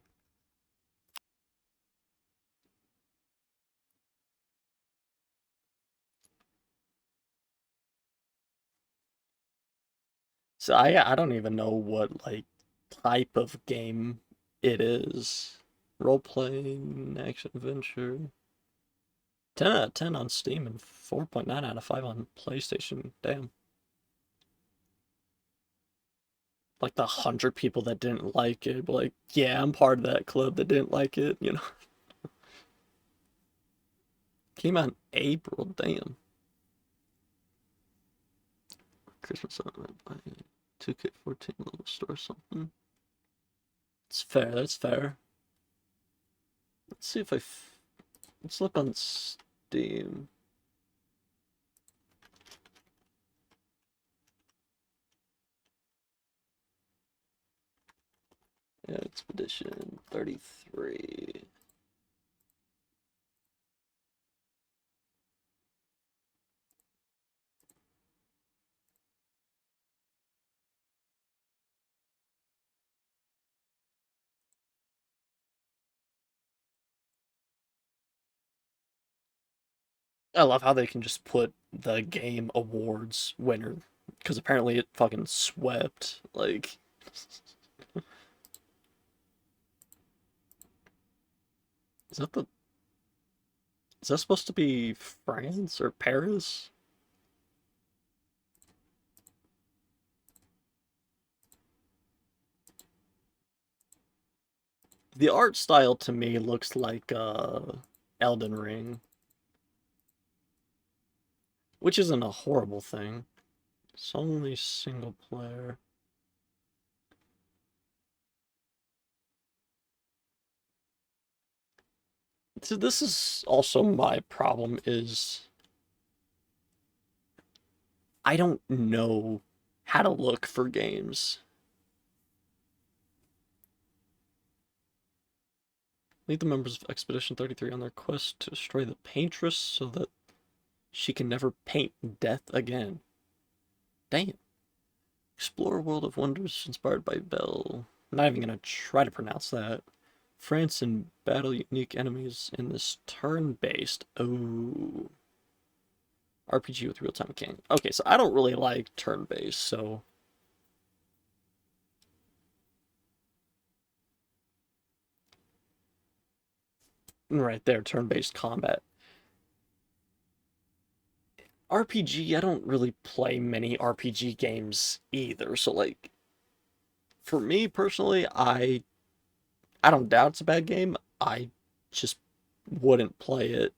Speaker 1: So I don't even know what, like, type of game it is. Role-playing, action-adventure. 10 out of 10 on Steam and 4.9 out of 5 on PlayStation. Damn. Like the 100 people that didn't like it, like, yeah, I'm part of that club that didn't like it, you know? Came out in April, damn. Christmas on 2K14 little store or something. It's fair, that's fair. Let's see if let's look on Steam. Yeah, Expedition 33. I love how they can just put the game awards winner, because apparently it fucking swept. Like, is that the? Is that supposed to be France or Paris? The art style to me looks like Elden Ring, which isn't a horrible thing. It's only single player. So this is also my problem is I don't know how to look for games. Lead the members of Expedition 33 on their quest to destroy the paintress so that she can never paint death again. Damn. Explore a world of wonders inspired by Belle. I'm not even gonna try to pronounce that. France and battle unique enemies in this turn-based. Oh. RPG with real-time mechanics. Okay, so I don't really like turn-based, so... Right there, turn-based combat. RPG, I don't really play many RPG games either, so like... For me, personally, I don't doubt it's a bad game, I just wouldn't play it.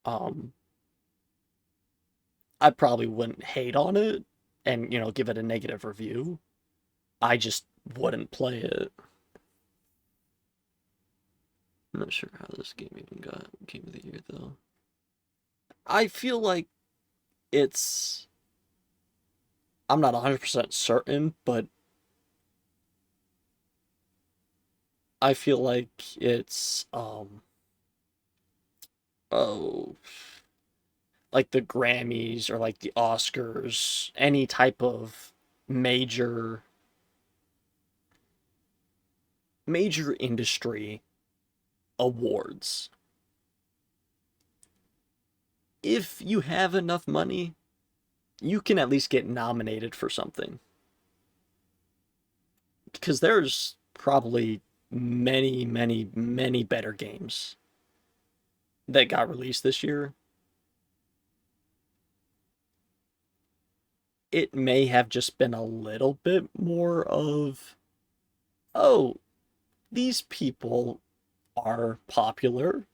Speaker 1: I probably wouldn't hate on it and, you know, give it a negative review. I just wouldn't play it. I'm not sure how this game even got Game of the Year, though. I feel like it's... I'm not 100% certain, but I feel like it's, oh, like the Grammys or like the Oscars, any type of major industry awards. If you have enough money, you can at least get nominated for something. Because there's probably many, many, many better games that got released this year. It may have just been a little bit more of, oh, these people are popular.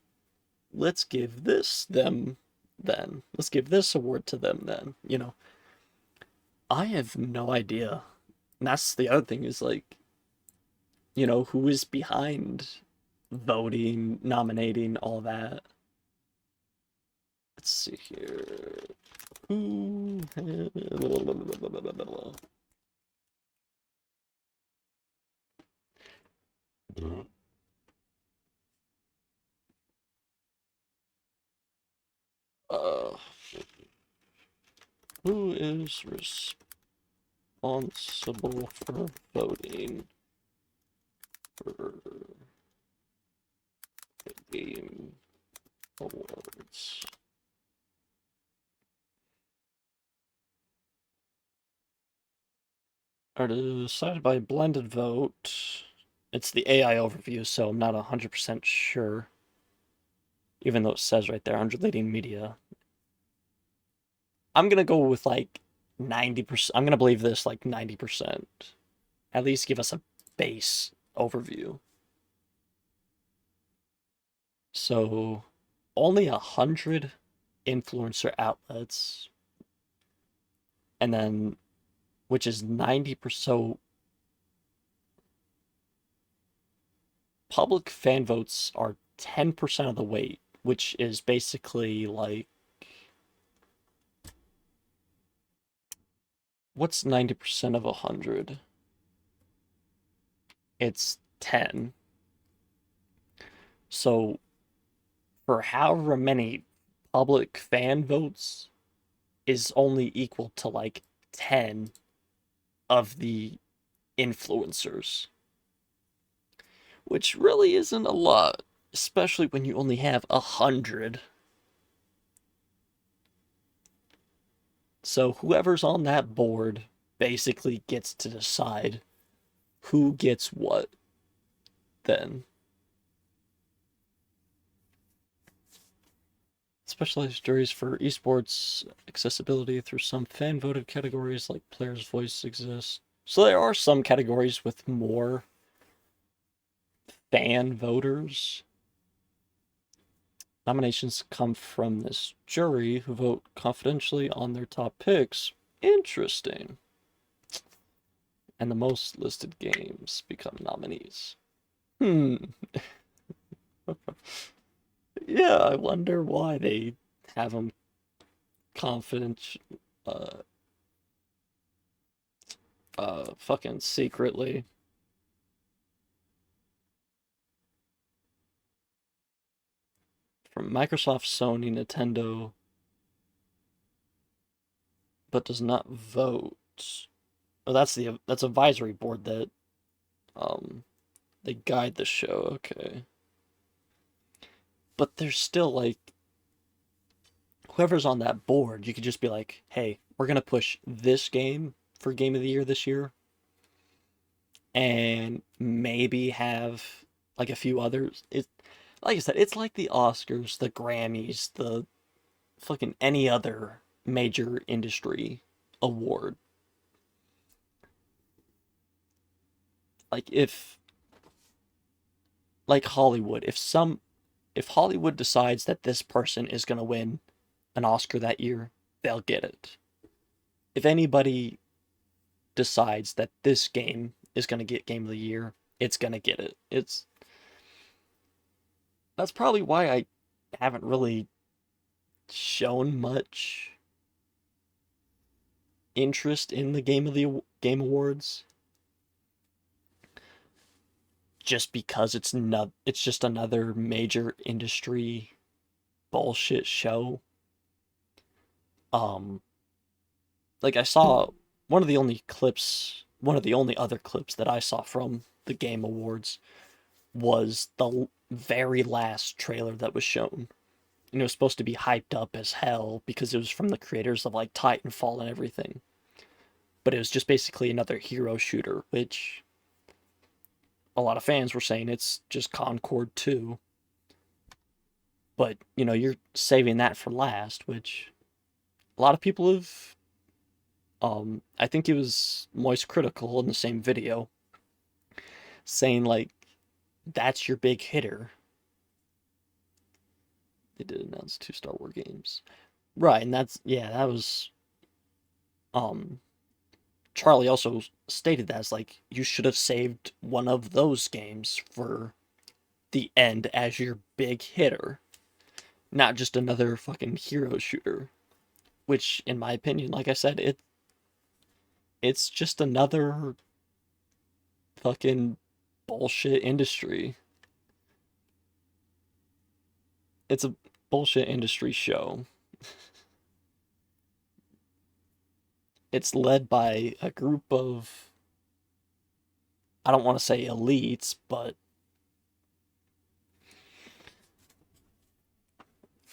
Speaker 1: Let's give this them then. Let's give this award to them then. You know, I have no idea. And that's the other thing is like, you know, who is behind voting, nominating, all that. Let's see here. Who uh, who is responsible for voting for the Game Awards? Are decided by blended vote. It's the AI overview, so I'm not 100% sure. Even though it says right there, 100 leading media. I'm gonna go with like 90%. I'm gonna believe this like 90%. At least give us a base overview. So only 100 influencer outlets. And then, which is 90%. So public fan votes are 10% of the weight, which is basically like, what's 90% of 100? It's 10. So for however many public fan votes is only equal to like 10 of the influencers, which really isn't a lot, especially when you only have 100. So whoever's on that board basically gets to decide who gets what then. Specialized juries for esports accessibility through some fan-voted categories like player's voice exists. So there are some categories with more fan voters. Nominations come from this jury who vote confidentially on their top picks. Interesting. And the most listed games become nominees. Yeah, I wonder why they have them confident, fucking secretly. From Microsoft, Sony, Nintendo, but does not vote. Oh, that's advisory board that, they guide the show. Okay. But there's still like, whoever's on that board, you could just be like, hey, we're gonna push this game for Game of the Year this year, and maybe have like a few others. It, like I said, it's like the Oscars, the Grammys, the fucking any other major industry award. Like if, like Hollywood, if Hollywood decides that this person is gonna win an Oscar that year, they'll get it. If anybody decides that this game is going to get Game of the Year, it's going to get it. That's probably why I haven't really shown much interest in the Game Awards. Just because it's just another major industry bullshit show. Like I saw one of the only other clips that I saw from the Game Awards was the very last trailer that was shown. And it was supposed to be hyped up as hell because it was from the creators of like Titanfall and everything. But it was just basically another hero shooter, which a lot of fans were saying it's just Concord 2. But, you're saving that for last, which a lot of people have... I think it was Moist Critical in the same video saying, like, that's your big hitter. They did announce 2 Star Wars games. Right, and that was... Charlie also stated that as, like, you should have saved one of those games for the end as your big hitter. Not just another fucking hero shooter. Which, in my opinion, like I said, it's just another fucking bullshit industry. It's a bullshit industry show. It's led by a group of, I don't want to say elites, but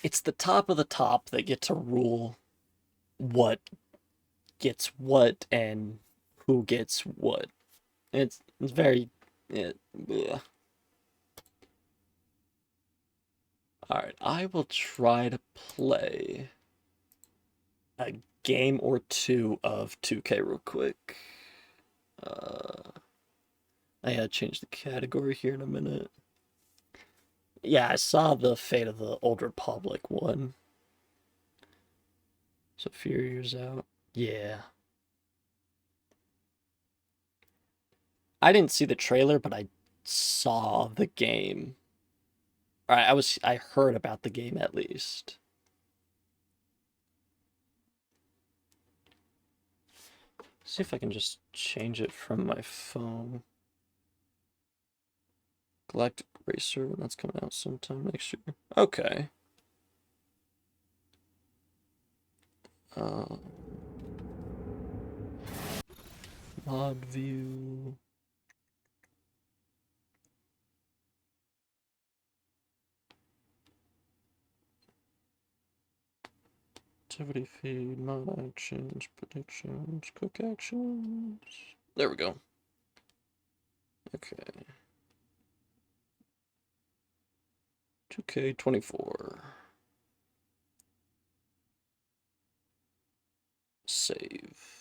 Speaker 1: it's the top of the top that get to rule what gets what and who gets what. It's very... Alright, I will try to play a game or two of 2K real quick. I gotta change the category here in a minute. Yeah, I saw the Fate of the Old Republic one. So a few years out. Yeah. I didn't see the trailer, but I saw the game. Alright, I heard about the game at least. See if I can just change it from my phone. Galactic Racer, when that's coming out sometime next year. Okay. Mod view. Activity feed, mod actions, predictions, quick actions. There we go. Okay. 2K24. Save.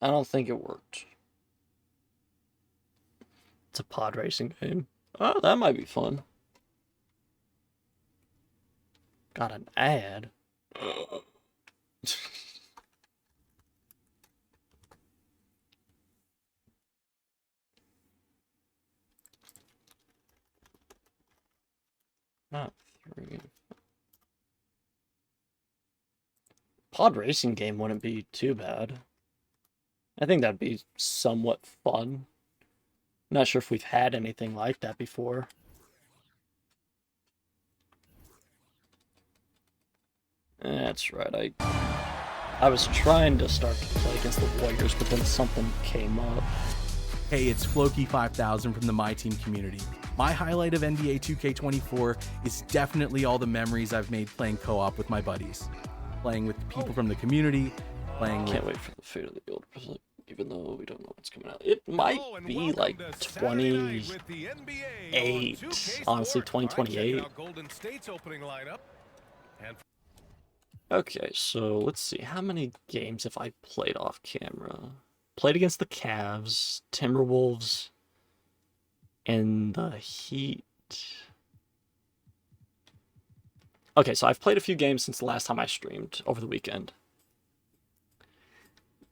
Speaker 1: I don't think it worked. It's a pod racing game. Oh, that might be fun. Got an ad. Not 3. Pod racing game wouldn't be too bad. I think that'd be somewhat fun. Not sure if we've had anything like that before. That's right, I was trying to start to play against the Warriors, but then something came up.
Speaker 11: Hey, it's Floki5000 from the My Team community. My highlight of NBA 2K24 is definitely all the memories I've made playing co-op with my buddies. Playing with people from the community, playing
Speaker 1: Can't wait for the Fate of the Old Republic, even though we don't know what's coming out. It might be like 28, honestly, 2028. Okay, so let's see, how many games have I played off camera? played against the Cavs, Timberwolves, and the Heat. Okay, so I've played a few games since the last time I streamed over the weekend.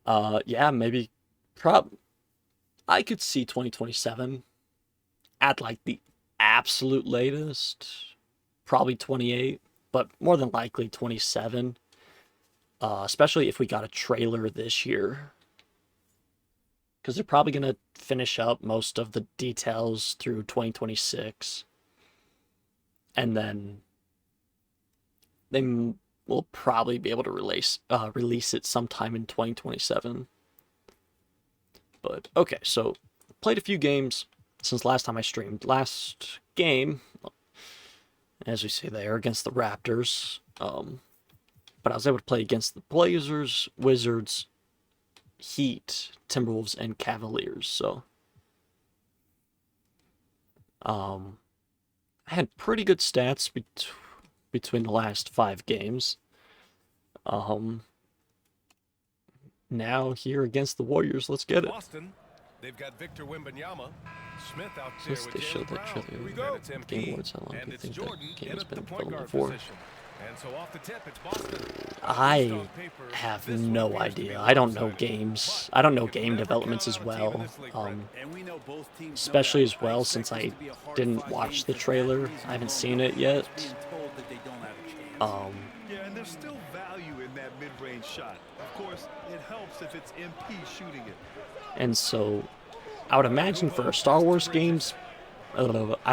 Speaker 1: Yeah, maybe, I could see 2027 at like the absolute latest, probably 28, but more than likely 27. Especially if we got a trailer this year, because they're probably gonna finish up most of the details through 2026, and then they will probably be able to release it sometime in 2027. But okay, so played a few games since last time I streamed. Last game, as we say there, against the Raptors. But I was able to play against the Blazers, Wizards, Heat, Timberwolves, and Cavaliers. So, I had pretty good stats between the last 5 games. Now here against the Warriors, let's get it.
Speaker 12: Boston, they've got Victor Wembanyama. Smith out there
Speaker 1: Since
Speaker 12: with
Speaker 1: they
Speaker 12: Jaylen
Speaker 1: showed that
Speaker 12: Brown.
Speaker 1: trailer,
Speaker 12: Here we go.
Speaker 1: Game Awards, how long do you
Speaker 12: It's
Speaker 1: think
Speaker 12: Jordan
Speaker 1: that game
Speaker 12: in
Speaker 1: has
Speaker 12: at the
Speaker 1: been
Speaker 12: point
Speaker 1: filmed
Speaker 12: guard
Speaker 1: for?
Speaker 12: position. And so off the tip, it's Boston.
Speaker 1: I have no idea. I don't know games. I don't know game developments as well. Especially as well since I didn't watch the trailer. I haven't seen it yet.
Speaker 5: Yeah, and there's still value in that mid-range shot. Of course, it helps if it's MP shooting it.
Speaker 1: And so, I would imagine for Star Wars games, I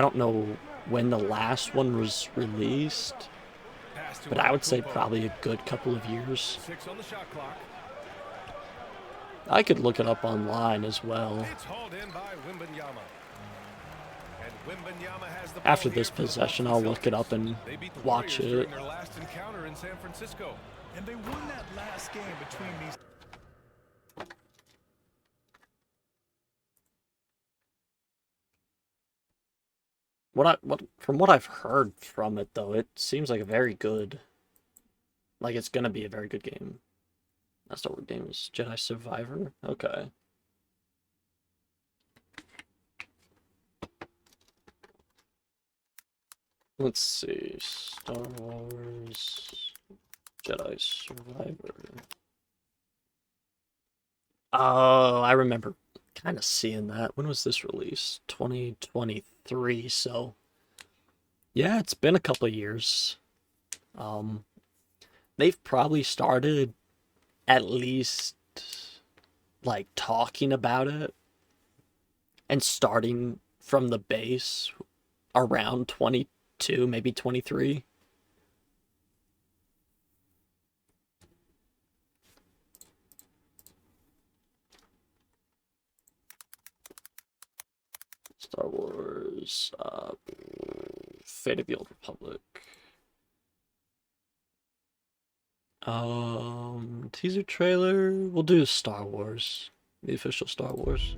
Speaker 1: don't know when the last one was released, but I would say probably a good couple of years.
Speaker 12: 6 on the shot clock.
Speaker 1: I could look it up online as well.
Speaker 12: It's hauled in by Wembanyama. And Wembanyama has the
Speaker 1: After
Speaker 12: ball
Speaker 1: this
Speaker 12: here for the
Speaker 1: possession,
Speaker 12: Boston
Speaker 1: I'll look it up and
Speaker 12: They beat the
Speaker 1: watch
Speaker 12: Warriors
Speaker 1: it.
Speaker 12: during their last encounter in San Francisco.
Speaker 5: And they won that last game between these.
Speaker 1: From what I've heard from it though, it seems like a very good, like it's gonna be a very good game. That's not what game is. Jedi Survivor? Okay. Let's see. Star Wars Jedi Survivor. Oh, I remember kind of seeing that. When was this released? 2023, so yeah, it's been a couple of years. They've probably started at least like talking about it and starting from the base around 22, maybe 23. Star Wars, Fate of the Old Republic. Teaser trailer. We'll do Star Wars, the official Star Wars.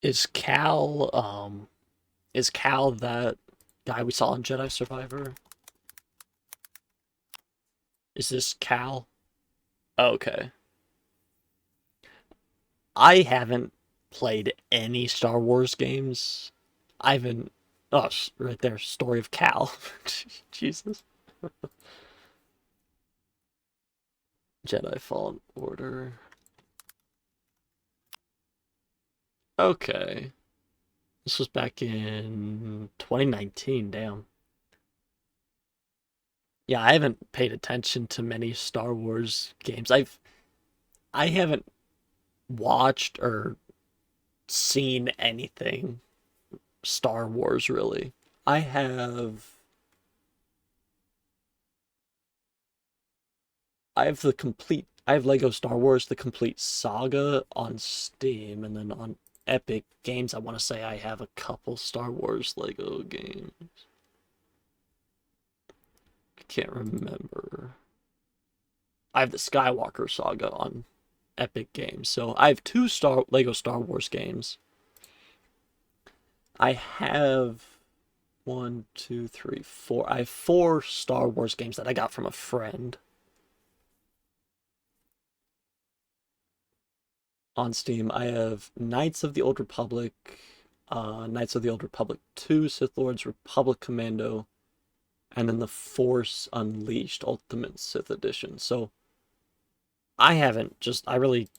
Speaker 1: Is Cal that guy we saw in Jedi Survivor? Is this Cal? Okay. I haven't played any Star Wars games. I haven't. Oh, right there. Story of Cal. Jesus. Jedi Fallen Order. Okay. This was back in 2019, damn. Yeah, I haven't paid attention to many Star Wars games. I haven't watched or seen anything Star Wars really. I have Lego Star Wars The Complete Saga on Steam, and then on Epic Games, I want to say I have a couple Star Wars Lego games. I can't remember. I have the Skywalker Saga on Epic Games, so I have 2 Lego Star Wars games. I have 1, 2, 3, 4. I have 4 Star Wars games that I got from a friend on Steam. I have Knights of the Old Republic, Knights of the Old Republic 2, Sith Lords, Republic Commando, and then the Force Unleashed Ultimate Sith Edition. So I really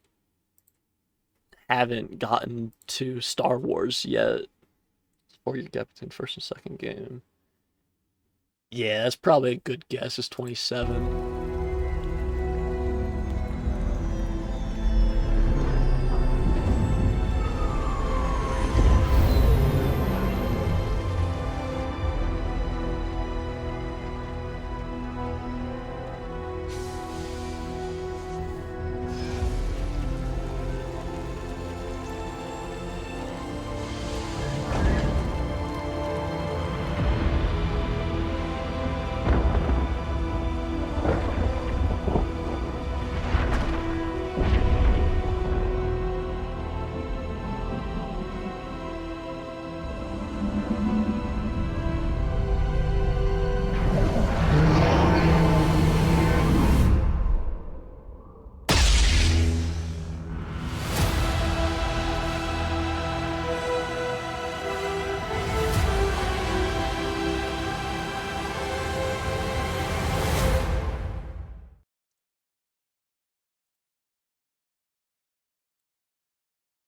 Speaker 1: haven't gotten to Star Wars yet. Or you get between first and second game. Yeah, that's probably a good guess. It's 27.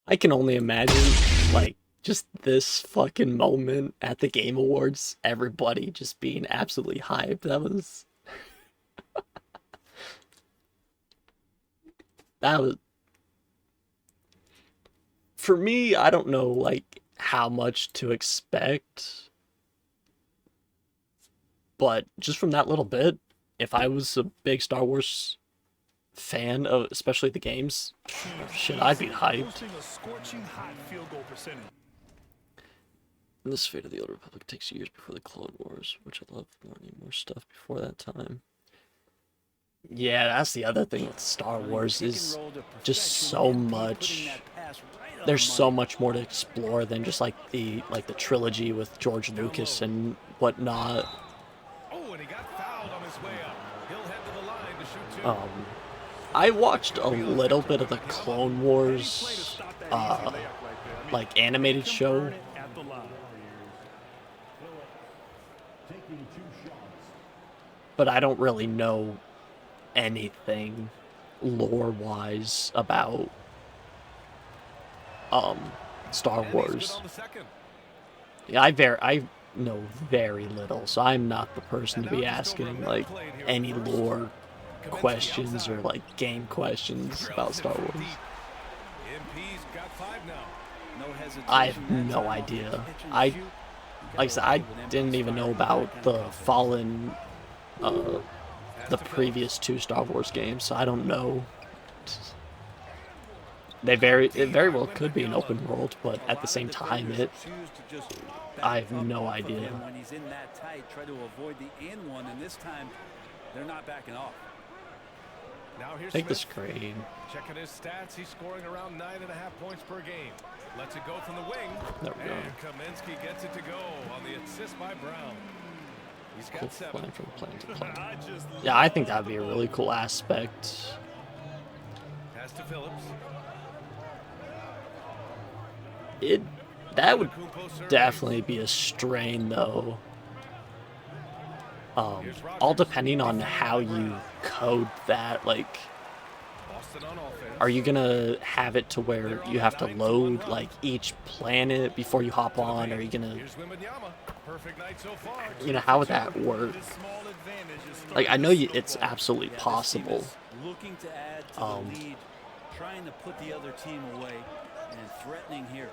Speaker 1: I can only imagine, like, just this fucking moment at the Game Awards, everybody just being absolutely hyped. That was... For me, I don't know, like, how much to expect. But just from that little bit, if I was a big Star Wars fan of especially the games, shit, I'd be hyped. And this Fate of the Old Republic takes years before the Clone Wars, which I love learning more stuff before that time. Yeah, that's the other thing with Star Wars is just so much. There's so much more to explore than just like the trilogy with George Lucas and whatnot. I watched a little bit of the Clone Wars, like animated show. But I don't really know anything lore-wise about Star Wars. Yeah, I know very little, so I'm not the person to be asking like any lore questions or like game questions about Star Wars. I have no idea. Like I said, I didn't even know about the Fallen, the previous 2 Star Wars games, so I don't know. It very well could be an open world, but at the same time, I have no idea.
Speaker 4: When he's in that tight, try to avoid the in one, and this time they're not backing off.
Speaker 12: Now here's
Speaker 1: Take the
Speaker 12: Smith.
Speaker 1: screen.
Speaker 12: Checking his stats, he's scoring around 9.5 points per game. Lets it go from the wing.
Speaker 1: There we go.
Speaker 12: And Kaminsky gets it to go on the assist by Brown. He's got 7.
Speaker 1: Flying from plane to plane. Yeah, I think that'd be a really cool aspect.
Speaker 12: Pass to Phillips.
Speaker 1: That would definitely be a strain, though. All depending on how you code that, like, are you gonna have it to where you have to load like each planet before you hop on? Are you gonna, how would that work? Like, I know it's absolutely possible.
Speaker 4: Looking to add to the lead, trying to put the other team away, and threatening here.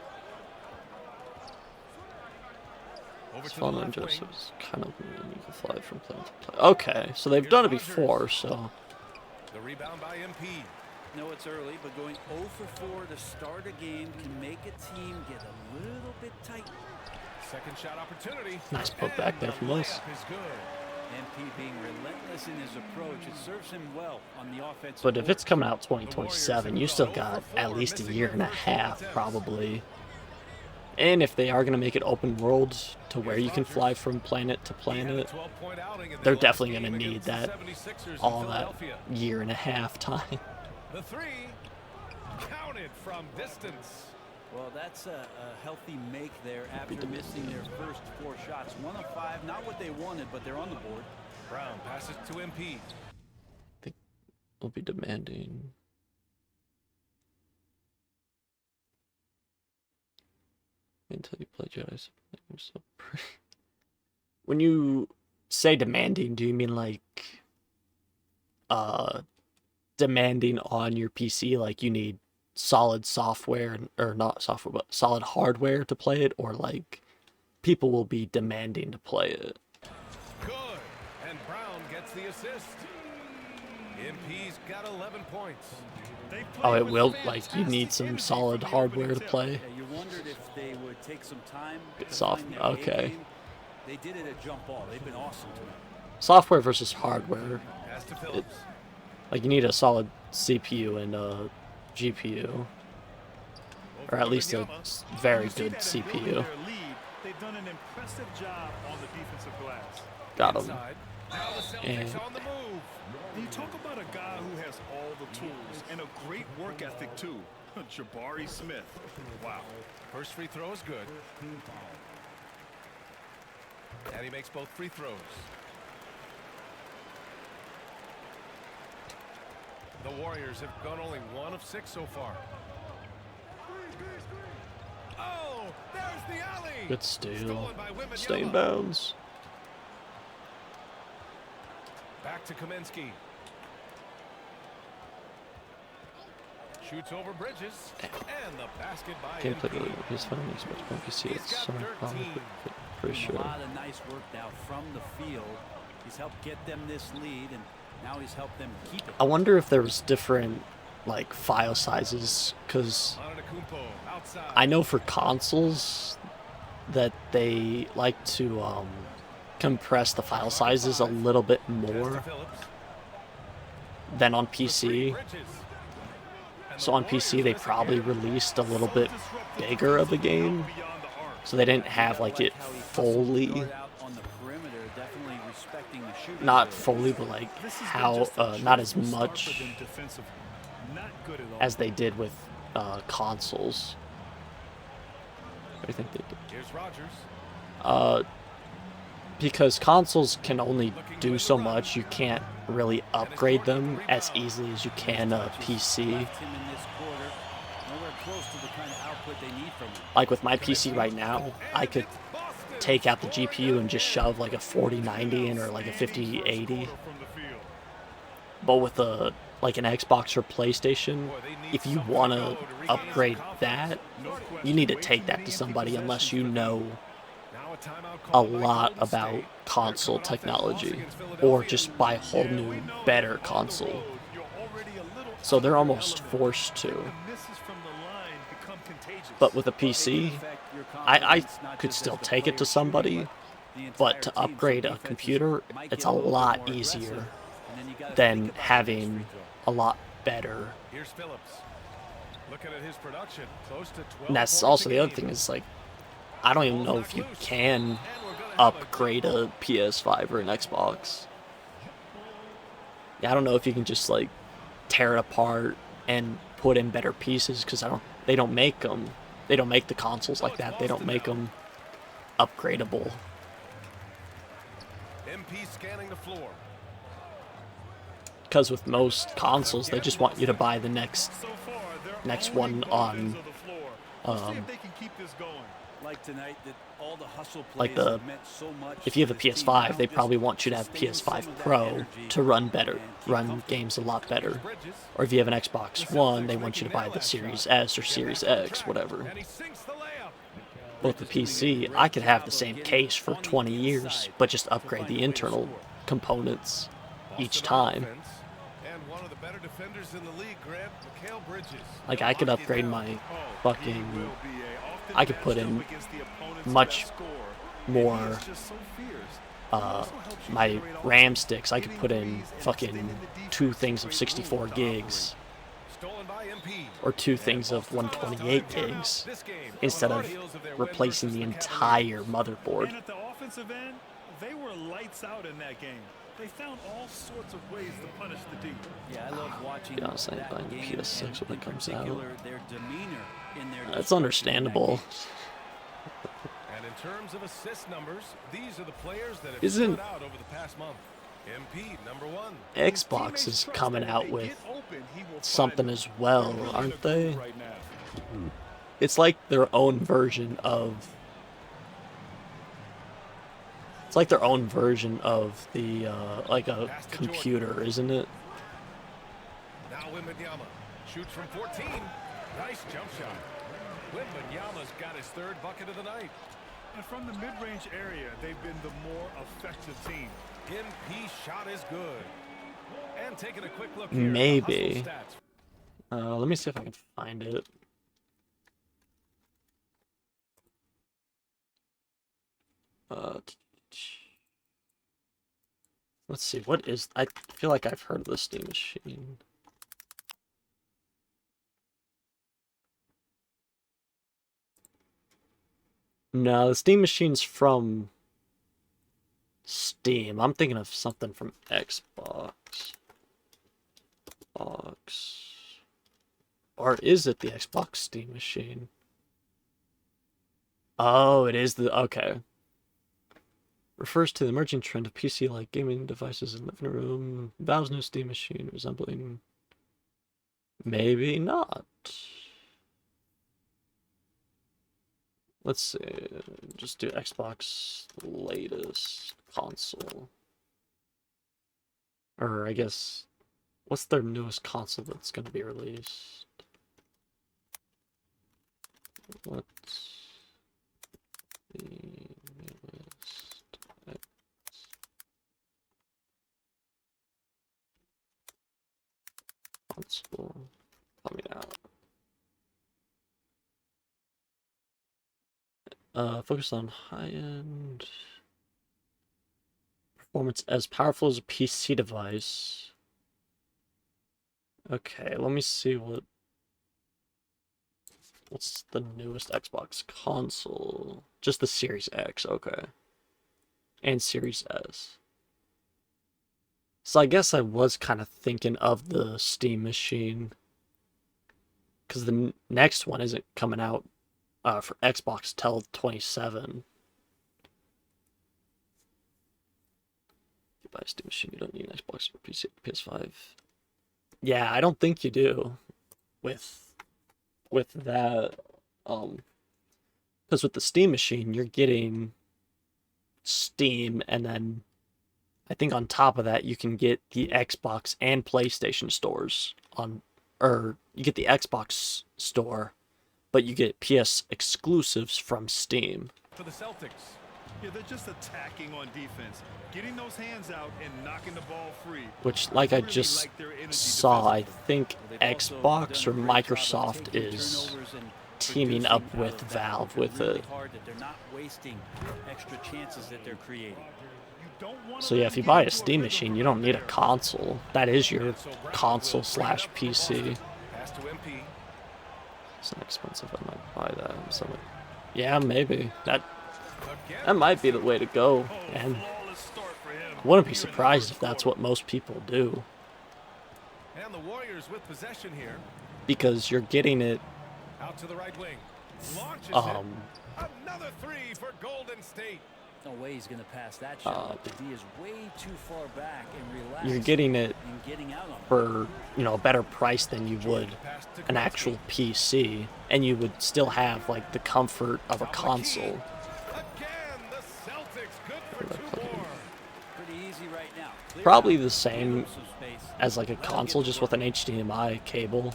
Speaker 1: Fallen Joseph's kind of mean you can fly from plane to plane. Okay, so they've done it before, so.
Speaker 12: The rebound by MP.
Speaker 4: No, it's early, but going 0 for 4 to start a game can make a team get a little bit tight.
Speaker 12: Second shot opportunity.
Speaker 1: Nice putback there from us.
Speaker 12: Is good.
Speaker 4: MP being relentless in his approach, it serves him well on the offensive.
Speaker 1: But if it's coming out 2027, you still got at least a year and a half, probably. And if they are going to make it open world to where you can fly from planet to planet, they're definitely going to need that, all that year and a half time.
Speaker 12: The three counted from distance.
Speaker 4: Well, that's a healthy make there after missing their first 4 shots. 1 of 5, not what they wanted, but they're on the board.
Speaker 12: Brown passes to MP.
Speaker 1: I think we'll be demanding. Until you play Jedi. So when you say demanding, do you mean like demanding on your PC, like you need solid software, or not software, but solid hardware to play it, or like people will be demanding to play it?
Speaker 12: Good. And Brown gets the assist. MP's got 11 points.
Speaker 1: Oh, it will, like, you need some solid hardware to play?
Speaker 4: Yeah, you wondered if they would take some time.
Speaker 1: Soft, okay.
Speaker 4: They did it at jump ball. They've been awesome tonight.
Speaker 1: Software versus hardware. Like, you need a solid CPU and a GPU. Or at least a very good CPU.
Speaker 5: They've done an impressive job on the defensive glass.
Speaker 1: Got him. And
Speaker 5: You talk about a guy who has all the tools and a great work ethic too. Jabari Smith. Wow.
Speaker 12: First free throw is good. And he makes both free throws. The Warriors have gone only 1 of 6 so far. Oh, there's the alley.
Speaker 1: Good steal. Stay in bounds.
Speaker 12: Back to Kaminsky. Shoots over Bridges. And the basket by
Speaker 1: Can't play
Speaker 12: MP.
Speaker 1: really his phone expects when you see it, so for sure.
Speaker 4: A lot of nice work now from the field. He's helped get them this lead, and now he's helped them keep it.
Speaker 1: I wonder if there was different, like, file sizes, because I know for consoles that they like to compress the file sizes a little bit more than on PC. So on PC they probably released a little bit bigger of a game, so they didn't have like it fully, not fully, but like how not as much as they did with consoles. What do you think they did?
Speaker 12: Here's Rogers.
Speaker 1: Because consoles can only do so much, you can't really upgrade them as easily as you can a PC. Like with my PC right now, I could take out the GPU and just shove like a 4090 in or like a 5080. But with a like an Xbox or PlayStation, if you want to upgrade that, you need to take that to somebody unless you know a lot about console technology, or just buy a whole new better console. So they're almost forced to. But with a PC, I could still take it to somebody, but to upgrade a computer, it's a lot easier than having a lot better.
Speaker 12: Here's Phillips. Looking at his production, close to 12.
Speaker 1: And that's also the other thing, is like, I don't even know if you can upgrade a PS5 or an Xbox. Yeah, I don't know if you can just like tear it apart and put in better pieces, because they don't make them. They don't make the consoles like that. They don't make them upgradable.
Speaker 12: MP scanning the floor.
Speaker 1: Because with most consoles, they just want you to buy the next one on
Speaker 4: like tonight, that all the hustle
Speaker 1: like
Speaker 4: plays
Speaker 1: the
Speaker 4: have meant so much
Speaker 1: if you have a
Speaker 4: to this team.
Speaker 1: PS5,
Speaker 4: Now
Speaker 1: they
Speaker 4: just
Speaker 1: probably want you to have PS5 Pro to run better, run games a lot better. Or if you have an Xbox One, they want you to buy the Series S or Series X, whatever. But with the PC, I could have the same case for 20 years, but just upgrade the internal components each time.
Speaker 12: And one of the the better defenders in the league, Grant. Mikal Bridges.
Speaker 1: Like, I could upgrade my fucking... I could put in much more my RAM sticks. I could put in fucking 2 things of 64 gigs or 2 things of 128 gigs instead of replacing the entire motherboard.
Speaker 5: And at the offensive end, they were lights out in that game. They found all sorts of ways to punish the D.
Speaker 4: Yeah, I love watching
Speaker 1: Yeah, I'm saying
Speaker 4: that
Speaker 1: buying the
Speaker 4: game,
Speaker 1: PS6
Speaker 4: and
Speaker 1: when it
Speaker 4: in
Speaker 1: comes out.
Speaker 4: particular, their demeanor in their
Speaker 1: That's understandable.
Speaker 12: And in terms of assist numbers, these are the players that have
Speaker 1: Isn't
Speaker 12: stood out over the past month. MP number 1.
Speaker 1: Xbox is coming out with something as well, aren't they? It's like their own version of... It's like their own version of the, like a computer, isn't it?
Speaker 12: Now Wembanyama shoots from 14. Nice jump shot. Wembanyama's got his 3rd bucket of the night.
Speaker 5: And from the mid-range area, they've been the more effective team.
Speaker 12: MP shot is good. And taking a quick look here.
Speaker 1: Maybe. Let me see if I can find it. Let's see, what is... I feel like I've heard of the Steam Machine. No, the Steam Machine's from Steam. I'm thinking of something from Xbox. Or is it the Xbox Steam Machine? Oh, it is the... Okay. Refers to the emerging trend of PC-like gaming devices in the living room. Valve's new Steam Machine resembling... Maybe not. Let's see. Just do Xbox latest console. Or I guess... What's their newest console that's going to be released? What's the newest console coming out? Focus on high-end performance as powerful as a PC device. Okay, let me see what's the newest Xbox console. Just the Series X, okay. And Series S. So I guess I was kind of thinking of the Steam Machine. Because the next one isn't coming out for Xbox till 27. You buy a Steam Machine, you don't need an Xbox or PC, PS5. Yeah, I don't think you do with that. Because with the Steam Machine, you're getting Steam, and then I think on top of that, you can get the Xbox and PlayStation stores on, or you get the Xbox store, but you get PS exclusives from Steam.
Speaker 12: For the Celtics.
Speaker 5: Yeah, they're just attacking on defense, getting those hands out and knocking the ball free.
Speaker 1: Which, like I just saw, I think Xbox or Microsoft is teaming up with Valve with it. So yeah, if you buy a Steam Machine, you don't need a console. That is your console slash PC. It's not expensive. I might buy that. So, yeah, maybe that might be the way to go. And I wouldn't be surprised if that's what most people do.
Speaker 12: And the Warriors with possession here.
Speaker 1: Because you're getting it.
Speaker 12: Out to the right wing. Another 3 for Golden State.
Speaker 4: No way he's going to pass that shot. The D is way too far back and relaxed.
Speaker 1: You're getting it for, you know, a better price than you would an actual PC, and you would still have like the comfort of a console.
Speaker 12: Again, the Celtics good for 2 more.
Speaker 4: Pretty easy right now.
Speaker 1: Probably the same as like a console, just with an HDMI cable.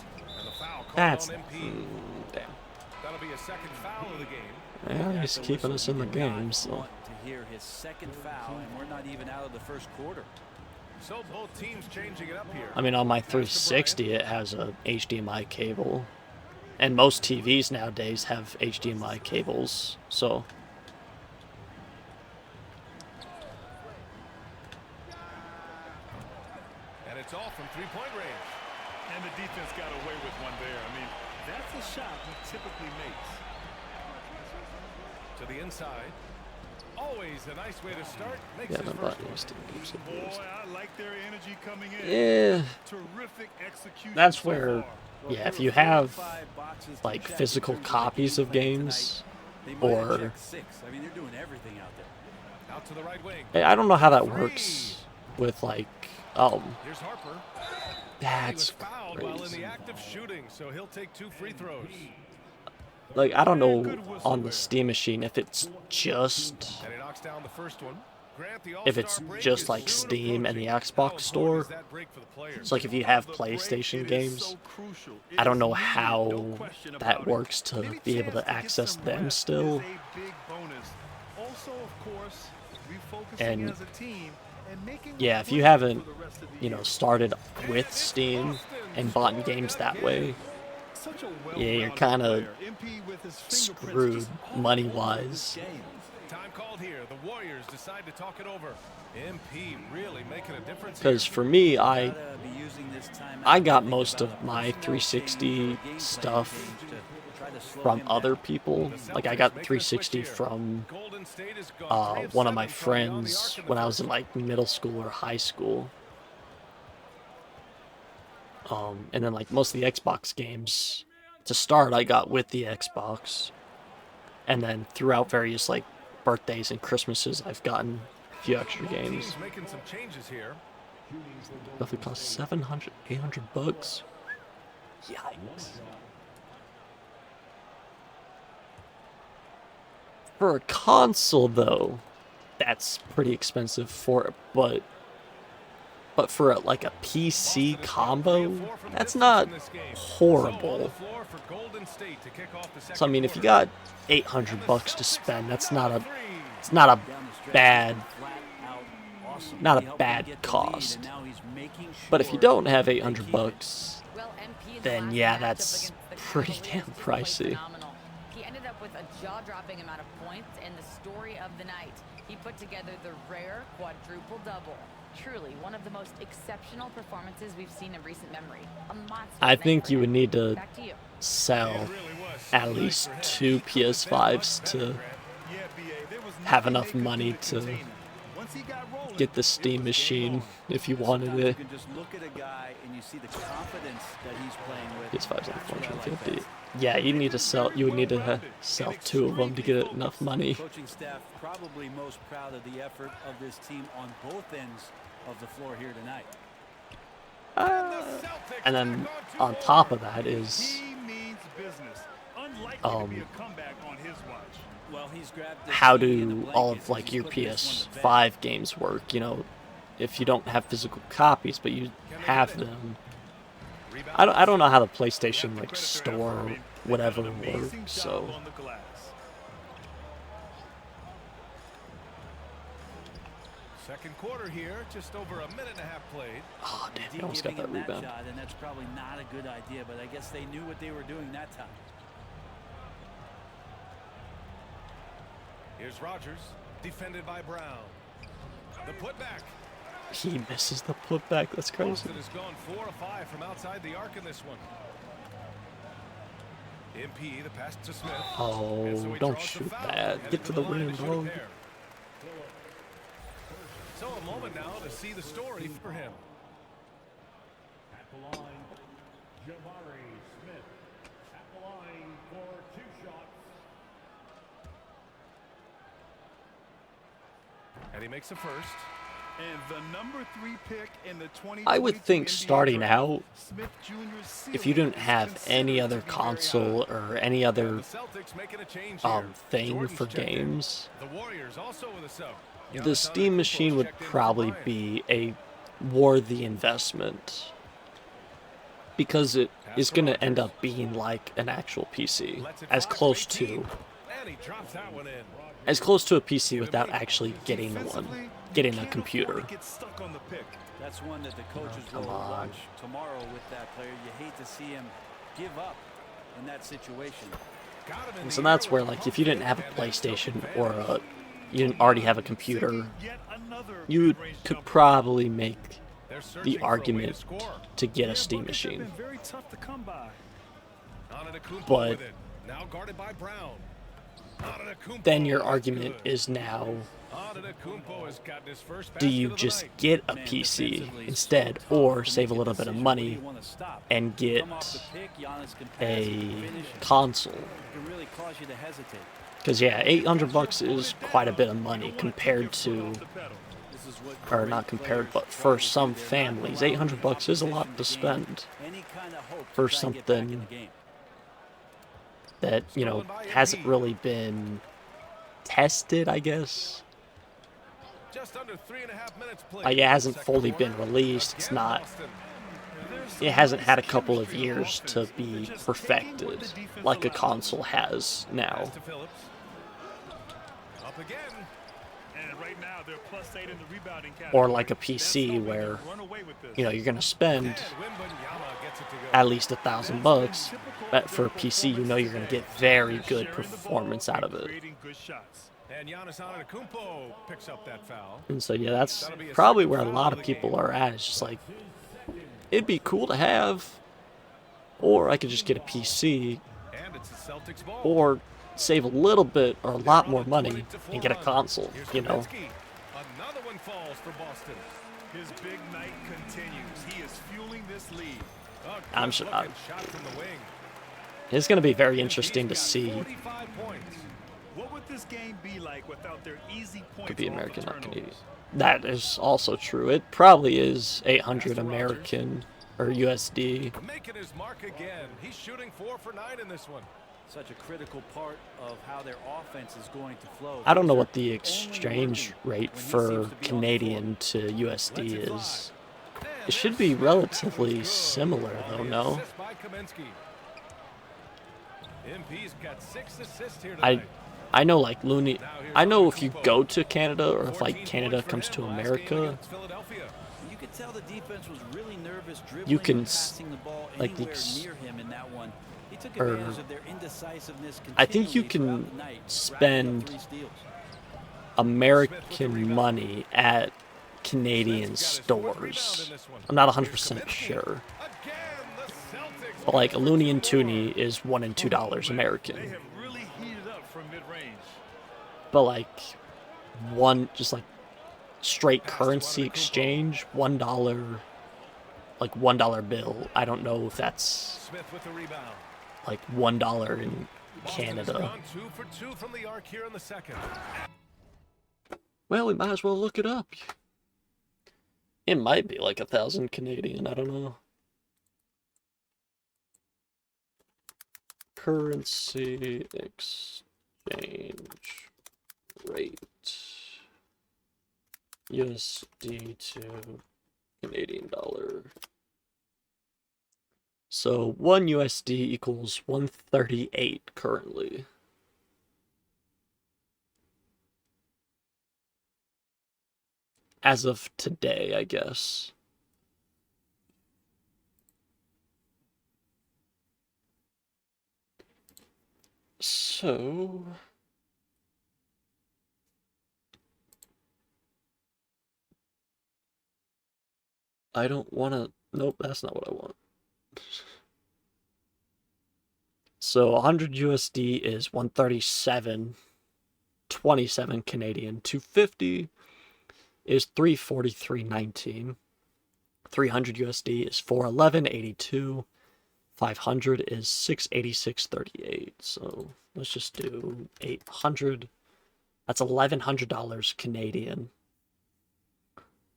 Speaker 1: That's damn.
Speaker 12: That'll be a second foul of the game.
Speaker 1: Yeah, he's keeping us in the game, so.
Speaker 4: To hear his second foul, and we're not even out of the first quarter.
Speaker 12: So both teams changing it up here.
Speaker 1: I mean, on my 360, it has a HDMI cable. And most TVs nowadays have HDMI cables, so...
Speaker 12: And it's all from three-point range.
Speaker 5: And the defense got away with one there. I mean, that's a shot he typically makes.
Speaker 12: To the inside. Always a nice way to start. Makes
Speaker 1: Yeah,
Speaker 12: his
Speaker 1: my
Speaker 12: first
Speaker 1: body
Speaker 12: one.
Speaker 1: is still
Speaker 5: Boy, I like their energy coming in.
Speaker 1: Yeah.
Speaker 5: Terrific execution.
Speaker 1: That's
Speaker 5: so
Speaker 1: where,
Speaker 5: far.
Speaker 1: yeah, if you have, like, physical copies of games, or...
Speaker 4: I mean, they're doing everything out there.
Speaker 12: Out to the right wing.
Speaker 1: I don't know how that works with, like,
Speaker 12: Here's Harper.
Speaker 1: that's
Speaker 12: He was fouled while in
Speaker 1: crazy.
Speaker 12: the act of shooting, so he'll take 2 free throws.
Speaker 1: Like, I don't know on the Steam machine if it's just...
Speaker 12: And he knocks down the first one. Grant, the
Speaker 1: If it's
Speaker 12: All-Star break
Speaker 1: just
Speaker 12: is
Speaker 1: like
Speaker 12: soon
Speaker 1: Steam and the
Speaker 12: approaching.
Speaker 1: Xbox
Speaker 12: How important
Speaker 1: store.
Speaker 12: is that break for the players?
Speaker 1: It's like if you have PlayStation games, I don't know how that works to be able to access them still. And yeah, if you haven't, you know, started with Steam and bought games that way, yeah, you're kind of screwed money-wise.
Speaker 12: Time called here. The Warriors decide to talk it over. MP really making a difference.
Speaker 1: Because for me, I got most of my 360 stuff from other people. Like, I got 360 from one of my friends when I was in, like, middle school or high school. And then, like, most of the Xbox games, to start, I got with the Xbox. And then throughout various, like, birthdays and Christmases, I've gotten a few extra games.
Speaker 12: Making some changes here.
Speaker 1: Stuff that costs 700, 800 bucks. Yikes. For a console, though, that's pretty expensive for it, but for like a PC combo, that's not horrible. So I mean, if you got 800 bucks to spend, it's not a bad cost. But if you don't have 800 bucks, then yeah, that's pretty damn pricey.
Speaker 2: He ended up with a jaw-dropping amount of points and the story of the night. He put together the rare quadruple double. Truly one of the most exceptional performances we've seen in recent memory. A monster.
Speaker 1: I think you would need to
Speaker 2: Back to you.
Speaker 1: sell at least 2 PS5s to have enough money to get the Steam machine if you wanted it.
Speaker 4: You can just look at a guy and you see the confidence that he's playing with.
Speaker 1: PS5's like 450. Yeah, you need to sell. You would need to sell 2 of them to get enough money.
Speaker 4: Coaching staff probably most proud of the effort of this team on both ends of the floor here tonight.
Speaker 1: And then on top of that is how do all of like your PS5 games work? You know, if you don't have physical copies but you have them. I don't know how the PlayStation like store or whatever works, so.
Speaker 12: Second quarter here, just over a minute and a half played.
Speaker 1: Oh damn, he almost got that rebound.
Speaker 4: And that's probably not a good idea, but I guess they knew what they were doing that time.
Speaker 12: Here's Rogers, defended by Brown. The putback.
Speaker 1: He misses the putback. That's crazy.
Speaker 12: Boston has gone 4 of 5 from outside the arc in this one. MP, the pass to Smith.
Speaker 1: Oh, don't shoot that. Get to the rim, bro.
Speaker 12: So a moment now to see the story for him.
Speaker 5: At the line, Jabari Smith. At the line for 2 shots.
Speaker 12: And he makes a first.
Speaker 5: And the number 3 pick in the 2022
Speaker 1: I would think
Speaker 5: NBA
Speaker 1: starting
Speaker 5: draft,
Speaker 1: out,
Speaker 5: Smith Jr.'s
Speaker 1: if you didn't have
Speaker 5: ceiling
Speaker 1: any
Speaker 5: is
Speaker 1: other
Speaker 5: considered to be very
Speaker 1: console or any other
Speaker 12: The Celtics making a change here.
Speaker 1: thing
Speaker 12: Jordan's
Speaker 1: for
Speaker 12: checked in.
Speaker 1: games,
Speaker 12: The Warriors also with a sub.
Speaker 1: the Steam machine would probably be a worthy investment because it is going to end up being like an actual PC, as close to
Speaker 12: And he drops that one in.
Speaker 1: a PC without actually getting one. getting a computer.
Speaker 4: That's one that the coaches will watch tomorrow with that player. You hate to see him give up in that situation.
Speaker 1: And so that's where, like, if you didn't have a PlayStation or you didn't already have a computer, you could probably make the argument to get a Steam machine. But then your argument is now, do you just get a PC instead, or save a little bit of money and get a console? Because yeah, $800 is quite a bit of money compared to, or not compared, but for some families, $800 is a lot to spend for something that, you know, hasn't really been tested, I guess. Like, it hasn't fully been released. It's not. It hasn't had a couple of years to be perfected like a console has now. Or like a PC where, you know, you're gonna spend at least $1,000, but for a PC, you know you're gonna get very good performance out of it. And so yeah, that's probably where a lot of people are at. It's just like, it'd be cool to have, or I could just get a PC, or save a little bit or a lot more money and get a console, you know.
Speaker 12: Another one falls for Boston. His big night continues. He is fueling this lead.
Speaker 1: I'm sure it's going to be very interesting to see.
Speaker 5: What would this game be like without their easy points?
Speaker 1: Could be American, not Canadian. That is also true. It probably is 800 American or USD.
Speaker 12: Making his mark again. He's shooting 4 for 9 in this one.
Speaker 4: Such a critical part of how their offense is going to flow.
Speaker 1: I don't know what the exchange rate for Canadian to USD is. It should be relatively similar, though, no? I know, like, Looney. I know if you go to Canada, or if, like, Canada comes to America, you can, like, or I think you can spend American money at Canadian stores. I'm not 100% sure. But like a Looney and Tooney is $1 and $2 American. But like just like straight currency exchange, $1, like $1 bill. I don't know if that's like $1 in Canada. Well, we might as well look it up. It might be like 1,000 Canadian, I don't know. Currency exchange rate. USD to Canadian dollar. So 1 USD equals 138 currently. As of today, I guess. So I don't want to. Nope, that's not what I want. So 100 USD is 137.27 Canadian. 250 is 343.19. 300 USD is 411.82. 500 is 686.38. So let's just do 800. That's $1,100 Canadian.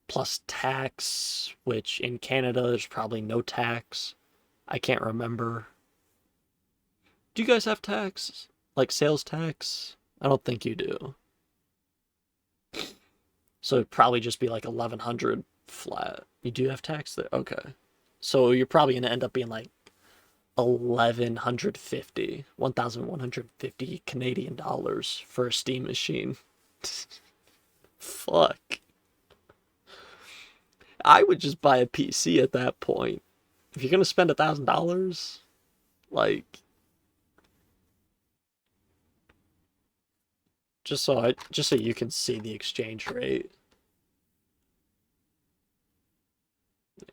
Speaker 1: Plus tax, which in Canada there's probably no tax. I can't remember. Do you guys have tax? Like sales tax? I don't think you do. So it'd probably just be like 1,100 flat. You do have tax there? Okay. So you're probably going to end up being like 1,150 Canadian dollars for a Steam machine. Fuck. I would just buy a PC at that point. If you're gonna spend $1,000, like, just so you can see the exchange rate.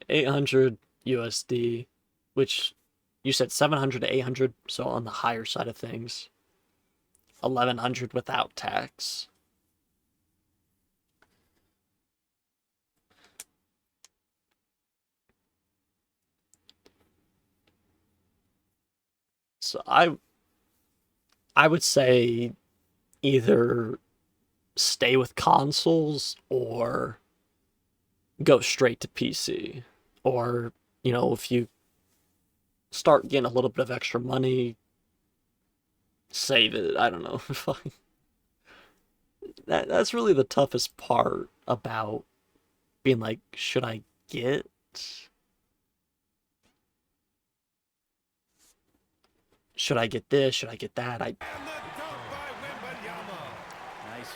Speaker 1: 800 USD, which you said 700 to 800, so on the higher side of things. 1,100 without tax. So I would say either stay with consoles or go straight to PC. Or, you know, if you start getting a little bit of extra money, save it. I don't know. That's really the toughest part about being like, should I get... Should I get this? Should I get that?
Speaker 4: Nice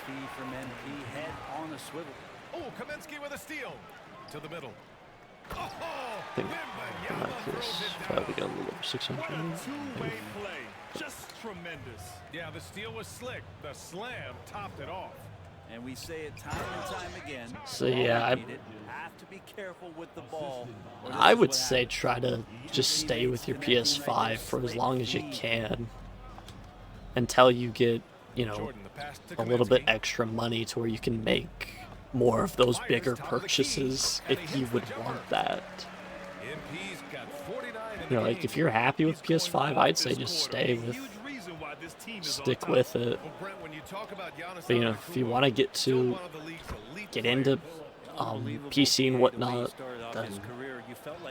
Speaker 4: feed from MP. Head on a swivel.
Speaker 12: Oh, Kaminsky with a steal. To the middle.
Speaker 1: I think this probably got a little over 600.
Speaker 5: Two-way play. Just tremendous.
Speaker 12: Yeah, the steal was slick. The slam topped it off.
Speaker 4: And we say it time and time again.
Speaker 1: So yeah, I
Speaker 4: have to be careful with the ball.
Speaker 1: would say try to just stay with your PS5 for as long as you can until you get, you know, a little bit extra money to where you can make more of those bigger purchases if you would want that. You know, like if you're happy with PS5, I'd say just stick with it. But you know, if you want to get into PC and whatnot, then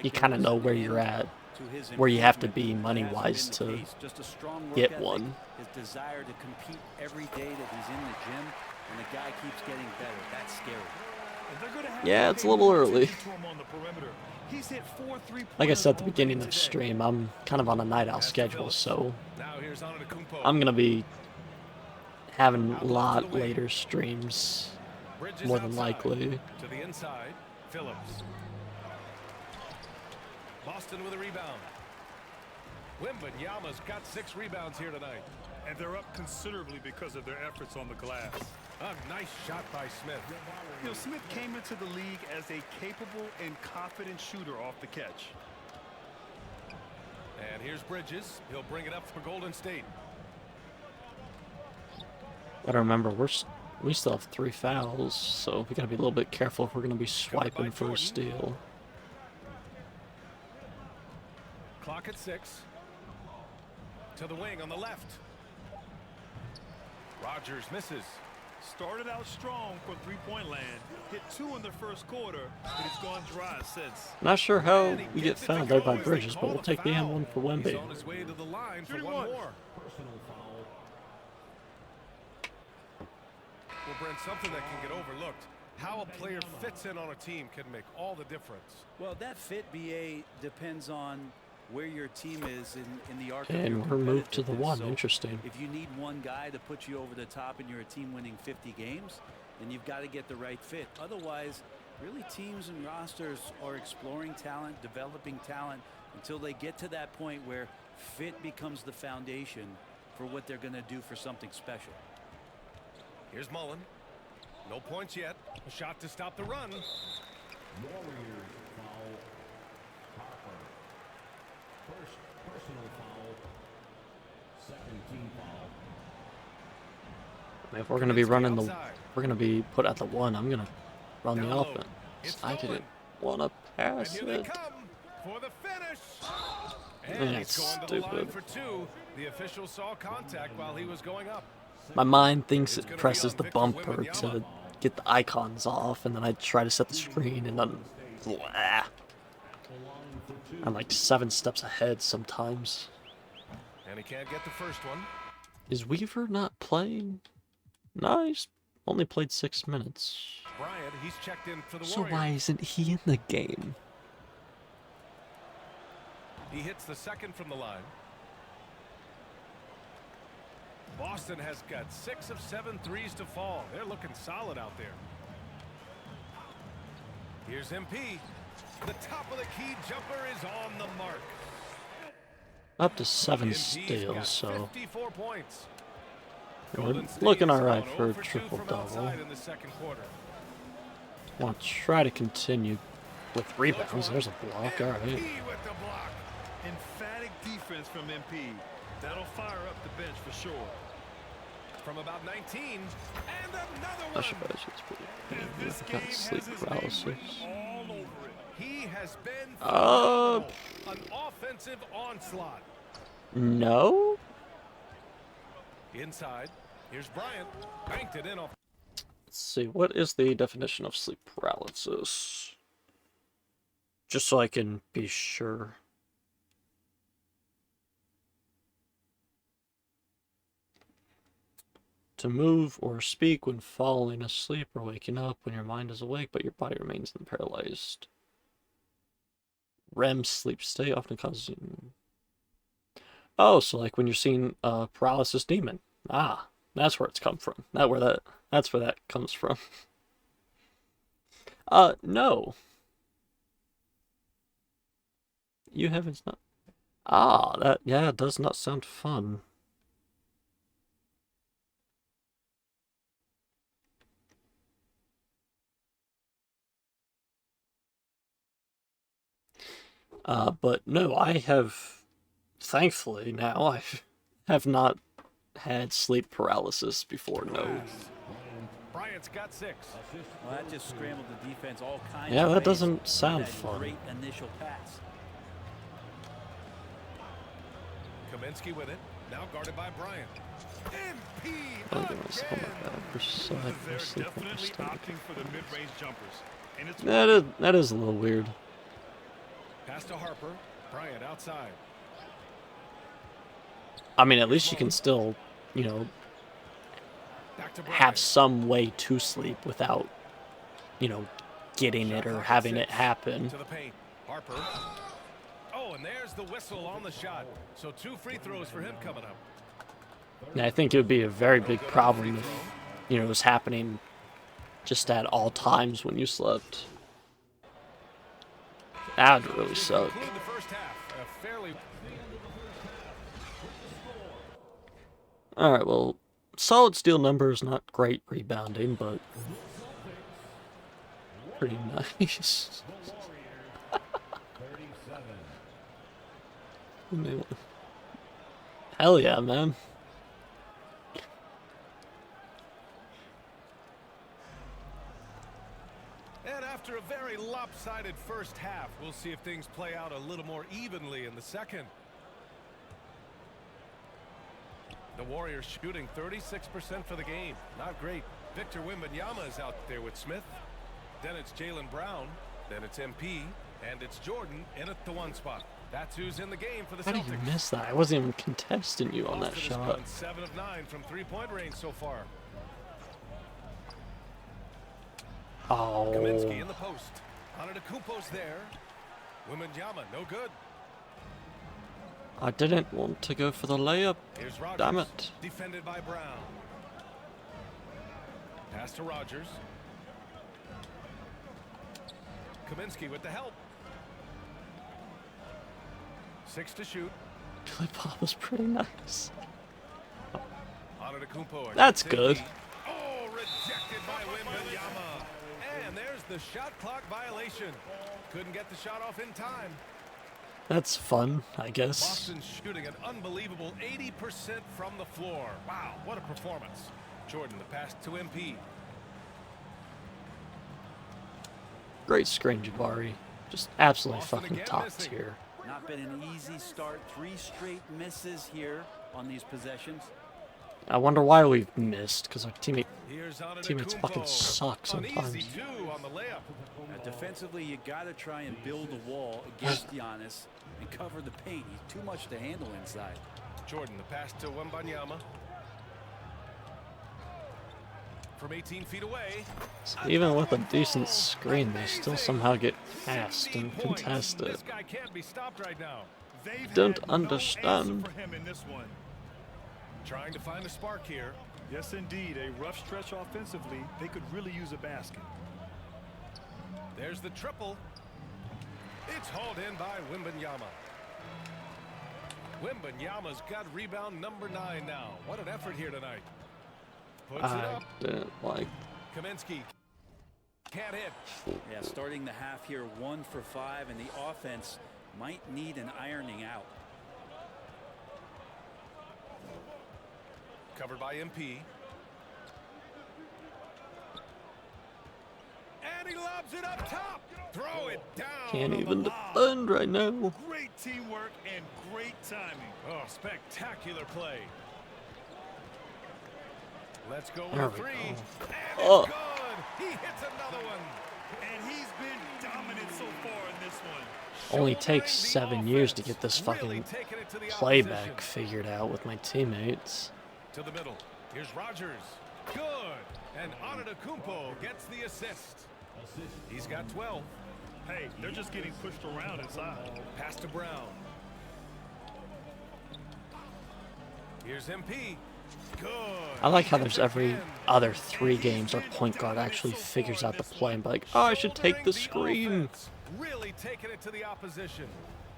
Speaker 1: you kind of know where you're at, where you have to be money-wise to get one.
Speaker 4: His desire to compete every day that he's in the gym, and the guy keeps getting better. That's scary.
Speaker 1: Yeah, it's a little early. Like I said at the beginning of the stream, I'm kind of on a night owl schedule, so I'm going to be having a lot later streams, more than likely.
Speaker 12: To the inside, Phillips. Boston with a rebound. Wembanyama's got 6 rebounds here tonight.
Speaker 5: And they're up considerably because of their efforts on the glass.
Speaker 12: A nice shot by Smith.
Speaker 5: You know, Smith came into the league as a capable and confident shooter off the catch.
Speaker 12: And here's Bridges. He'll bring it up for Golden State.
Speaker 1: Gotta remember, we still have 3 fouls, so we gotta be a little bit careful if we're gonna be swiping for a steal.
Speaker 12: Clock at 6. To the wing on the left. Rogers misses.
Speaker 5: Started out strong from three-point land. Hit 2 in the first quarter, but it's gone dry since.
Speaker 1: Not sure how we get fouled there by Bridges, but we'll take the M1 for Wemby.
Speaker 12: He's on his way to the line for one more. Well, Brent, something that can get overlooked. How a player fits in on a team can make all the difference.
Speaker 4: Well, that fit, BA, depends on where your team is in the arc.
Speaker 1: And we're moved to the 1.
Speaker 4: So
Speaker 1: interesting.
Speaker 4: If you need one guy to put you over the top and you're a team winning 50 games, then you've got to get the right fit. Otherwise, really teams and rosters are exploring talent, developing talent until they get to that point where fit becomes the foundation for what they're going to do for something special.
Speaker 12: Here's Mullen. No points yet. A shot to stop the run.
Speaker 13: Warriors foul. Harper. First personal foul. Second team foul.
Speaker 1: If we're gonna be running we're gonna be put at the 1. I'm gonna run the offense. I didn't want to pass it.
Speaker 12: For the finish.
Speaker 1: And that's stupid.
Speaker 12: For 2. The official saw contact while he was going up.
Speaker 1: My mind thinks it presses the bumper to get the icons off, and then I try to set the screen, and then blah. I'm like 7 steps ahead sometimes.
Speaker 12: And he can't get the first one.
Speaker 1: Is Weaver not playing? No, he's only played 6 minutes.
Speaker 12: Bryant, he's checked in for the
Speaker 1: So
Speaker 12: Warriors.
Speaker 1: why isn't he in the game?
Speaker 12: He hits the second from the line. Boston has got 6 of 7 threes to fall. They're looking solid out there. Here's MP. The top of the key jumper is on the mark.
Speaker 1: Up to 7
Speaker 12: MP's
Speaker 1: steals,
Speaker 12: got
Speaker 1: so
Speaker 12: 54 points.
Speaker 1: we're
Speaker 12: Golden State
Speaker 1: looking
Speaker 12: is
Speaker 1: alright
Speaker 12: gone
Speaker 1: for
Speaker 12: 0
Speaker 1: a
Speaker 12: for 2
Speaker 1: triple
Speaker 12: from
Speaker 1: double.
Speaker 12: outside in the second quarter.
Speaker 1: Want to try to continue with rebounds. There's a block. Alright.
Speaker 12: MP with the block.
Speaker 5: Emphatic defense from MP. That'll fire up the bench for sure.
Speaker 12: From about 19, and another
Speaker 1: I
Speaker 12: one.
Speaker 1: should it's pretty.
Speaker 5: And this game
Speaker 1: Got
Speaker 5: has
Speaker 1: sleep
Speaker 5: his name
Speaker 1: paralysis.
Speaker 5: written all over it.
Speaker 12: He has been phenomenal. An offensive onslaught.
Speaker 1: No?
Speaker 12: Inside, here's Bryant. Banked it in off.
Speaker 1: Let's see, what is the definition of sleep paralysis? Just so I can be sure. To move or speak when falling asleep or waking up when your mind is awake but your body remains in paralyzed. REM sleep state often causes you... Oh, so like when you're seeing a paralysis demon. Ah, that's where it's come from. That's where that comes from. No. You haven't not. Ah, that does not sound fun. But no, I have, thankfully now, I have not had sleep paralysis before, no.
Speaker 12: Bryant's got 6.
Speaker 4: Well, that just scrambled the defense all kinds
Speaker 1: Yeah,
Speaker 4: of
Speaker 1: that
Speaker 4: ways
Speaker 1: doesn't sound
Speaker 4: with that
Speaker 1: fun.
Speaker 4: Great initial pass.
Speaker 12: Kaminsky with it. Now guarded by Bryant. MP
Speaker 1: Oh my god, for side,
Speaker 5: They're
Speaker 1: sleep
Speaker 5: definitely opting for the mid-range jumpers. And it's
Speaker 1: that is a little weird.
Speaker 12: Pass to Harper. Bryant outside.
Speaker 1: I mean, at least you can still, you know, have some way to sleep without, you know, getting it or having it happen.
Speaker 12: To the paint. Harper. Oh, and there's the whistle on the shot. So 2 free throws for him coming up.
Speaker 1: And I think it would be a very big problem if, you know, it was happening just at all times when you slept. That would really suck.
Speaker 12: Conclude the first half. A fairly...
Speaker 1: Alright, well, solid steal numbers, not great rebounding, but pretty nice. Hell yeah, man.
Speaker 12: And after a very lopsided first half, we'll see if things play out a little more evenly in the second. The Warriors shooting 36% for the game. Not great. Victor Wembanyama is out there with Smith. Then it's Jaylen Brown. Then it's MP. And it's Jordan in at the 1 spot. That's who's in the game for the
Speaker 1: How
Speaker 12: Celtics.
Speaker 1: did you miss that? I wasn't even contesting you on that
Speaker 12: Boston has
Speaker 1: shot.
Speaker 12: gone 7 of 9 from 3-point range so far.
Speaker 1: Oh.
Speaker 12: Kaminsky in the post. Antetokounmpo's there. Wembanyama, no good.
Speaker 1: I didn't want to go for the layup.
Speaker 12: Here's Rogers,
Speaker 1: Damn it.
Speaker 12: defended by Brown. Pass to Rogers. Kaminsky with the help. 6 to shoot.
Speaker 1: Billy Bob was pretty nice.
Speaker 12: Antetokounmpo.
Speaker 1: That's good.
Speaker 12: Oh, rejected by Wembanyama. And there's the shot clock violation. Couldn't get the shot off in time.
Speaker 1: That's fun, I guess.
Speaker 12: Boston shooting an unbelievable 80% from the floor. Wow, what a performance. Jordan, the pass to MP.
Speaker 1: Great screen, Jabari. Just absolutely
Speaker 12: Boston
Speaker 1: fucking
Speaker 12: again
Speaker 1: top
Speaker 12: missing.
Speaker 1: tier.
Speaker 4: Not been an easy start. 3 straight misses here on these possessions.
Speaker 1: I wonder why we've missed, because our teammates
Speaker 12: Antetokounmpo.
Speaker 1: fucking suck
Speaker 12: An
Speaker 1: sometimes.
Speaker 12: easy 2 on the layup.
Speaker 4: Defensively, you got to try and build a wall against Giannis and cover the paint. He's too much to handle inside.
Speaker 12: Jordan, the pass to Wembanyama. From 18 feet away.
Speaker 1: So even with a decent screen, they still somehow get past and
Speaker 12: 16 points.
Speaker 1: contest it.
Speaker 12: This guy can't be stopped right now.
Speaker 5: They've
Speaker 1: Don't
Speaker 5: had no
Speaker 1: understand.
Speaker 5: answer for him in this one.
Speaker 12: Trying to find a spark here.
Speaker 5: Yes, indeed. A rough stretch offensively. They could really use a basket.
Speaker 12: There's the triple. It's hauled in by Wembanyama. Wembanyama's got rebound number 9 now. What an effort here tonight. Puts it
Speaker 1: I
Speaker 12: up.
Speaker 1: didn't like.
Speaker 12: Kaminsky can't hit.
Speaker 4: Yeah, starting the half here 1 for 5, and the offense might need an ironing out.
Speaker 12: Covered by MP. And he lobs it up top. Throw it down.
Speaker 1: Can't
Speaker 12: on
Speaker 1: even
Speaker 12: the lob.
Speaker 1: defend right now.
Speaker 5: Great teamwork and great timing.
Speaker 12: Oh, spectacular play. Let's go
Speaker 1: There
Speaker 12: with
Speaker 1: we
Speaker 12: 3.
Speaker 1: go.
Speaker 12: And it's
Speaker 1: Oh.
Speaker 12: good. He hits another one.
Speaker 5: And he's been dominant so far in this one.
Speaker 1: Only takes
Speaker 12: Shouldering the
Speaker 1: 7 years to
Speaker 12: offense.
Speaker 1: get this
Speaker 12: Really
Speaker 1: fucking
Speaker 12: taking it to the
Speaker 1: playback
Speaker 12: opposition.
Speaker 1: figured out with my teammates.
Speaker 12: To the middle. Here's Rogers. Good. And Antetokounmpo gets the assist. He's got 12.
Speaker 5: Hey, they're just getting pushed around inside.
Speaker 12: Pass to Brown. Here's MP. Good.
Speaker 1: I like how there's
Speaker 12: Hits
Speaker 1: every
Speaker 12: again.
Speaker 1: other 3 games our point guard actually figures out the play and be like, oh, I should take the
Speaker 12: Shouldering
Speaker 1: screen.
Speaker 12: offense. Really taking it to the opposition.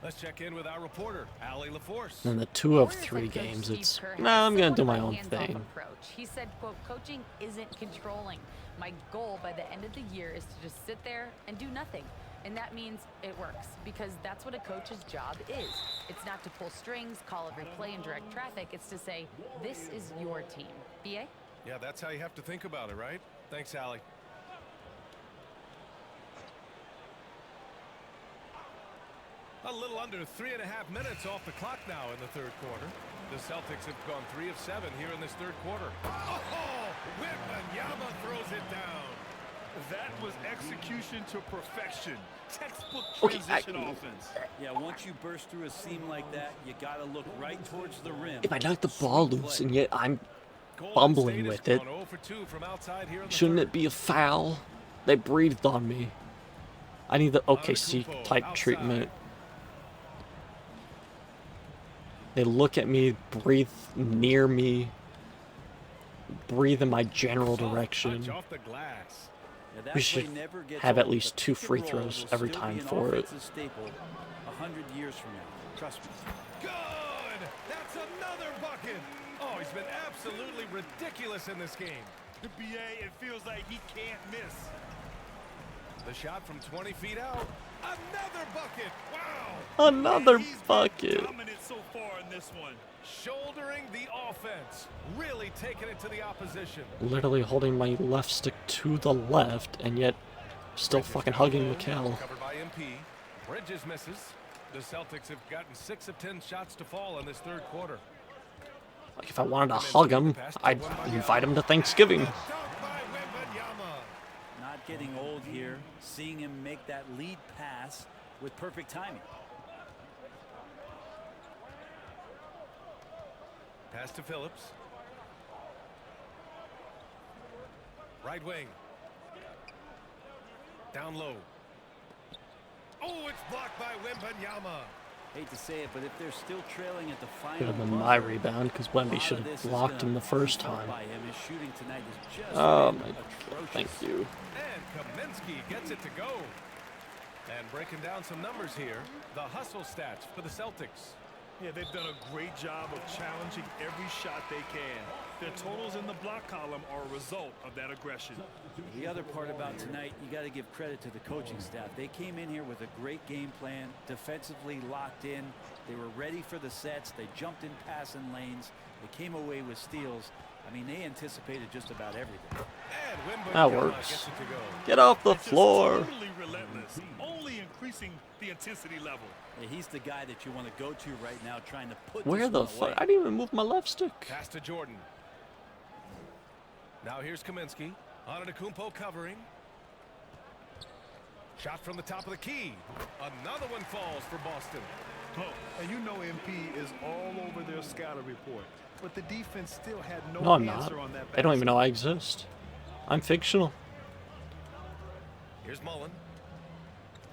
Speaker 12: Let's check in with our reporter, Allie LaForce.
Speaker 1: And the 2 of
Speaker 2: Warriors
Speaker 1: 3
Speaker 2: head coach
Speaker 1: games,
Speaker 2: Steve
Speaker 1: it's,
Speaker 2: Kerr has
Speaker 1: nah, I'm going to do
Speaker 2: somewhat
Speaker 1: my
Speaker 2: of a
Speaker 1: own
Speaker 2: hands-off
Speaker 1: thing.
Speaker 2: approach. He said, quote, coaching isn't controlling. My goal by the end of the year is to just sit there and do nothing. And that means it works, because that's what a coach's job is. It's not to pull strings, call every play, and direct traffic. It's to say, this is your team. BA?
Speaker 12: Yeah, that's how you have to think about it, right? Thanks, Allie. A little under 3.5 minutes off the clock now in the third quarter. The Celtics have gone 3 of 7 here in this third quarter. Oh, Wembanyama throws it down.
Speaker 5: That was execution to perfection. Textbook
Speaker 1: Okay,
Speaker 5: transition offense.
Speaker 4: Yeah, once you burst through a seam like that, you got to look right towards the rim.
Speaker 1: If I knock the ball
Speaker 4: Sweet
Speaker 1: loose
Speaker 4: play.
Speaker 1: and yet I'm
Speaker 12: Golden
Speaker 1: bumbling
Speaker 12: State has
Speaker 1: with it,
Speaker 12: gone 0 for 2 from outside here in the
Speaker 1: shouldn't
Speaker 12: third.
Speaker 1: it be a foul? They breathed on me. I need the OKC
Speaker 12: Antetokounmpo
Speaker 1: type
Speaker 12: outside.
Speaker 1: treatment. They look at me, breathe near me, breathe in my general
Speaker 12: Soft
Speaker 1: direction.
Speaker 12: touch off the glass.
Speaker 4: Yeah, that
Speaker 1: We
Speaker 4: play
Speaker 1: should
Speaker 4: never gets
Speaker 1: have at
Speaker 4: old.
Speaker 1: least
Speaker 4: The
Speaker 1: 2
Speaker 4: pick and
Speaker 1: free
Speaker 4: roll
Speaker 1: throws
Speaker 4: will
Speaker 1: every
Speaker 4: still
Speaker 1: time
Speaker 4: be an
Speaker 1: for it.
Speaker 4: offensive staple 100 years from now. Trust me.
Speaker 12: Good! That's another bucket! Oh, he's been absolutely ridiculous in this game.
Speaker 5: The BA, it feels like he can't miss.
Speaker 12: The shot from 20 feet out. Another bucket! Wow!
Speaker 1: Another
Speaker 5: And he's been
Speaker 1: bucket.
Speaker 5: dominant so far in this one.
Speaker 12: Shouldering the offense. Really taking it to the opposition.
Speaker 1: Literally holding my left stick to the left and yet still fucking hugging Mikal.
Speaker 12: Covered by MP. Bridges misses. The Celtics have gotten 6 of 10 shots to fall in this third quarter.
Speaker 1: Like if I wanted to hug him, I'd invite him to Thanksgiving.
Speaker 12: Dunk by Wembanyama.
Speaker 4: Not getting old here. Seeing him make that lead pass with perfect timing.
Speaker 12: Pass to Phillips. Right wing. Down low. Oh, it's blocked by Wembanyama.
Speaker 4: Hate to say it, but if they're still trailing at the final
Speaker 1: Could have been
Speaker 4: buzzer,
Speaker 1: my rebound because
Speaker 4: a
Speaker 1: Wemby
Speaker 4: lot
Speaker 1: should
Speaker 4: of
Speaker 1: have
Speaker 4: this is
Speaker 1: blocked
Speaker 4: gonna
Speaker 1: him the first
Speaker 4: be felt
Speaker 1: time.
Speaker 4: by him. His shooting tonight is just
Speaker 1: Oh
Speaker 4: been
Speaker 1: my
Speaker 4: atrocious.
Speaker 1: thank you.
Speaker 12: And Kaminsky gets it to go. And breaking down some numbers here, the hustle stats for the Celtics.
Speaker 5: Yeah, they've done a great job of challenging every shot they can. Their totals in the block column are a result of that aggression.
Speaker 4: The other part about tonight, you got to give credit to the coaching staff. They came in here with a great game plan, defensively locked in. They were ready for the sets. They jumped in passing lanes. They came away with steals. I mean, they anticipated just about everything.
Speaker 12: And Wembanyama
Speaker 1: That works.
Speaker 12: gets it to go.
Speaker 1: Get off the
Speaker 5: It's just
Speaker 1: floor.
Speaker 5: totally relentless, only increasing the intensity level.
Speaker 4: Yeah, he's the guy that you want to go to right now, trying to put
Speaker 1: Where
Speaker 4: this
Speaker 1: the
Speaker 4: one
Speaker 1: fuck?
Speaker 4: away.
Speaker 1: I didn't even move my left stick.
Speaker 12: Pass to Jordan. Now here's Kaminsky. Antetokounmpo covering. Shot from the top of the key. Another one falls for Boston.
Speaker 5: Oh, and you know MP is all over their scouting report. But the defense still had no,
Speaker 1: No, I'm not.
Speaker 5: answer on that
Speaker 1: They don't even
Speaker 5: basket.
Speaker 1: know I exist. I'm fictional.
Speaker 12: Here's Mullen.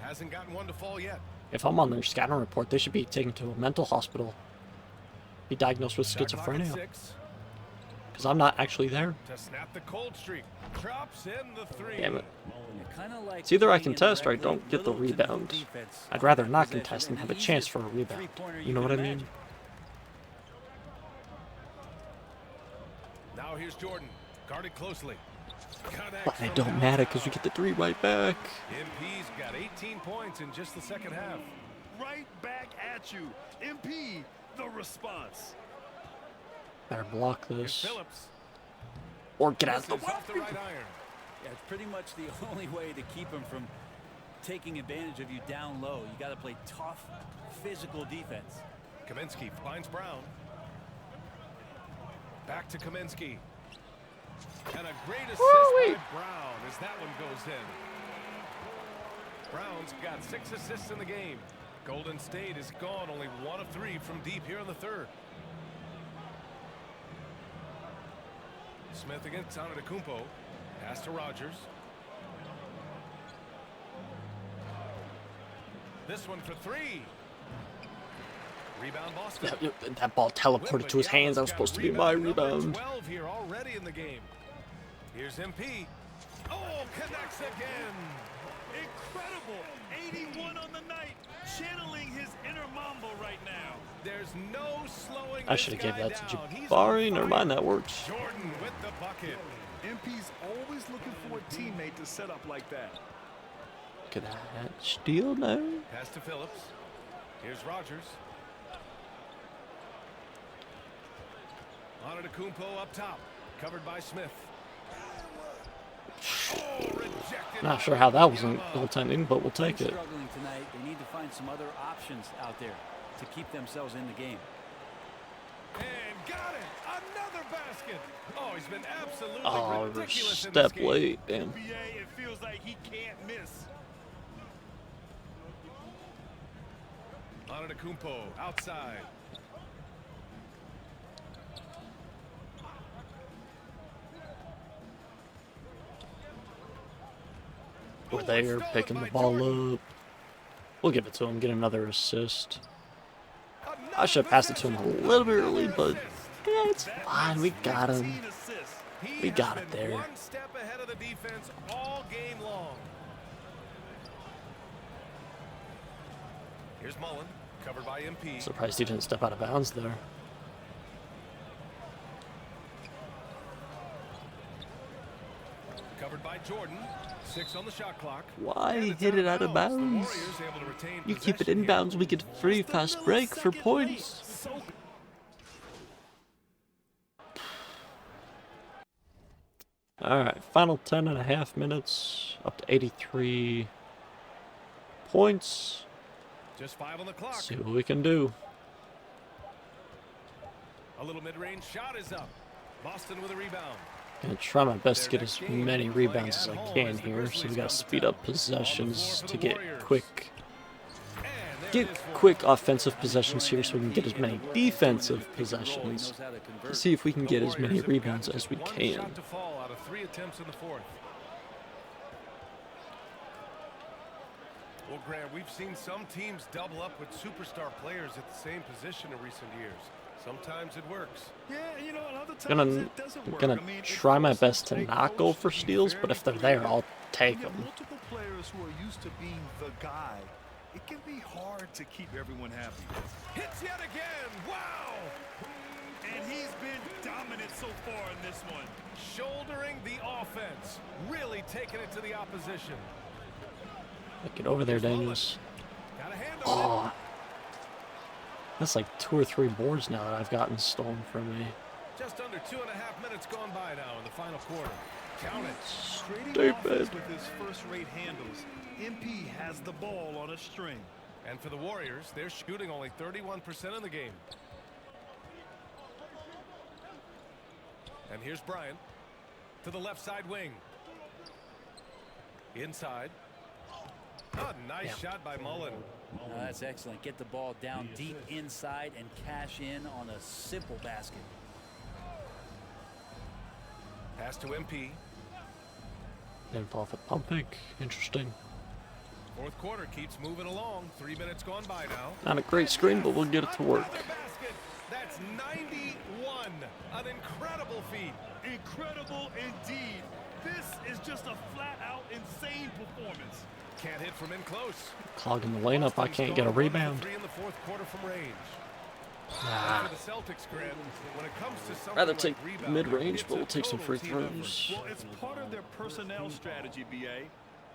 Speaker 12: Hasn't gotten one to fall yet.
Speaker 1: If I'm on their scouting report, they should be taken to a mental hospital. Be diagnosed with
Speaker 12: Shot clock at
Speaker 1: schizophrenia.
Speaker 12: 6.
Speaker 1: Because I'm not actually there.
Speaker 12: To snap the cold streak. Drops in the 3.
Speaker 1: Damn it.
Speaker 4: Yeah, Kind of like
Speaker 1: It's either I
Speaker 4: playing
Speaker 1: contest or I
Speaker 4: indirectly,
Speaker 1: don't get the
Speaker 4: little to no
Speaker 1: rebound.
Speaker 4: defense
Speaker 1: I'd
Speaker 4: on
Speaker 1: rather
Speaker 4: that
Speaker 1: not
Speaker 4: possession,
Speaker 1: contest and
Speaker 4: the
Speaker 1: have a chance
Speaker 4: easiest
Speaker 1: for a rebound.
Speaker 4: three-pointer
Speaker 1: You know what I
Speaker 4: can
Speaker 1: mean?
Speaker 4: imagine.
Speaker 12: Now here's Jordan, guarded closely.
Speaker 1: But it don't matter because we get the 3 right back.
Speaker 12: MP's got 18 points in just the second half.
Speaker 5: Right back at you. MP, the response.
Speaker 1: Better block
Speaker 12: Here's
Speaker 1: this.
Speaker 12: Phillips.
Speaker 1: Or get out of the
Speaker 12: Misses off the
Speaker 1: way.
Speaker 12: right iron.
Speaker 4: Yeah, it's pretty much the only way to keep him from taking advantage of you down low. You got to play tough, physical defense.
Speaker 12: Kaminsky finds Brown. Back to Kaminsky. And a great assist by Brown as that one goes in. Brown's got 6 assists in the game. Golden State is gone only 1 of 3 from deep here in the third. Smith against Antetokounmpo. Pass to Rogers. This one for 3. Rebound Boston.
Speaker 1: That ball teleported to his hands. That was supposed to be my rebound.
Speaker 12: 12 here already in the game. Here's MP. Oh, connects again.
Speaker 5: Incredible. 81 on the night. Channeling his inner Mambo right now.
Speaker 12: There's no slowing.
Speaker 1: I should have gave that to Jabari. Never mind, that works.
Speaker 12: Jordan with the bucket.
Speaker 5: MP's always looking for a teammate to set up like that.
Speaker 1: Look at that steal now.
Speaker 12: Pass to Phillips. Here's Rogers. Antetokounmpo up top, covered by Smith. Oh, rejected.
Speaker 1: Not sure how that wasn't goaltending, but we'll take it.
Speaker 4: Struggling tonight. They need to find some other options out there to keep themselves in the game.
Speaker 12: And got it. Another basket. Oh, he's been absolutely ridiculous in
Speaker 1: step
Speaker 12: this game.
Speaker 1: late. Damn.
Speaker 5: NBA, it feels like he can't miss.
Speaker 12: Antetokounmpo outside.
Speaker 1: We're there, picking the ball up. We'll give it to him, get another assist. I should have passed it to him a little bit early, but yeah, it's fine. We got him. We got it there.
Speaker 12: One step ahead of the defense all game long. Here's Mullen, covered by MP.
Speaker 1: Surprised he didn't step out of bounds there.
Speaker 12: Covered by Jordan. 6 on the shot clock.
Speaker 1: Why hit it out of bounds? You keep it inbounds, we get free fast break for points. Alright, final 10.5 minutes, up to 83 points.
Speaker 12: Just 5 on the clock.
Speaker 1: See what we can do.
Speaker 12: A little mid-range shot is up. Boston with a rebound.
Speaker 1: Gonna try my best to get as many rebounds as I can here, so we gotta speed up possessions to get quick offensive possessions here so we can get as many defensive possessions to see if we can get as many rebounds as we can.
Speaker 12: Shot to fall out of 3 attempts in the fourth. Well, Grant, we've seen some teams double up with superstar players at the same position in recent years. Sometimes it works.
Speaker 5: Yeah, you know, other times it doesn't work.
Speaker 1: Gonna try my best to not go for steals, but if they're there, I'll take them.
Speaker 5: Multiple players who are used to being the guy. It can be hard to keep everyone happy.
Speaker 12: Hits yet again. Wow!
Speaker 5: And he's been dominant so far in this one.
Speaker 12: Shouldering the offense. Really taking it to the opposition.
Speaker 1: Get over there, Daniels.
Speaker 12: Got a hand on
Speaker 1: Oh, that's like 2 or 3 boards now that I've gotten stolen from me.
Speaker 12: Just under 2.5 minutes gone by now in the final quarter. Count it.
Speaker 5: Trading offense with his first-rate handles. MP has the ball on a string.
Speaker 12: And for the Warriors, they're shooting only 31% in the game. And here's Bryant to the left side wing. Inside. A nice shot by Mullen.
Speaker 4: That's excellent. Get the ball down deep inside and cash in on a simple basket.
Speaker 12: Pass to MP.
Speaker 1: Didn't fall for pump fake. Interesting.
Speaker 12: Fourth quarter keeps moving along. 3 minutes gone by now.
Speaker 1: Not a great screen, but we'll get it to work.
Speaker 12: Another basket. That's 91. An incredible feat.
Speaker 5: Incredible indeed. This is just a flat-out insane performance.
Speaker 12: Can't hit from in close.
Speaker 1: Clogging the lane up, I can't get a rebound.
Speaker 12: 3 in the fourth quarter from range.
Speaker 1: Ah.
Speaker 12: For the Celtics, Grant, when it comes to something
Speaker 1: Rather
Speaker 12: like
Speaker 1: take
Speaker 12: rebounding,
Speaker 1: mid-range,
Speaker 12: it's
Speaker 1: but
Speaker 12: a
Speaker 1: we'll take some
Speaker 12: total
Speaker 1: free
Speaker 12: team effort.
Speaker 1: throws.
Speaker 5: Well, it's part of their personnel strategy, BA.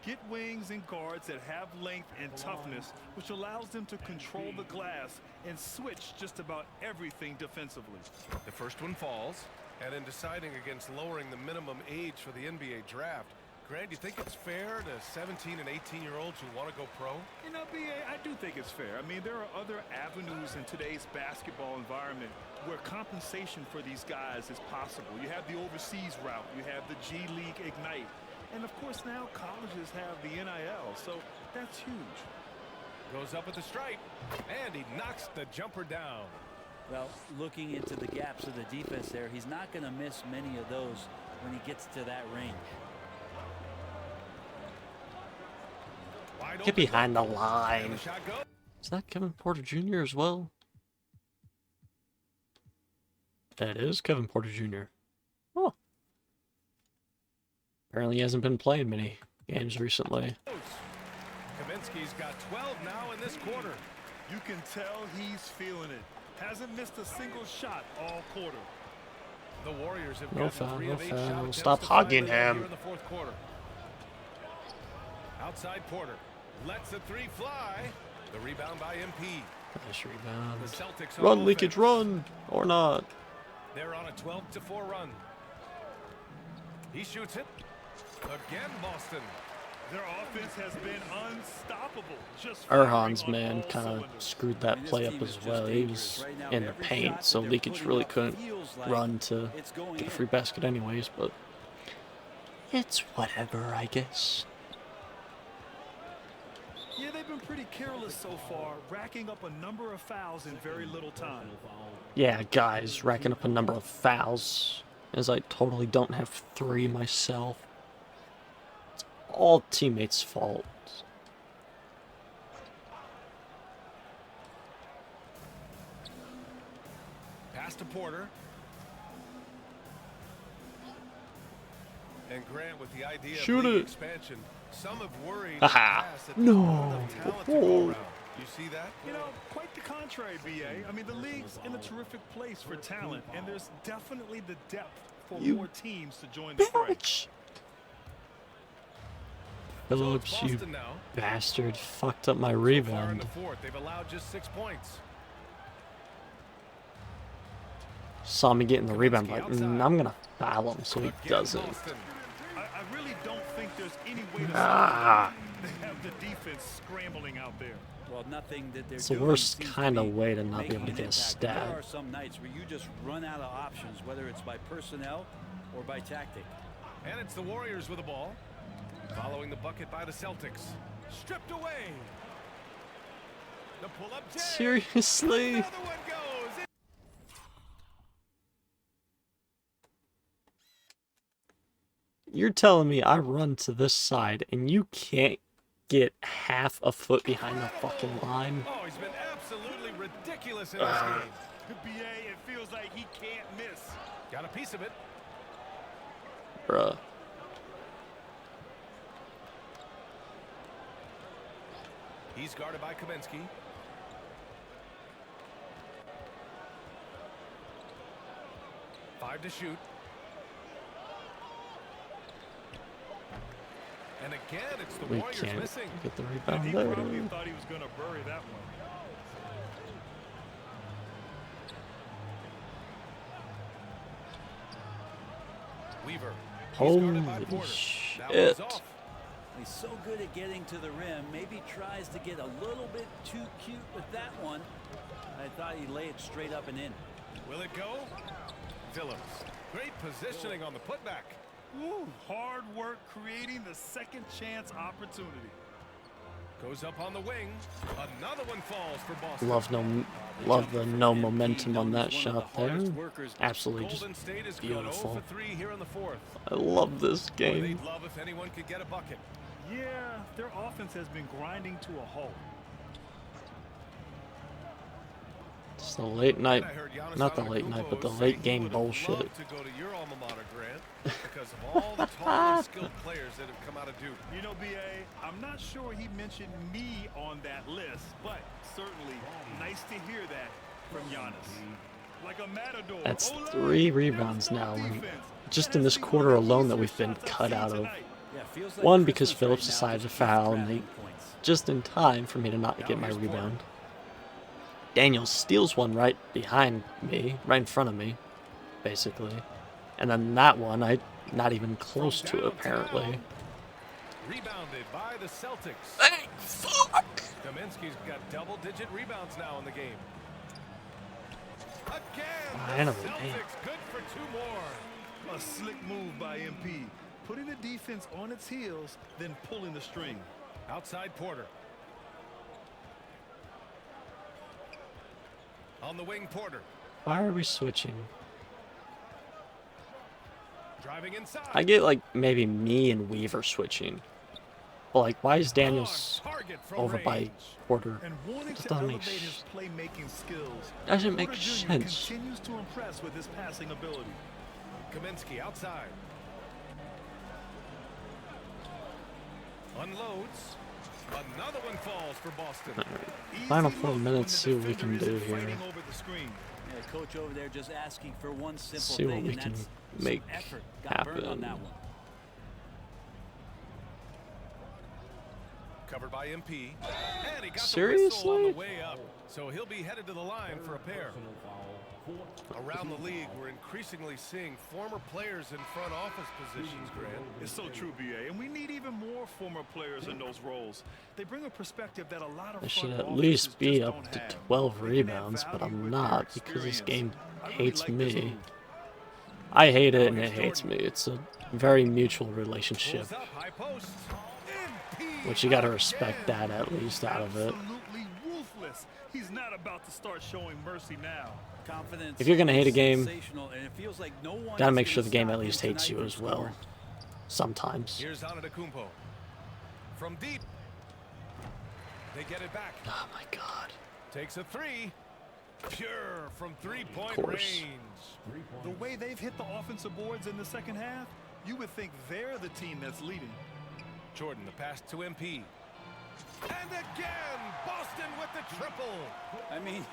Speaker 5: Get wings and guards that have length and toughness, which allows them to control the glass and switch just about everything defensively.
Speaker 12: The first one falls, and in deciding against lowering the minimum age for the NBA draft, Grant, do you think it's fair to 17 and 18-year-olds who want to go pro?
Speaker 5: You know, BA, I do think it's fair. I mean, there are other avenues in today's basketball environment where compensation for these guys is possible. You have the overseas route. You have the G League Ignite. And, of course, now colleges have the NIL, so that's huge.
Speaker 12: Goes up at the stripe, and he knocks the jumper down.
Speaker 4: Well, looking into the gaps of the defense there, he's not going to miss many of those when he gets to that range.
Speaker 1: Get behind the line. Is that Kevin Porter Jr. as well? That is Kevin Porter Jr. Oh. Apparently he hasn't been playing many games recently.
Speaker 12: Kaminsky's got 12 now in this quarter.
Speaker 5: You can tell he's feeling it. Hasn't missed a single shot all quarter.
Speaker 12: The Warriors have
Speaker 1: No
Speaker 12: gotten
Speaker 1: foul,
Speaker 12: 3
Speaker 1: no
Speaker 12: of 8
Speaker 1: foul.
Speaker 12: shot attempts
Speaker 1: Stop
Speaker 12: to
Speaker 1: hugging
Speaker 12: find them
Speaker 1: him.
Speaker 12: here in the fourth quarter. Outside Porter lets the 3 fly. The rebound by MP.
Speaker 1: Nice rebound.
Speaker 12: The Celtics on
Speaker 1: Run,
Speaker 12: offense.
Speaker 1: leakage, run! Or not.
Speaker 12: They're on a 12-4 run. He shoots it. Again, Boston.
Speaker 5: Their offense has been unstoppable. Just
Speaker 1: Erhan's
Speaker 5: firing on
Speaker 1: man
Speaker 5: all
Speaker 1: kind of
Speaker 5: cylinders.
Speaker 1: screwed that play up as well. He was in the paint, so Leakage really couldn't run to get a free basket anyways, but it's whatever, I guess.
Speaker 5: Yeah, they've been pretty careless so far, racking up a number of fouls in very little time.
Speaker 1: Yeah, guys, racking up a number of fouls, as I totally don't have 3 myself. It's all teammates' fault.
Speaker 12: Pass to Porter. And Grant with the idea
Speaker 1: Shoot
Speaker 12: of league
Speaker 1: it.
Speaker 12: expansion. Some have worried
Speaker 1: Aha.
Speaker 12: that
Speaker 1: No.
Speaker 12: not enough talent to go around. You see that?
Speaker 5: You know, quite the contrary, BA. I mean, the league's in a terrific place for talent, and there's definitely the depth for more teams to join the fray.
Speaker 1: Phillips, you
Speaker 12: Boston now.
Speaker 1: bastard, fucked up my
Speaker 12: So far in
Speaker 1: rebound.
Speaker 12: the fourth, they've allowed just 6 points.
Speaker 1: Saw me getting the rebound, like, I'm gonna foul him so he
Speaker 12: Again,
Speaker 1: doesn't.
Speaker 12: Boston.
Speaker 5: I really don't think there's any way to
Speaker 1: Ah.
Speaker 5: stop them. They have the defense scrambling out there.
Speaker 4: Well, nothing that they're
Speaker 1: It's the
Speaker 4: doing
Speaker 1: worst
Speaker 4: seems to
Speaker 1: kind of
Speaker 4: be
Speaker 1: way to not be
Speaker 4: making
Speaker 1: able to
Speaker 4: an
Speaker 1: get a
Speaker 4: impact.
Speaker 1: stat.
Speaker 4: There are some nights where you just run out of options, whether it's by personnel or by tactic.
Speaker 12: And it's the Warriors with the ball. Following the bucket by the Celtics. Stripped away. The pull-up jam.
Speaker 1: Seriously?
Speaker 12: Another one goes.
Speaker 1: You're telling me I run to this side and you can't get half a foot behind the fucking line?
Speaker 12: Oh, he's been absolutely ridiculous in this game.
Speaker 5: The BA, it feels like he can't miss.
Speaker 12: Got a piece of it.
Speaker 1: Bruh.
Speaker 12: He's guarded by Kaminsky. Five to shoot. And again, it's the
Speaker 1: We
Speaker 12: Warriors
Speaker 1: can't
Speaker 12: missing.
Speaker 1: get the
Speaker 5: And
Speaker 1: rebound
Speaker 5: he
Speaker 1: there.
Speaker 5: probably thought he was going to bury that one.
Speaker 12: Weaver. He's guarded by
Speaker 1: Holy
Speaker 12: Porter. That
Speaker 1: shit.
Speaker 12: one's off.
Speaker 4: He's so good at getting to the rim. Maybe tries to get a little bit too cute with that one. I thought he'd lay it straight up and in.
Speaker 12: Will it go? Phillips. Great positioning on the putback.
Speaker 5: Woo, hard work creating the second chance opportunity.
Speaker 12: Goes up on the wing. Another one falls for Boston.
Speaker 1: Love the no momentum on that shot there. Absolutely just
Speaker 12: Golden State has gone 0
Speaker 1: beautiful.
Speaker 12: for 3 here in the fourth.
Speaker 1: I love this
Speaker 12: Boy,
Speaker 1: game.
Speaker 12: they'd love if anyone could get a bucket.
Speaker 5: Yeah, their offense has been grinding to a halt.
Speaker 1: It's the late night, not the late night, but the late game bullshit.
Speaker 12: To go to your alma mater, Grant, because of all the tall and skilled players that have come out of Duke.
Speaker 5: You know, BA, I'm not sure he mentioned me on that list, but certainly nice to hear that from Giannis. Like a matador.
Speaker 1: That's 3 rebounds now, and just in this quarter alone that we've been cut out of. One, because Phillips decided to foul, and they just in time for me to not get my rebound. Daniel steals one right behind me, right in front of me, basically. And then that one, not even close to it, apparently.
Speaker 12: Rebounded by the Celtics.
Speaker 1: Hey, fuck!
Speaker 12: Kaminsky's got double-digit rebounds now in the game. Again,
Speaker 1: Finally,
Speaker 12: the Celtics good for 2 more.
Speaker 5: A slick move by MP. Putting the defense on its heels, then pulling the string.
Speaker 12: Outside Porter. On the wing, Porter.
Speaker 1: Why are we switching?
Speaker 12: Driving inside.
Speaker 1: I get, like, maybe me and Weaver switching. But, like, why is Daniels over by Porter?
Speaker 5: And wanting
Speaker 1: That
Speaker 5: to
Speaker 1: doesn't make
Speaker 5: elevate his playmaking skills.
Speaker 1: doesn't make
Speaker 5: Porter Jr.
Speaker 1: sense.
Speaker 5: continues to impress with his passing ability.
Speaker 12: Kaminsky outside. Unloads. Another one falls for Boston.
Speaker 1: Final 4 minutes, see what we can do here.
Speaker 4: Yeah, coach over there just asking for one simple
Speaker 1: See what
Speaker 4: thing,
Speaker 1: we
Speaker 4: and
Speaker 1: can
Speaker 4: that's
Speaker 1: make
Speaker 4: some effort. Got burned on
Speaker 1: happen.
Speaker 4: that one.
Speaker 12: Covered by MP. And he got the whistle on
Speaker 1: Seriously?
Speaker 12: the way up. So he'll be headed to the line for a pair. Around the league, we're increasingly seeing former players in front office positions, Grant.
Speaker 5: It's so true, BA, and we need even more former players in those roles. They bring a perspective that a lot of
Speaker 1: I should
Speaker 5: front
Speaker 1: at
Speaker 5: offices
Speaker 1: least be
Speaker 5: just
Speaker 1: up
Speaker 5: don't
Speaker 1: to
Speaker 5: have.
Speaker 1: 12
Speaker 5: They can add
Speaker 1: rebounds, but
Speaker 5: value
Speaker 1: I'm
Speaker 5: with
Speaker 1: not
Speaker 5: their
Speaker 1: because this
Speaker 5: experience.
Speaker 1: game
Speaker 5: I really
Speaker 1: hates
Speaker 5: like this
Speaker 1: me.
Speaker 5: move.
Speaker 1: I hate it and it hates me. It's a very mutual relationship,
Speaker 12: Pulls up, high post. MP
Speaker 1: which you gotta respect that at least out of it.
Speaker 5: Absolutely ruthless. He's not about to start showing mercy now.
Speaker 4: Confidence
Speaker 1: If you're gonna hate a
Speaker 4: is
Speaker 1: game,
Speaker 4: sensational, and it feels like no one
Speaker 1: gotta
Speaker 4: is
Speaker 1: make
Speaker 4: gonna
Speaker 1: sure the game
Speaker 4: stop
Speaker 1: at least
Speaker 4: him
Speaker 1: hates
Speaker 4: tonight
Speaker 1: you
Speaker 4: from
Speaker 1: as well.
Speaker 4: scoring.
Speaker 1: Sometimes.
Speaker 12: Here's Antetokounmpo. From deep. They get it back.
Speaker 1: Oh my god.
Speaker 12: Takes a 3. Pure from 3-point
Speaker 1: Of course.
Speaker 12: range.
Speaker 5: The way they've hit the offensive boards in the second half, you would think they're the team that's leading.
Speaker 12: Jordan, the pass to MP. And again, Boston with the triple.
Speaker 4: I mean,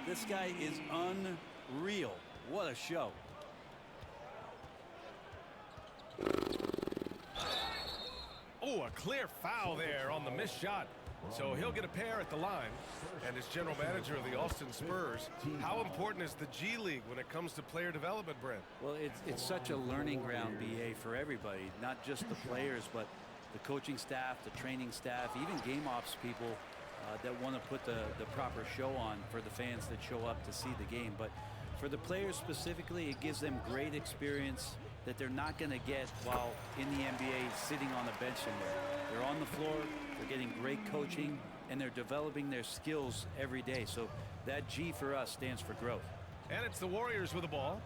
Speaker 4: this guy is unreal. What a show.
Speaker 12: Oh, a clear foul there on the missed shot. So he'll get a pair at the line. And as general manager of the Austin Spurs, how important is the G League when it comes to player development, Brent?
Speaker 4: Well, it's such a learning ground, BA, for everybody, not just the players, but the coaching staff, the training staff, even game ops people that want to put the proper show on for the fans that show up to see the game. But for the players specifically, it gives them great experience that they're not going to get while in the NBA sitting on a bench somewhere. They're on the floor, they're getting great coaching, and they're developing their skills every day. So that G for us stands for growth.
Speaker 12: And it's the Warriors with the ball,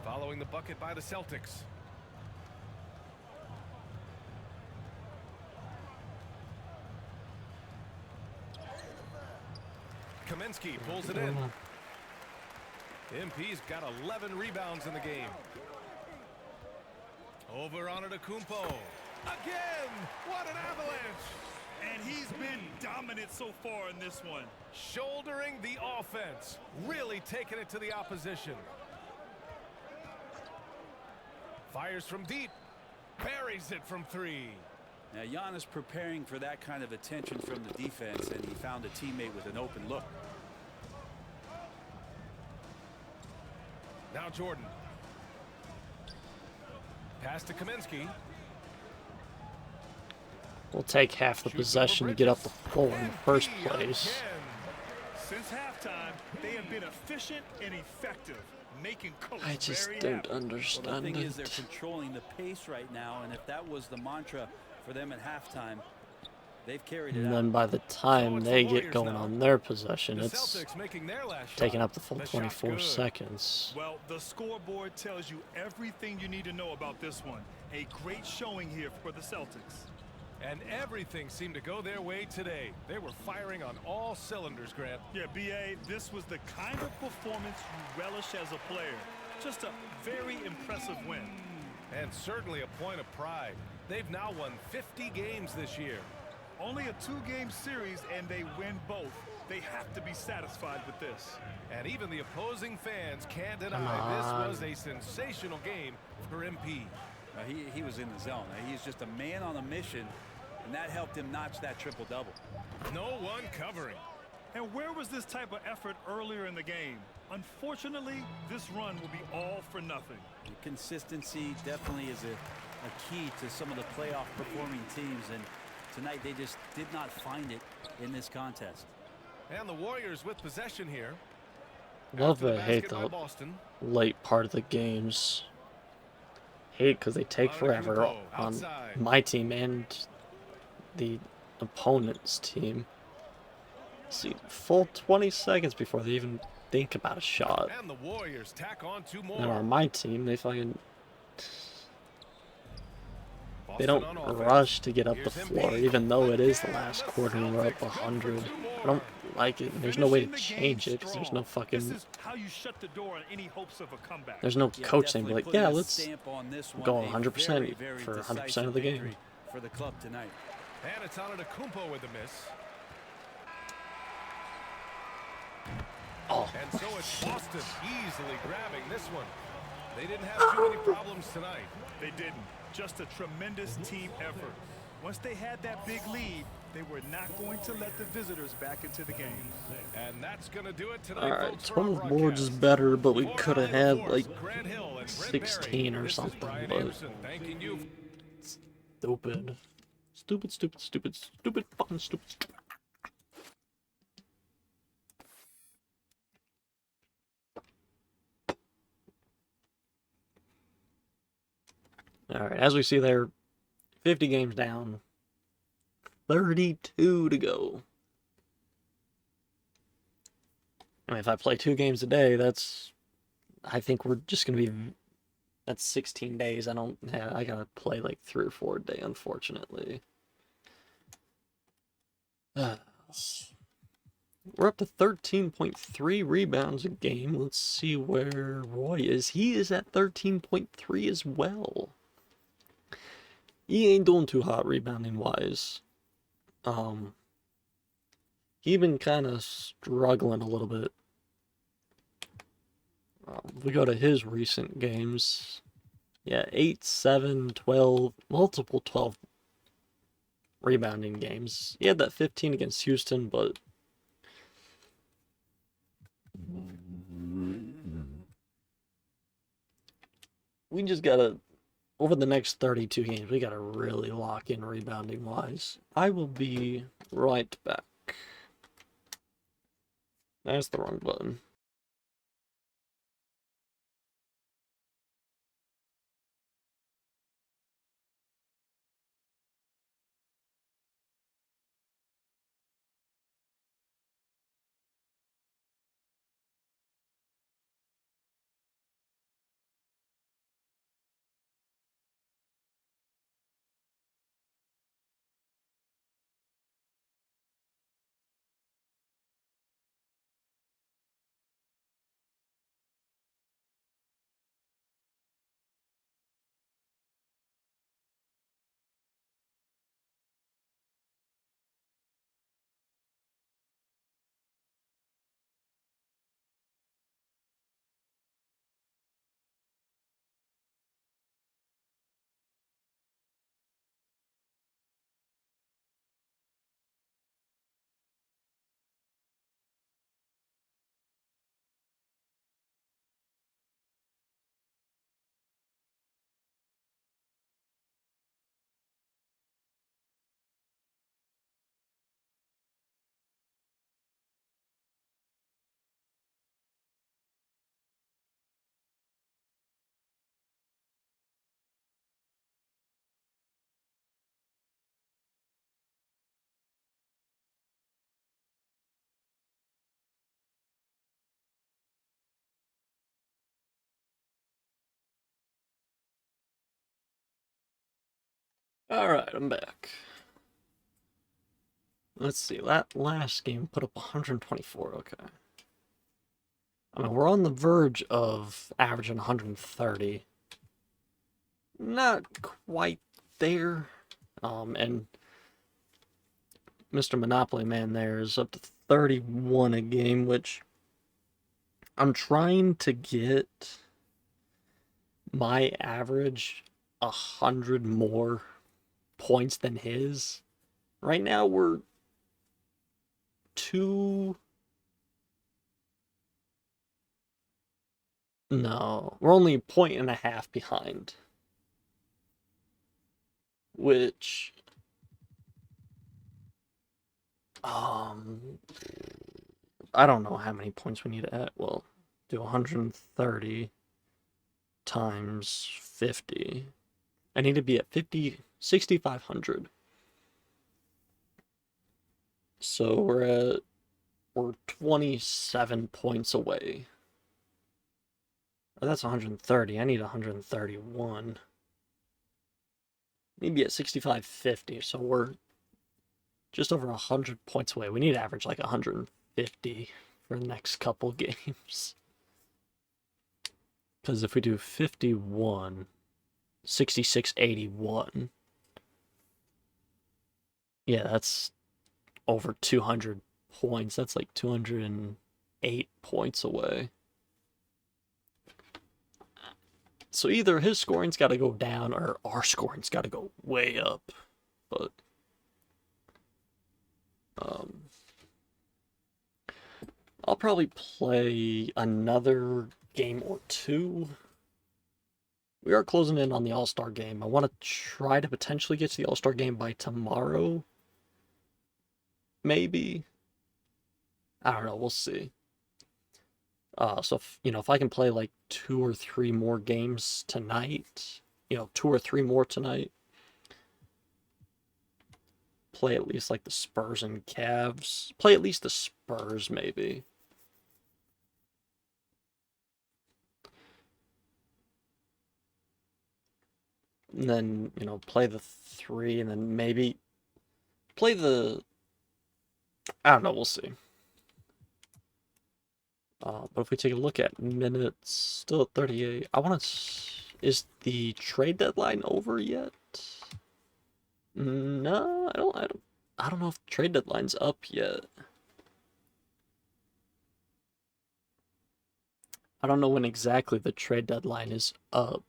Speaker 12: following the bucket by the Celtics. Kaminsky pulls it in. MP's got 11 rebounds in the game. Over on Antetokounmpo. Again! What an avalanche!
Speaker 5: And he's been dominant so far in this one.
Speaker 12: Shouldering the offense. Really taking it to the opposition. Fires from deep. Buries it from 3.
Speaker 4: Now, Giannis preparing for that kind of attention from the defense, and he found a teammate with an open look.
Speaker 12: Now Jordan. Pass to Kaminsky.
Speaker 1: We'll take half the possession to get up the floor in the first place.
Speaker 5: Since halftime, they have been efficient and effective, making coach
Speaker 1: I just
Speaker 5: very
Speaker 1: don't
Speaker 5: happy.
Speaker 4: Well, the
Speaker 1: understand
Speaker 4: thing is, they're
Speaker 1: it.
Speaker 4: controlling the pace right now, and if that was the mantra for them at halftime, they've carried it
Speaker 1: And
Speaker 4: out.
Speaker 1: then by the time they get going on their possession,
Speaker 12: The
Speaker 1: it's
Speaker 12: Celtics making their last
Speaker 1: taking
Speaker 12: shot.
Speaker 1: up the full
Speaker 12: The shot's
Speaker 1: 24
Speaker 12: good.
Speaker 1: seconds.
Speaker 5: Well, the scoreboard tells you everything you need to know about this one. A great showing here for the Celtics.
Speaker 12: And everything seemed to go their way today. They were firing on all cylinders, Grant.
Speaker 5: Yeah, B.A., this was the kind of performance you relish as a player. Just a very impressive win.
Speaker 12: And certainly a point of pride. They've now won 50 games this year.
Speaker 5: Only a 2-game series, and they win both. They have to be satisfied with this.
Speaker 12: And even the opposing fans can't deny this was a sensational game for MP.
Speaker 4: He was in the zone. He's just a man on a mission, and that helped him notch that triple-double.
Speaker 12: No one covering.
Speaker 5: And where was this type of effort earlier in the game? Unfortunately, this run will be all for nothing.
Speaker 4: Consistency definitely is a key to some of the playoff performing teams, and tonight they just did not find it in this contest.
Speaker 12: And the Warriors with possession here.
Speaker 1: Love and hate the late part of the games. Hate because they take forever on my team and the opponent's team. See, full 20 seconds before they even think about a shot.
Speaker 12: And the Warriors tack on 2 more.
Speaker 1: And on my team, they don't rush to get up the floor, even though it is the last quarter and we're up 100. I don't like it. There's no way to change it because there's no fucking.
Speaker 5: This is how you shut the door on any hopes of a comeback.
Speaker 1: There's no coach saying like, yeah, let's go 100% for 100% of the game.
Speaker 4: For the club tonight.
Speaker 12: And it's Antetokounmpo with the miss.
Speaker 1: Oh.
Speaker 12: And so it's Boston easily grabbing this one. They didn't have too many problems tonight.
Speaker 5: They didn't. Just a tremendous team effort. Once they had that big lead, they were not going to let the visitors back into the game.
Speaker 12: And that's going to do it tonight.
Speaker 1: Alright, 12 boards is better, but we could have had like 16 or something. But stupid. Stupid, fucking stupid. Alright, as we see there, 50 games down, 32 to go. I mean, if I play 2 games a day, I think we're just going to be, that's 16 days. I gotta play like 3 or 4 a day, unfortunately. We're up to 13.3 rebounds a game. Let's see where Roy is. He is at 13.3 as well. He ain't doing too hot rebounding wise. He been kind of struggling a little bit. If we go to his recent games, yeah, 8, 7, 12, multiple 12 rebounding games. He had that 15 against Houston, but we just gotta, over the next 32 games, we gotta really lock in rebounding wise. I will be right back. That's the wrong button. Alright, I'm back. Let's see, that last game put up 124, okay. I mean, we're on the verge of averaging 130. Not quite there. And Mr. Monopoly Man there is up to 31 a game, which I'm trying to get my average 100 more points than his. Right now we're we're only a point and a half behind. Which I don't know how many points we need to add. Well, do 130 times 50. I need to be at 6,500. So we're 27 points away. Oh, that's 130. I need 131. Need to be at 6,550. So we're just over 100 points away. We need to average like 150 for the next couple games. Because if we do 51, 6681. Yeah, that's over 200 points. That's like 208 points away. So either his scoring's got to go down or our scoring's got to go way up. But I'll probably play another game or two. We are closing in on the All-Star game. I want to try to potentially get to the All-Star game by tomorrow. Maybe. I don't know. We'll see. So if I can play like 2 or 3 more games tonight, 2 or 3 more tonight, play at least like the Spurs and Cavs, play at least the Spurs maybe. And then, play the 3 and then maybe play I don't know, we'll see. But if we take a look at minutes, still at 38. Is the trade deadline over yet? No, I don't know if the trade deadline's up yet. I don't know when exactly the trade deadline is up.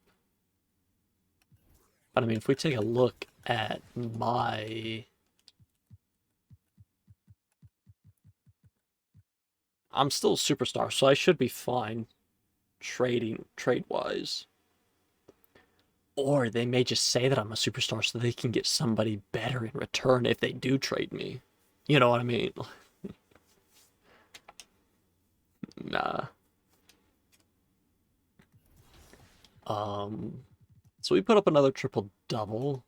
Speaker 1: But I mean, if we take a look at I'm still a superstar, so I should be fine trade-wise. Or they may just say that I'm a superstar so they can get somebody better in return if they do trade me. You know what I mean? Nah. So we put up another triple-double.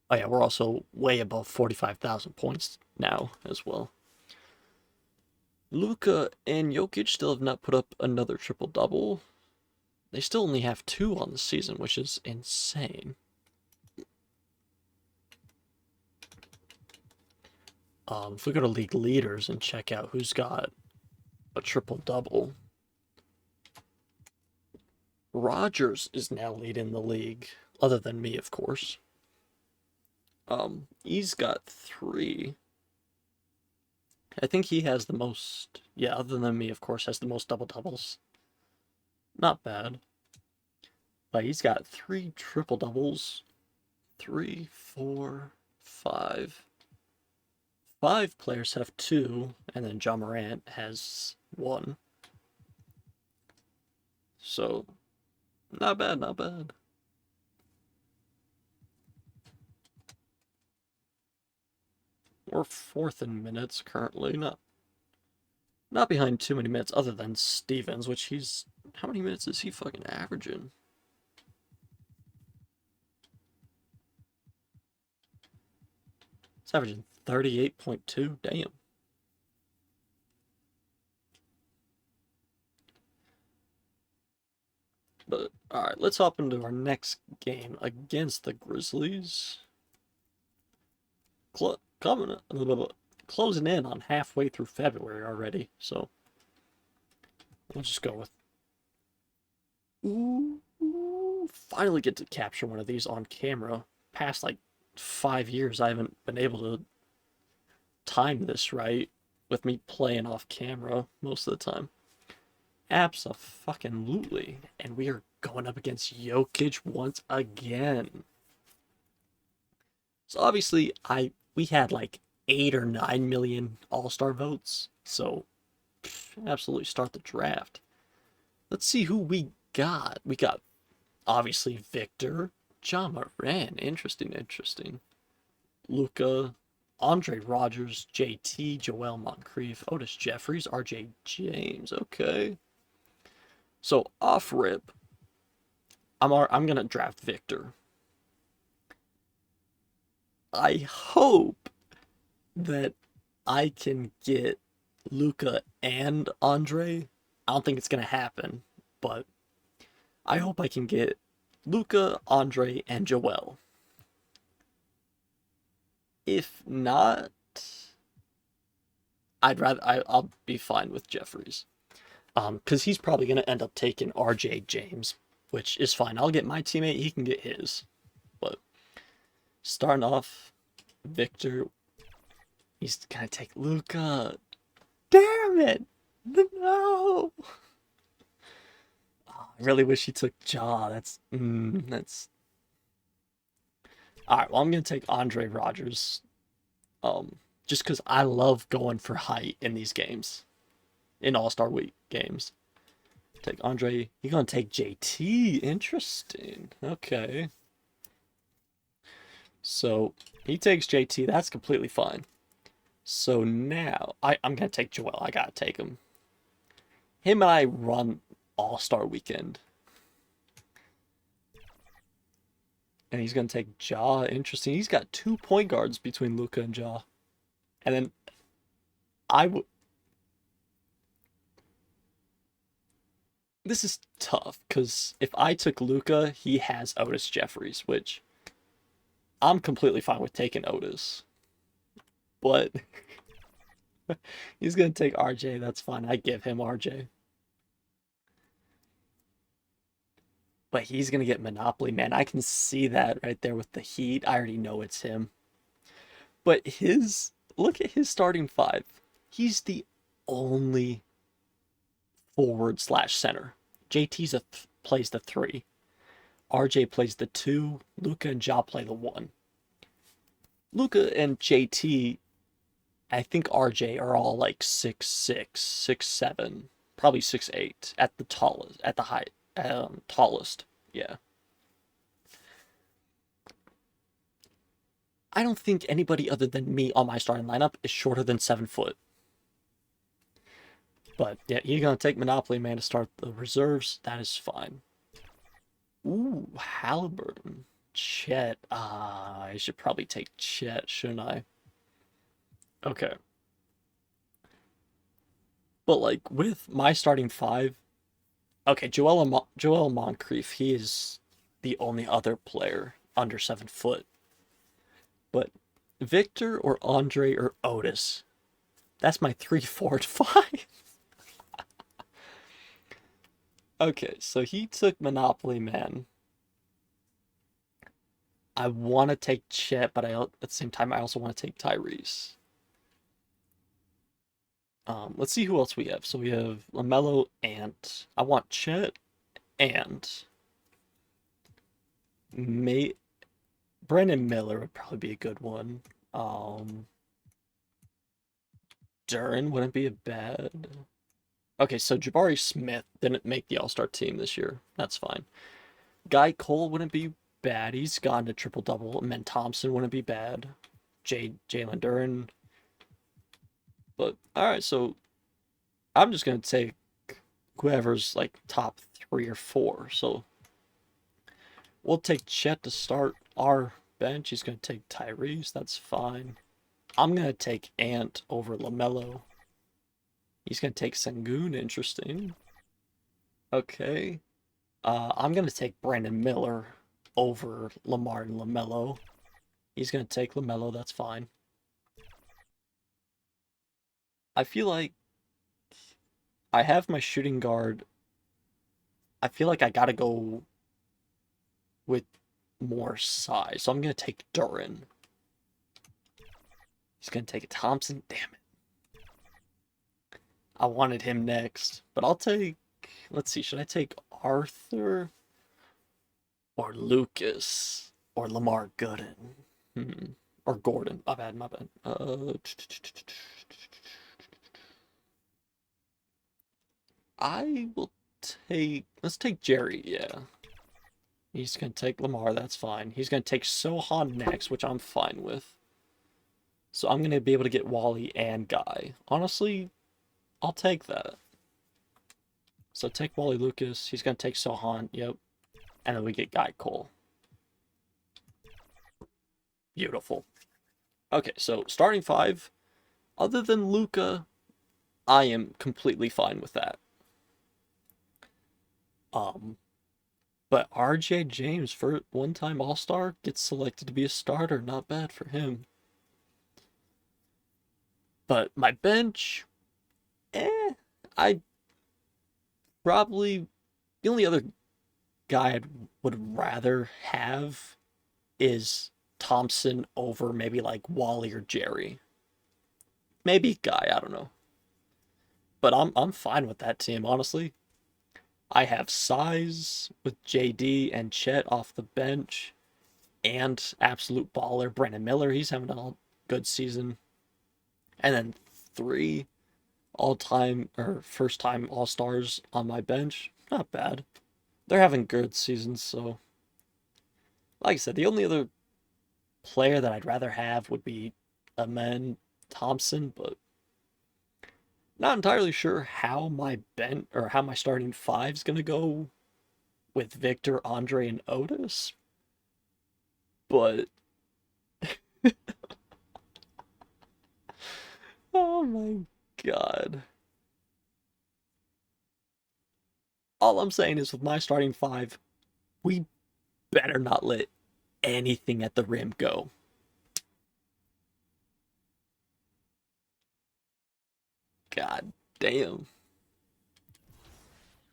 Speaker 1: Oh yeah, we're also way above 45,000 points now as well. Luka and Jokic still have not put up another triple-double. They still only have 2 on the season, which is insane. If we go to league leaders and check out who's got a triple-double, Rodgers is now leading the league, other than me, of course. He's got 3. I think he has the most, other than me, of course, has the most double-doubles. Not bad. But he's got 3 triple-doubles. 3, 4, 5. 5 players have 2, and then John Morant has 1. So, not bad, not bad. We're 4th in minutes currently, not behind too many minutes other than Stevens, which how many minutes is he fucking averaging? He's averaging 38.2, damn. But, alright, let's hop into our next game against the Grizzlies. Cleveland closing in on halfway through February already, so we'll just go with... Ooh, finally get to capture one of these on camera. Past, like, 5 years, I haven't been able to time this right with me playing off camera most of the time. Abso-fucking-lutely. And we are going up against Jokic once again. So obviously, we had like 8 or 9 million All-Star votes. So, absolutely start the draft. Let's see who we got. We got, obviously, Victor, Ja Morant. Interesting. Luka, Andre Rogers, JT, Joel Moncrief, Otis Jeffries, RJ James. Okay. So, off rip, I'm going to draft Victor. I hope that I can get Luka and Andre. I don't think it's going to happen, but I hope I can get Luka, Andre, and Joel. If not, I'll be fine with Jeffries. Because he's probably going to end up taking RJ James, which is fine. I'll get my teammate, he can get his. But starting off, Victor, he's going to take Luka. Damn it! No! Oh, I really wish he took Ja. That's... Alright, well, I'm going to take Andre Rogers. Just because I love going for height in these games. In All-Star Week games. Take Andre. You're going to take JT. Interesting. Okay. So, he takes JT. That's completely fine. So now, I'm going to take Joel. I got to take him. Him and I run All-Star Weekend. And he's going to take Ja. Interesting. He's got 2 point guards between Luka and Ja. And then this is tough, because if I took Luka, he has Otis Jeffries, which I'm completely fine with taking Otis. But he's going to take RJ. That's fine. I give him RJ. But he's going to get Monopoly, man. I can see that right there with the Heat. I already know it's him. But look at his starting 5. He's the only forward/center. JT plays the 3. RJ plays the 2. Luka and Ja play the 1. Luka and JT, I think RJ are all like 6'6", 6'7", probably 6'8" at the tallest, at the height, tallest. Yeah. I don't think anybody other than me on my starting lineup is shorter than 7 foot. But yeah, you're gonna take Monopoly Man to start the reserves. That is fine. Ooh, Halliburton. Chet. I should probably take Chet, shouldn't I? Okay. But like with my starting 5, okay, Joel Moncrief, he is the only other player under 7 foot. But Victor or Andre or Otis, that's my 3, 4, and 5. Okay, so he took Monopoly Man. I want to take Chet, but at the same time, I also want to take Tyrese. Let's see who else we have. So we have LaMelo, Ant. I want Chet, Ant. Brandon Miller would probably be a good one. Duren wouldn't be a bad... Okay, so Jabari Smith didn't make the All-Star team this year. That's fine. Guy Cole wouldn't be bad. He's gone to triple-double. Men Thompson wouldn't be bad. Jalen Duren. But, alright, so I'm just going to take whoever's, like, top 3 or 4. So we'll take Chet to start our bench. He's going to take Tyrese. That's fine. I'm going to take Ant over LaMelo. He's going to take Sengun. Interesting. Okay. I'm going to take Brandon Miller over Lamar and LaMelo. He's going to take LaMelo. That's fine. I feel like I have my shooting guard. I feel like I gotta go with more size. So I'm gonna take Duran. He's gonna take a Thompson. Damn it. I wanted him next. But I'll take... Let's see, should I take Arthur? Or Lucas? Or Lamar Gooden? Or Gordon. My bad. I will take... Let's take Jerry, yeah. He's going to take Lamar, that's fine. He's going to take Sohan next, which I'm fine with. So I'm going to be able to get Wally and Guy. Honestly, I'll take that. So take Wally Lucas. He's going to take Sohan, yep. And then we get Guy Cole. Beautiful. Okay, so starting five. Other than Luka, I am completely fine with that. But RJ James, for one-time All-Star, gets selected to be a starter. Not bad for him. But my bench, I probably... The only other guy I would rather have is Thompson over maybe like Wally or Jerry. Maybe Guy, I don't know. But I'm fine with that team, honestly. I have size with JD and Chet off the bench. And absolute baller Brandon Miller. He's having a good season. And then 3 all-time or first-time All-Stars on my bench. Not bad. They're having good seasons, so... Like I said, the only other player that I'd rather have would be Amen Thompson, but... Not entirely sure how my starting 5's gonna go with Victor, Andre, and Otis. But oh my god. All I'm saying is with my starting 5, we better not let anything at the rim go. God damn.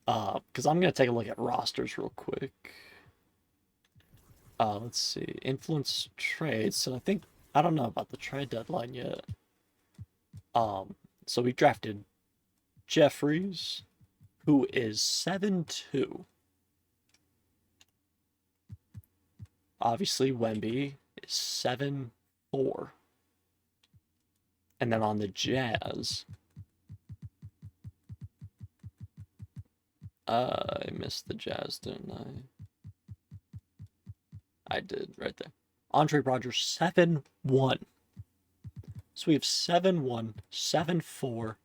Speaker 1: Because I'm going to take a look at rosters real quick. Let's see. Influence trades. So I don't know about the trade deadline yet. So we drafted Jeffries, who is 7'2". Obviously, Wemby is 7'4". And then on the Jazz... I missed the Jazz, didn't I? I did, right there. Andre Rogers, 7'1". So we have 7'1", 7'4",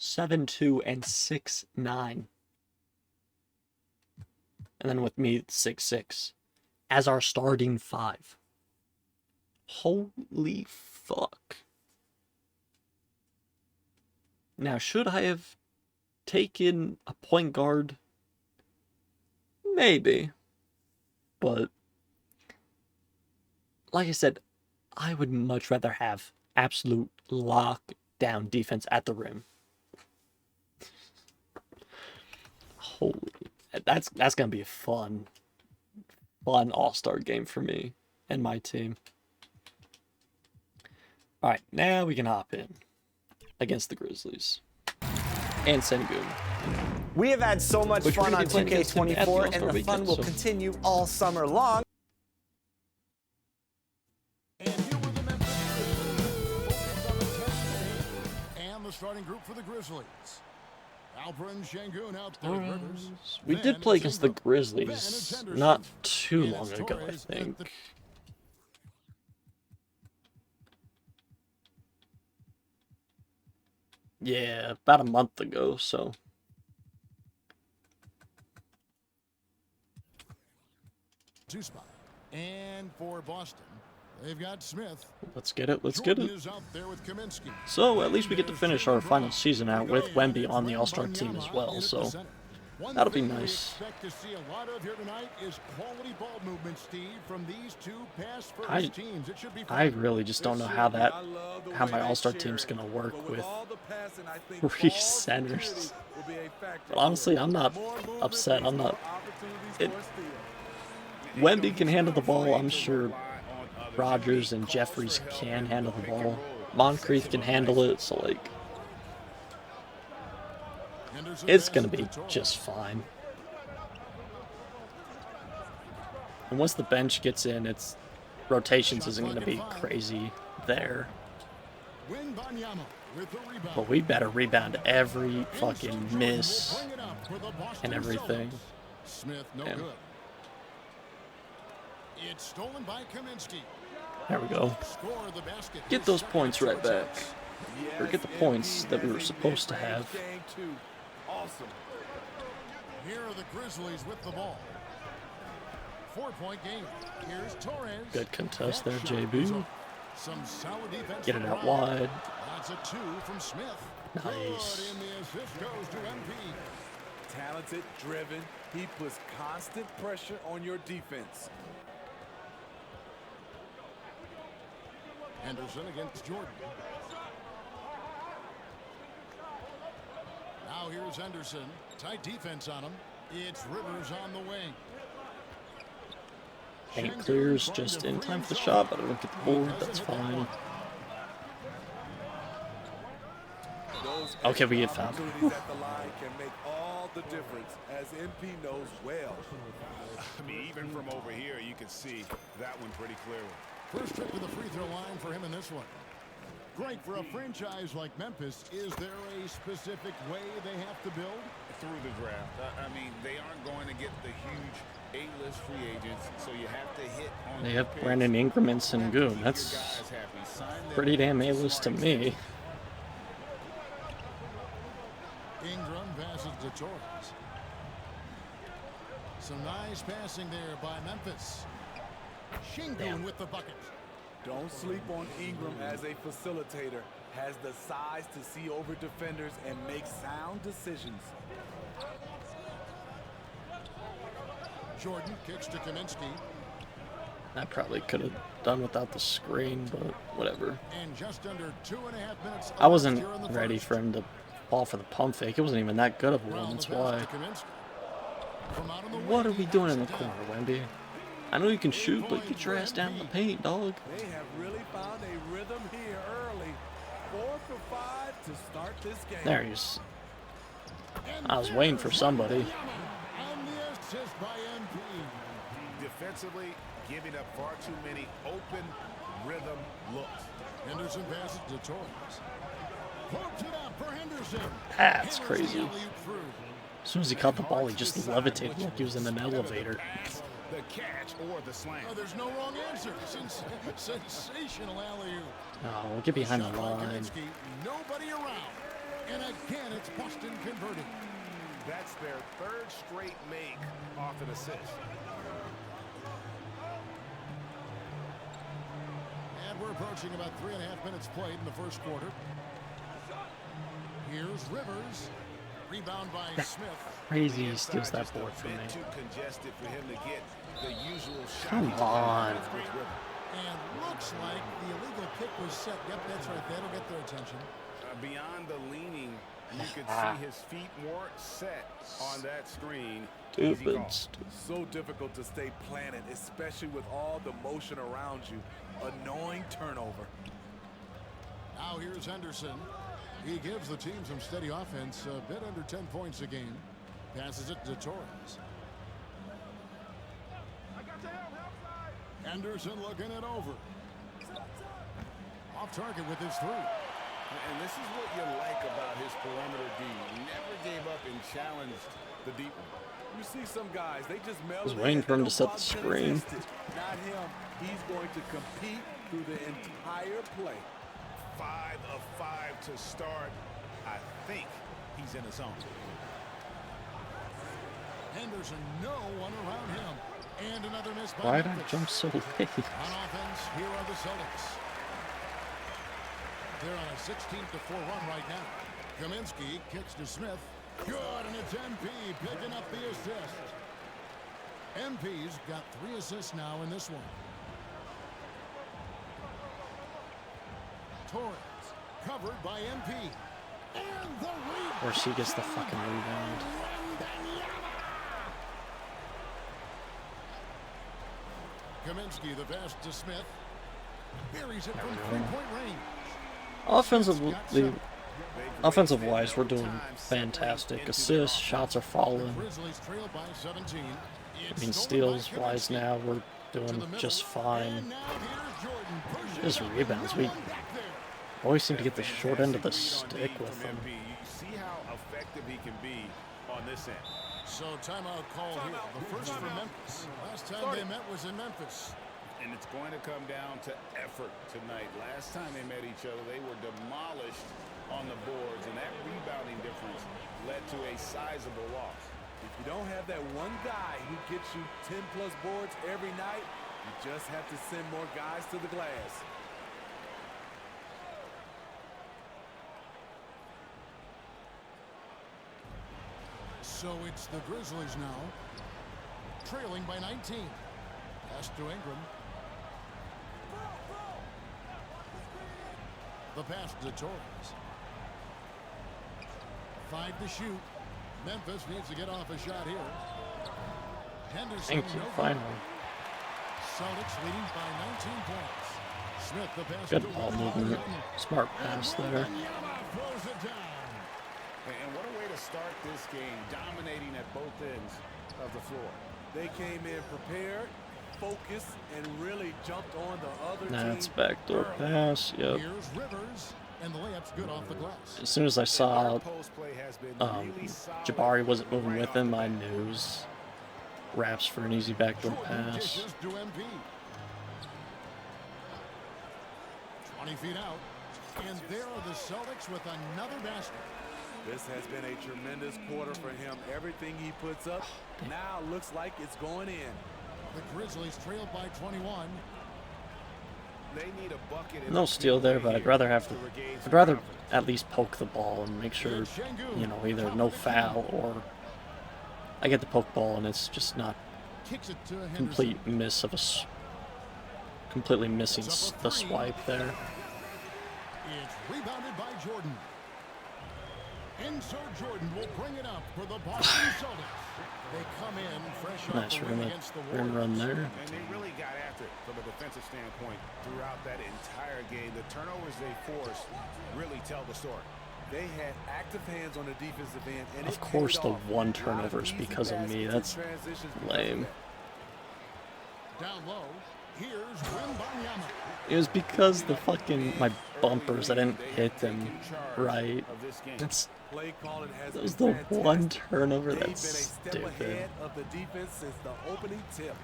Speaker 1: 7'2", and 6'9". And then with me, 6'6", as our starting 5. Holy fuck. Now, should I have taken a point guard? Maybe. But, like I said, I would much rather have absolute lockdown defense at the rim. Holy, that's gonna be a fun All-Star game for me and my team. All right, now we can hop in against the Grizzlies and Sengun.
Speaker 14: We have had so much fun on 2K24, and the fun will continue all summer long.
Speaker 15: And here were the members focused on the test today, and the starting group for the Grizzlies. Alperen Şengün out there. Rivers.
Speaker 1: We did play against the Grizzlies not too long ago, I think. Yeah, about a month ago, so.
Speaker 15: Two spot. And for Boston, they've got Smith.
Speaker 1: Let's get it, let's get it.
Speaker 15: Is out there with
Speaker 1: So at least we get to finish our final season out with Wemby on the All-Star team as well, so That'll be nice.
Speaker 15: Expect to see a lot of here tonight is quality ball movement, Steve, from these two pass-first teams. It should be fun.
Speaker 1: I really just don't know how my All-Star team's gonna work with 3 centers. But honestly, I'm not upset. Wemby can handle the ball. I'm sure Rogers and Jeffries can handle the ball. Moncrief can handle it. So like, it's gonna be just fine. And once the bench gets in, its rotations isn't gonna be crazy there. But we better rebound every fucking miss and everything.
Speaker 15: Smith, no good. It's stolen by Kaminsky.
Speaker 1: There we go. Get those points right back. Or get the points that we were supposed to have.
Speaker 15: Awesome. Here are the Grizzlies with the ball. 4-point game. Here's Torres.
Speaker 1: Good contest there, JB.
Speaker 15: Some solid defense.
Speaker 1: Get it out wide.
Speaker 15: That's a 2 from Smith.
Speaker 1: Nice.
Speaker 15: Good, and the assist goes to MP.
Speaker 16: Talented, driven. He puts constant pressure on your defense.
Speaker 15: Henderson against Jordan. Now here's Henderson. Tight defense on him. It's Rivers on the wing.
Speaker 1: Paint clears just in time for the shot, but I don't get the board. That's fine. Okay, we get fouled.
Speaker 16: At the line can make all the difference, as MP knows well.
Speaker 17: I mean, even from over here, you can see that one pretty clearly.
Speaker 15: First trip to the free throw line for him in this one. Great for a franchise like Memphis. Is there a specific way they have to build?
Speaker 17: Through the draft. I mean, they aren't going to get the huge A-list free agents, so you have to hit on.
Speaker 1: They have Brandon Ingram and Sengun. That's pretty damn A-list to me.
Speaker 15: Ingram passes to Torres. Some nice passing there by Memphis. Shingun with the bucket.
Speaker 16: Don't sleep on Ingram as a facilitator. Has the size to see over defenders and make sound decisions.
Speaker 15: Jordan kicks to Kaminsky.
Speaker 1: I probably could have done without the screen, but whatever.
Speaker 15: And just under 2.5 minutes.
Speaker 1: I wasn't ready for him to fall for the pump fake. It wasn't even that good of a one. That's why. What are we doing in the corner, Wemby? I know you can shoot, but get your ass down in the paint, dog.
Speaker 16: They have really found a rhythm here early. 4 for 5 to start this game.
Speaker 1: There he is. I was waiting for somebody.
Speaker 15: And the assist by MP.
Speaker 17: Defensively, giving up far too many open rhythm looks.
Speaker 15: Henderson passes to Torres. Poked it up for Henderson.
Speaker 1: That's crazy. As soon as he caught the ball, he just levitated like he was in an elevator.
Speaker 17: The catch or the slam.
Speaker 15: Oh, there's no wrong answer. Sensational alley-oop.
Speaker 1: Oh, we'll get behind the line.
Speaker 15: Nobody around. And again, it's Boston converting.
Speaker 17: That's their 3rd straight make off an assist.
Speaker 15: And we're approaching about 3.5 minutes played in the first quarter. Here's Rivers. Rebound by Smith.
Speaker 1: Crazy he steals that board from me.
Speaker 17: Too congested for him to get the usual shot.
Speaker 1: Come on.
Speaker 15: And looks like the illegal kick was set. Yep, that's right. That'll get their attention.
Speaker 17: Beyond the leaning, you could see his feet more set on that screen.
Speaker 1: Stupid.
Speaker 16: So difficult to stay planted, especially with all the motion around you. Annoying turnover.
Speaker 15: Now here's Henderson. He gives the team some steady offense, a bit under 10 points a game. Passes it to Torres. Henderson looking it over. Off target with his 3.
Speaker 17: And this is what you like about his perimeter D. He never gave up and challenged the deep one.
Speaker 16: You see some guys, they just melt.
Speaker 1: I was waiting for him to set the screen.
Speaker 16: Not him. He's going to compete through the entire play.
Speaker 17: 5 of 5 to start. I think he's in his zone.
Speaker 15: Henderson, no one around him. And another miss by
Speaker 1: Why did I
Speaker 15: Memphis.
Speaker 1: jump so late?
Speaker 15: On offense, here are the Celtics. They're on a 16-4 run right now. Kaminsky kicks to Smith. Good, and it's MP picking up the assist. MP's got 3 assists now in this one. Torres, covered by MP. And the rebound.
Speaker 1: Or she gets the fucking rebound.
Speaker 15: Kaminsky, the pass to Smith. Buries it from 3-point range.
Speaker 1: Offensive-wise, we're doing fantastic. Assists, shots are falling. I mean, steals-wise now, we're doing just fine. Just rebounds, we always seem to get the short end of the stick with them.
Speaker 17: You see how effective he can be on this end.
Speaker 15: So timeout call here. The first for Memphis. Last time they met was in Memphis.
Speaker 17: And it's going to come down to effort tonight. Last time they met each other, they were demolished on the boards, and that rebounding difference led to a sizable loss.
Speaker 16: If you don't have that one guy who gets you 10-plus boards every night, you just have to send more guys to the glass.
Speaker 15: So it's the Grizzlies now, trailing by 19. Pass to Ingram. The pass to Torres. 5 to shoot. Memphis needs to get off a shot here. Henderson.
Speaker 1: Thank you, finally.
Speaker 15: Celtics leading by 19 points. Smith, the pass.
Speaker 1: Good ball movement. Smart pass there.
Speaker 17: And what a way to start this game, dominating at both ends of the floor.
Speaker 16: They came in prepared, focused, and really jumped on the other team.
Speaker 1: That's backdoor pass, yep.
Speaker 15: Here's Rivers, and the layup's good off the glass.
Speaker 1: As soon as I saw Jabari wasn't moving with him, I knew it was Raps for an easy backdoor pass.
Speaker 15: 20 feet out, and there are the Celtics with another basket.
Speaker 16: This has been a tremendous quarter for him. Everything he puts up now looks like it's going in.
Speaker 15: The Grizzlies trail by 21.
Speaker 17: They need a bucket.
Speaker 1: No steal there, but I'd rather at least poke the ball and make sure, you know, either no foul or I get the poke ball and it's just not complete miss of completely missing the swipe there.
Speaker 15: It's rebounded by Jordan. And so Jordan will bring it up for the Boston Celtics. They come in fresh off
Speaker 1: Nice
Speaker 15: the win against the Warriors.
Speaker 1: rim run there.
Speaker 17: And they really got after it from a defensive standpoint throughout that entire game. The turnovers they forced really tell the story.
Speaker 16: They had active hands on the defensive end. And
Speaker 1: Of course the one turnover is because of me. That's lame.
Speaker 15: Down low, here's Wembanyama.
Speaker 1: It was because my bumpers, I didn't hit them right. That was the one turnover. That's stupid.
Speaker 16: Of the defense since the opening tip.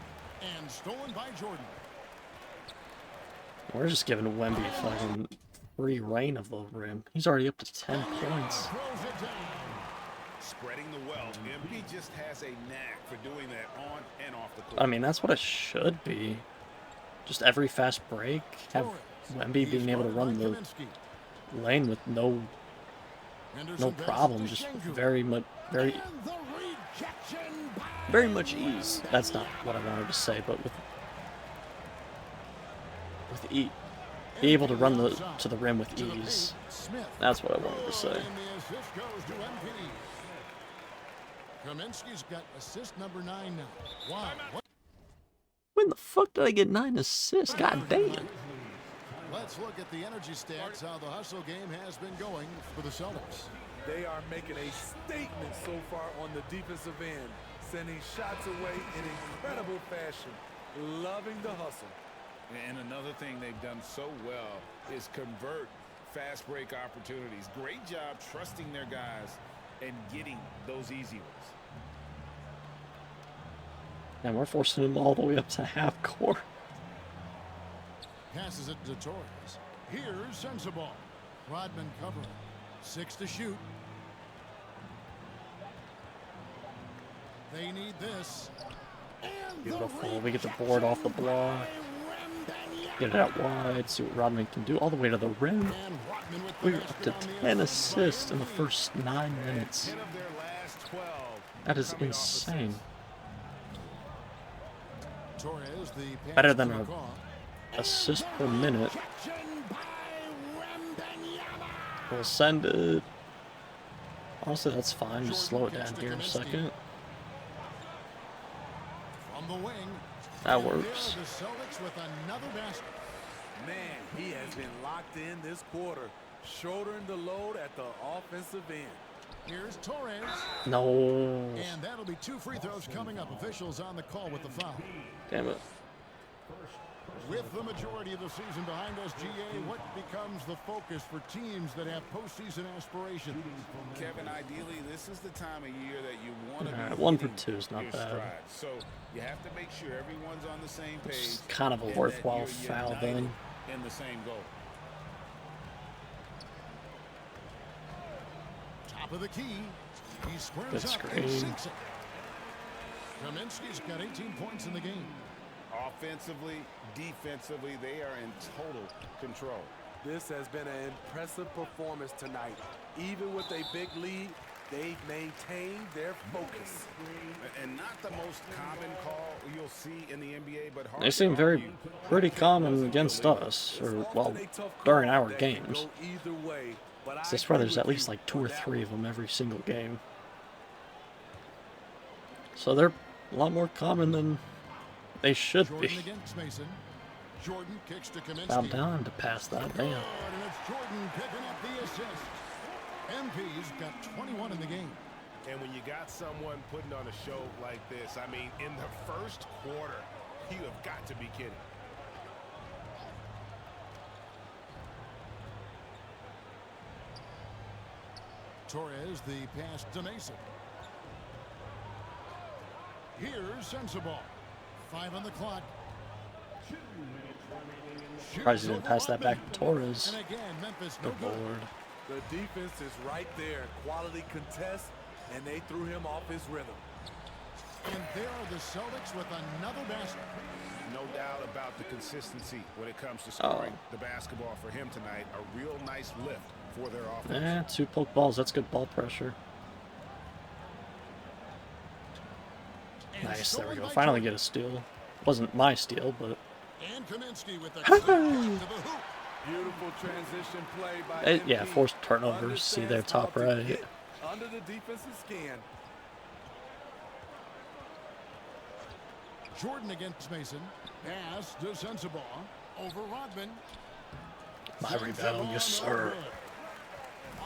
Speaker 15: And stolen by Jordan.
Speaker 1: We're just giving Wemby fucking free reign of the rim. He's already up to 10 points.
Speaker 17: Spreading the wealth. MP just has a knack for doing that on and off the court.
Speaker 1: I mean, that's what it should be. Just every fast break, have Wemby being able to run the lane with no problem, just very much ease. That's not what I wanted to say, but be able to run to the rim with ease. That's what I wanted to say.
Speaker 15: Kaminsky's got assist number 9 now. Wow.
Speaker 1: When the fuck did I get 9 assists? God damn.
Speaker 15: Let's look at the energy stats, how the hustle game has been going for the Celtics.
Speaker 16: They are making a statement so far on the defensive end, sending shots away in incredible fashion, loving the hustle.
Speaker 17: And another thing they've done so well is convert fast break opportunities. Great job trusting their guys and getting those easy ones.
Speaker 1: And we're forcing them all the way up to half court.
Speaker 15: Passes it to Torres. Here's Sensabaugh. Rodman covering. 6 to shoot. They need this.
Speaker 1: Beautiful. We get the board off the block. Get it out wide. See what Rodman can do. All the way to the rim. We're up to 10 assists in the first 9 minutes. That is insane.
Speaker 15: Torres, the
Speaker 1: Better than an assist per minute. We'll send it. Honestly, that's fine. Just slow it down here a second.
Speaker 15: From the wing.
Speaker 1: That works.
Speaker 15: The Celtics with another basket.
Speaker 16: Man, he has been locked in this quarter, shouldering the load at the offensive end.
Speaker 15: Here's Torres.
Speaker 1: No.
Speaker 15: And that'll be 2 free throws coming up. Officials on the call with the foul.
Speaker 1: Damn it.
Speaker 15: With the majority of the season behind us, GA, what becomes the focus for teams that have postseason aspirations?
Speaker 17: Kevin, ideally, this is the time of year that you want to be
Speaker 1: 1 for 2 is not
Speaker 17: your
Speaker 1: bad.
Speaker 17: stride. So you have to make sure everyone's on the same page.
Speaker 1: It's kind of a
Speaker 17: and
Speaker 1: worthwhile
Speaker 17: that you're
Speaker 1: foul
Speaker 17: united
Speaker 1: then.
Speaker 17: in the same goal.
Speaker 15: Top of the key. He squares
Speaker 1: Good
Speaker 15: up
Speaker 1: screen.
Speaker 15: and sinks it. Kaminsky's got 18 points in the game.
Speaker 17: Offensively, defensively, they are in total control.
Speaker 16: This has been an impressive performance tonight. Even with a big lead, they've maintained their focus.
Speaker 17: And not the most common call you'll see in the NBA, but hard
Speaker 1: They seem pretty common against us, or well, during our games. So I swear there's at least like 2 or 3 of them every single game. So they're a lot more common than they should be.
Speaker 15: Jordan kicks to Kaminsky.
Speaker 1: About time to pass that, damn.
Speaker 15: And it's Jordan picking up the assist. MP's got 21 in the game.
Speaker 12: And when you got someone putting on a show like this, I mean, in the first quarter, you have got to be kidding.
Speaker 15: Torres, the pass to Mason. Here's Sensabaugh. 5 on the clock.
Speaker 1: Surprised he didn't pass that back to Torres.
Speaker 15: And again, Memphis
Speaker 1: Good lord.
Speaker 16: The defense is right there. Quality contest, and they threw him off his rhythm.
Speaker 15: And there are the Celtics with another basket.
Speaker 17: No doubt about the consistency when it comes to scoring the basketball for him tonight. A real nice lift for their offense.
Speaker 1: 2 poke balls. That's good ball pressure. Nice, there we go. Finally get a steal. Wasn't my steal, but...
Speaker 15: And Kaminsky with the to the hoop.
Speaker 16: Beautiful transition play by
Speaker 1: yeah, forced turnovers. See there, top right.
Speaker 16: Under the defensive scan.
Speaker 15: Jordan against Mason. Pass to Sensabaugh. Over Rodman.
Speaker 1: My rebound, yes sir.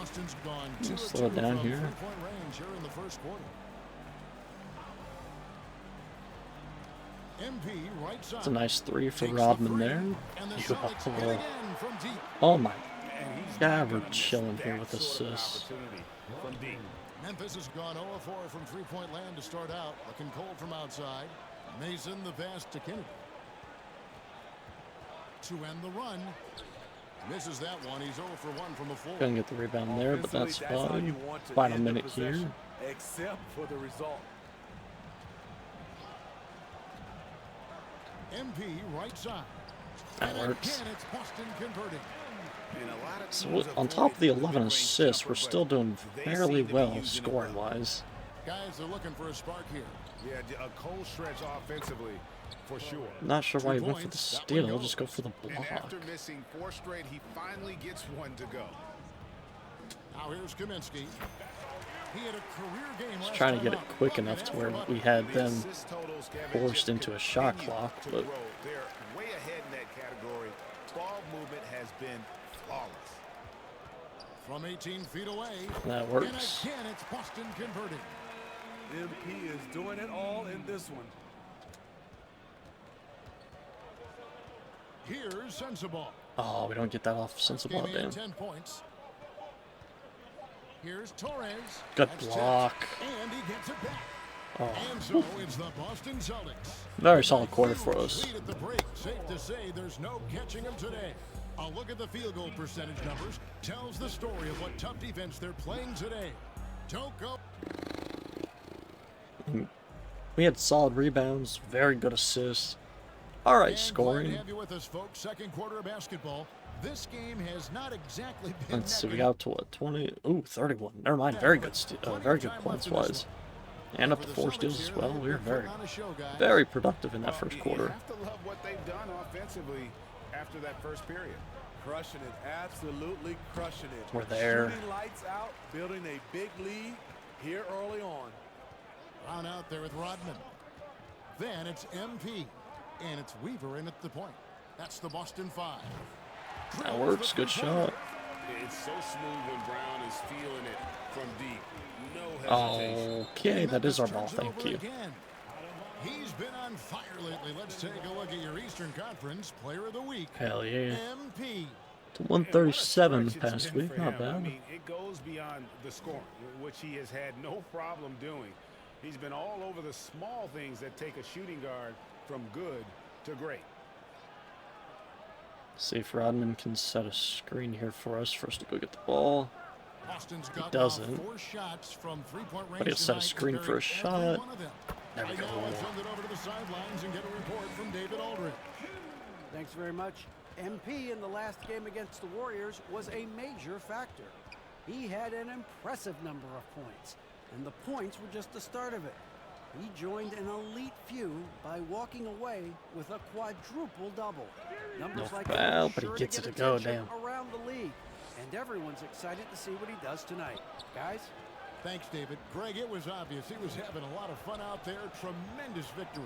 Speaker 15: Austin's gone 2
Speaker 1: Slow it down here.
Speaker 15: Three-point range here in the first quarter. MP right side.
Speaker 1: It's a nice 3 for Rodman there. Oh my God, we're chilling here with assists.
Speaker 15: Memphis has gone 0 4 from 3-point land to start out. Looking cold from outside. Mason the pass to Kennedy. To end the run. Misses that one. He's 0 for 1 from the floor.
Speaker 1: Couldn't get the rebound there, but that's fine. Final minute here.
Speaker 16: Except for the result.
Speaker 15: MP right side.
Speaker 1: That works.
Speaker 15: Again, it's Boston converting.
Speaker 1: So on top of the 11 assists, we're still doing fairly well scoring-wise.
Speaker 15: Guys are looking for a spark here.
Speaker 12: Yeah, a cold stretch offensively, for sure.
Speaker 1: Not sure why he went for the steal. He'll just go for the block.
Speaker 17: And after missing 4 straight, he finally gets one to go.
Speaker 15: Now here's Kaminsky. He had a career game
Speaker 1: Just trying to get it quick enough to where we had them forced into a shot clock, but
Speaker 17: they're way ahead in that category. Ball movement has been flawless.
Speaker 15: From 18 feet away.
Speaker 1: That works.
Speaker 15: And again, it's Boston converting.
Speaker 16: MP is doing it all in this one.
Speaker 15: Here's Sensabaugh.
Speaker 1: Oh, we don't get that off Sensabaugh, damn.
Speaker 15: 10 points. Here's Torres.
Speaker 1: Good block.
Speaker 15: And he gets it back.
Speaker 1: Oh.
Speaker 15: And so it's the Boston Celtics.
Speaker 1: Very solid quarter for us.
Speaker 15: Lead at the break. Safe to say there's no catching them today. A look at the field goal percentage numbers tells the story of what tough defense they're playing today. Don't go.
Speaker 1: We had solid rebounds, very good assists. All right, scoring.
Speaker 15: Glad to have you with us, folks. Second quarter of basketball. This game has not exactly been.
Speaker 1: Let's see, we got up to what, 20? Ooh, 31. Never mind. Very good, very good points wise. And up to 4 steals as well. We were very productive in that first quarter.
Speaker 17: You have to love what they've done offensively after that first period.
Speaker 16: Crushing it, absolutely crushing it.
Speaker 11: We're there.
Speaker 16: Shooting lights out, building a big lead here early on.
Speaker 15: Brown out there with Rodman. Then it's MP, and it's Weaver in at the point. That's the Boston 5.
Speaker 1: That works. Good shot.
Speaker 17: It's so smooth when Brown is feeling it from deep. No hesitation.
Speaker 1: Okay, that is our ball. Thank you.
Speaker 15: He's been on fire lately. Let's take a look at your Eastern Conference Player of the Week.
Speaker 1: Hell yeah.
Speaker 15: MP.
Speaker 1: To 137 past week. Not bad.
Speaker 17: I mean, it goes beyond the scoring, which he has had no problem doing. He's been all over the small things that take a shooting guard from good to great.
Speaker 1: See if Rodman can set a screen here for us to go get the ball.
Speaker 15: Boston's
Speaker 1: He
Speaker 15: got
Speaker 1: doesn't.
Speaker 15: 4 shots from three-point range
Speaker 1: But he'll set a
Speaker 15: tonight,
Speaker 1: screen for a shot. There we
Speaker 15: Now
Speaker 1: go.
Speaker 15: let's send it over to the sidelines and get a report from David Aldridge.
Speaker 18: Thanks very much. MP in the last game against the Warriors was a major factor. He had an impressive number of points, and the points were just the start of it. He joined an elite few by walking away with a quadruple double. Numbers like that
Speaker 1: Well,
Speaker 18: are
Speaker 1: but he
Speaker 18: sure
Speaker 1: gets
Speaker 18: to
Speaker 1: it
Speaker 18: get
Speaker 1: to go,
Speaker 18: attention
Speaker 1: damn.
Speaker 18: around the league, and everyone's excited to see what he does tonight. Guys?
Speaker 15: Thanks, David. Greg, it was obvious he was having a lot of fun out there. Tremendous victory.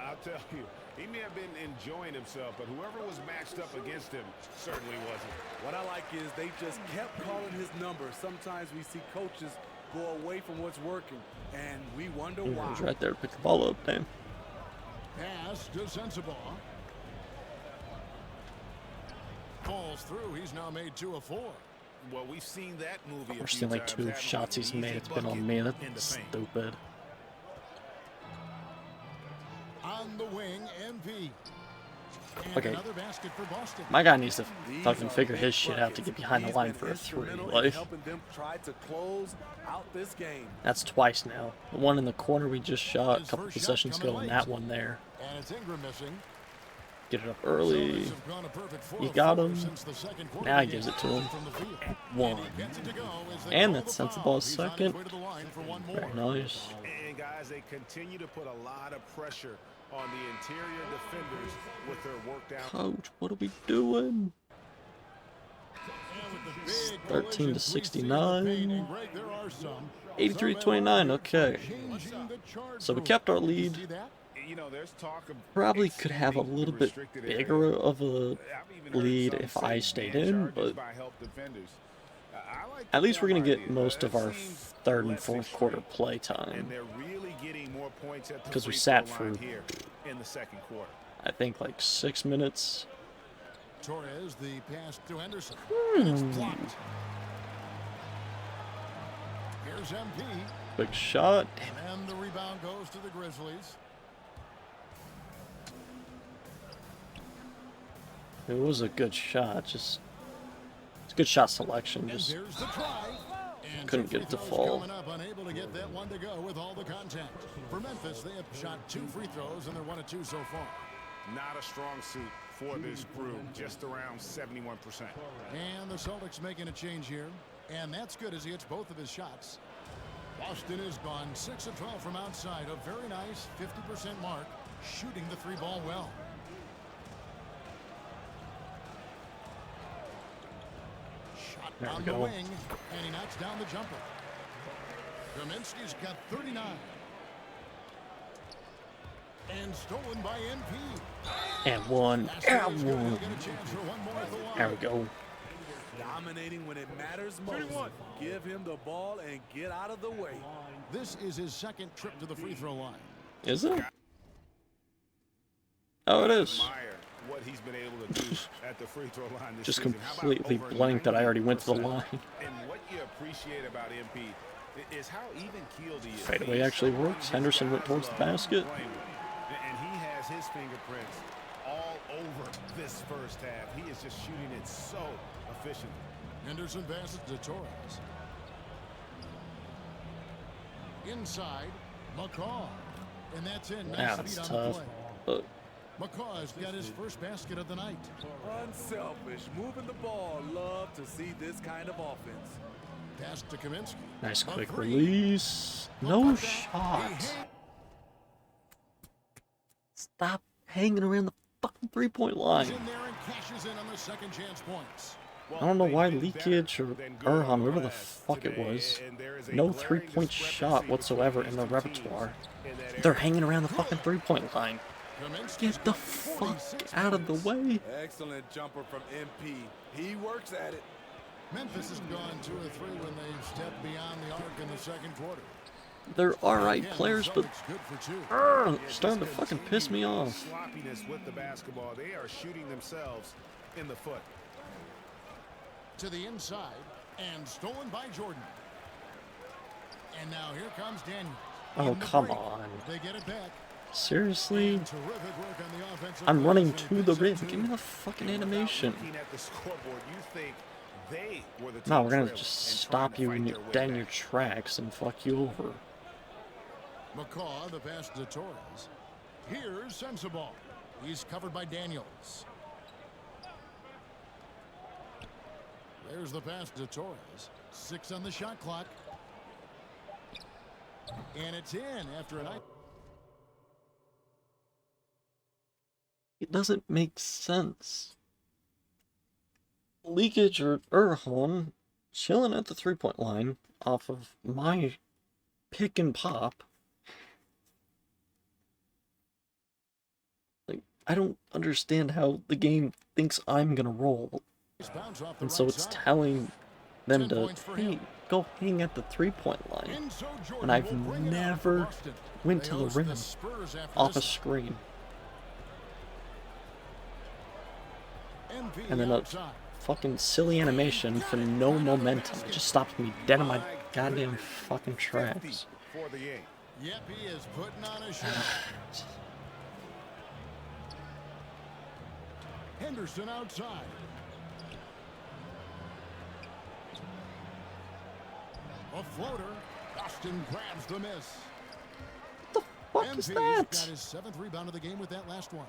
Speaker 17: I'll tell you, he may have been enjoying himself, but whoever was matched up against him certainly wasn't.
Speaker 16: What I like is they just kept calling his number. Sometimes we see coaches go away from what's working, and we wonder
Speaker 1: He
Speaker 16: why.
Speaker 1: was right there to pick the ball up, damn.
Speaker 15: Pass to Sensabaugh. Falls through. He's now made 2 of 4.
Speaker 17: Well, we've seen that movie.
Speaker 1: We're seeing like 2 shots he's made. It's been on me. That's stupid.
Speaker 15: On the wing, MP. And
Speaker 1: Okay.
Speaker 15: another basket for Boston.
Speaker 1: My guy needs to fucking figure his shit out to get behind the line for a 3. Like,
Speaker 16: Helping them try to close out this game.
Speaker 1: that's twice now. The one in the corner we just shot a couple possessions ago, and that one there.
Speaker 15: And it's Ingram missing.
Speaker 1: Get it up early. You got him. Now he gives it to him. 1. And that's Sensabaugh second. Very nice.
Speaker 17: And guys, they continue to put a lot of pressure on the interior defenders with their work down.
Speaker 1: Coach, what are we doing? 13 to 69. 83-29. Okay. So we kept our lead.
Speaker 17: You know, there's talk of
Speaker 1: Probably could have a little bit bigger of a lead if I stayed in, but at least we're going to get most of our 3rd and 4th quarter play time. Because we sat for,
Speaker 17: in the second quarter.
Speaker 1: I think, like 6 minutes.
Speaker 15: Torres, the pass to Henderson. It's blocked. Here's MP.
Speaker 1: Big shot. Damn it.
Speaker 15: And the rebound goes to the Grizzlies.
Speaker 1: It was a good shot. Just, it's a good shot selection. Just couldn't get it to fall.
Speaker 15: Coming up, unable to get that one to go with all the contact. For Memphis, they have shot 2 free throws, and they're 1 of 2 so far.
Speaker 17: Not a strong suit for this group, just around 71%.
Speaker 15: And the Celtics making a change here, and that's good as he hits both of his shots. Boston has gone 6 of 12 from outside, a very nice 50% mark, shooting the 3-ball well.
Speaker 1: There we
Speaker 15: On the
Speaker 1: go.
Speaker 15: wing, and he knocks down the jumper. Kaminsky's got 39. And stolen by MP.
Speaker 1: And 1. And 1.
Speaker 15: Get a chance for one more at the line.
Speaker 1: There we go.
Speaker 16: Dominating when it matters most. Give him the ball and get out of the way.
Speaker 15: This is his 2nd trip to the free throw line.
Speaker 1: Is it? Oh, it is.
Speaker 17: What he's been able to do at the free throw line this
Speaker 1: Just
Speaker 17: season.
Speaker 1: completely blanked that I already went to the line.
Speaker 17: And what you appreciate about MP is how even keeled he is.
Speaker 1: Fadeaway actually works. Henderson went towards the basket.
Speaker 17: And he has his fingerprints all over this first half. He is just shooting it so efficiently.
Speaker 15: Henderson passes to Torres. Inside, McCaw. And that's in.
Speaker 1: Yeah,
Speaker 15: Nice
Speaker 1: that's
Speaker 15: speed on the
Speaker 1: tough.
Speaker 15: play.
Speaker 1: But
Speaker 15: McCaw's got his first basket of the night.
Speaker 16: Unselfish, moving the ball. Love to see this kind of offense.
Speaker 15: Pass to Kaminsky.
Speaker 1: Nice quick release. No shot. Stop hanging around the fucking three-point line. I don't know why Leakage or Erhan, whoever the fuck it was, no three-point shot whatsoever in their repertoire. They're hanging around the fucking three-point line. Get the fuck out of the way.
Speaker 16: Excellent jumper from MP. He works at it.
Speaker 15: Memphis has gone 2 of 3 when they stepped beyond the arc in the second quarter.
Speaker 1: They're alright players, but starting to fucking piss me off.
Speaker 17: Sloppiness with the basketball. They are shooting themselves in the foot.
Speaker 15: To the inside and stolen by Jordan. And now here comes Daniel.
Speaker 1: Oh, come on.
Speaker 15: They get it back.
Speaker 1: Seriously? I'm running to the rim. Give me the fucking animation. No, we're gonna just stop you in dead in your tracks and fuck you over.
Speaker 15: McCaw, the pass to Torres. Here's Sensabaugh. He's covered by Daniels. There's the pass to Torres. 6 on the shot clock. And it's in after a night.
Speaker 1: It doesn't make sense. Leakage or Erhan chilling at the three-point line off of my pick and pop. Like, I don't understand how the game thinks I'm gonna roll. And so it's telling them to, hey, go hang at the three-point line. And I've never went to the rim off a screen. And then a fucking silly animation for no momentum. It just stops me dead in my goddamn fucking tracks.
Speaker 15: Yep, he is putting on a shot. Henderson outside. A floater. Austin grabs the miss.
Speaker 1: What the fuck is that?
Speaker 15: Got his 7th rebound of the game with that last one.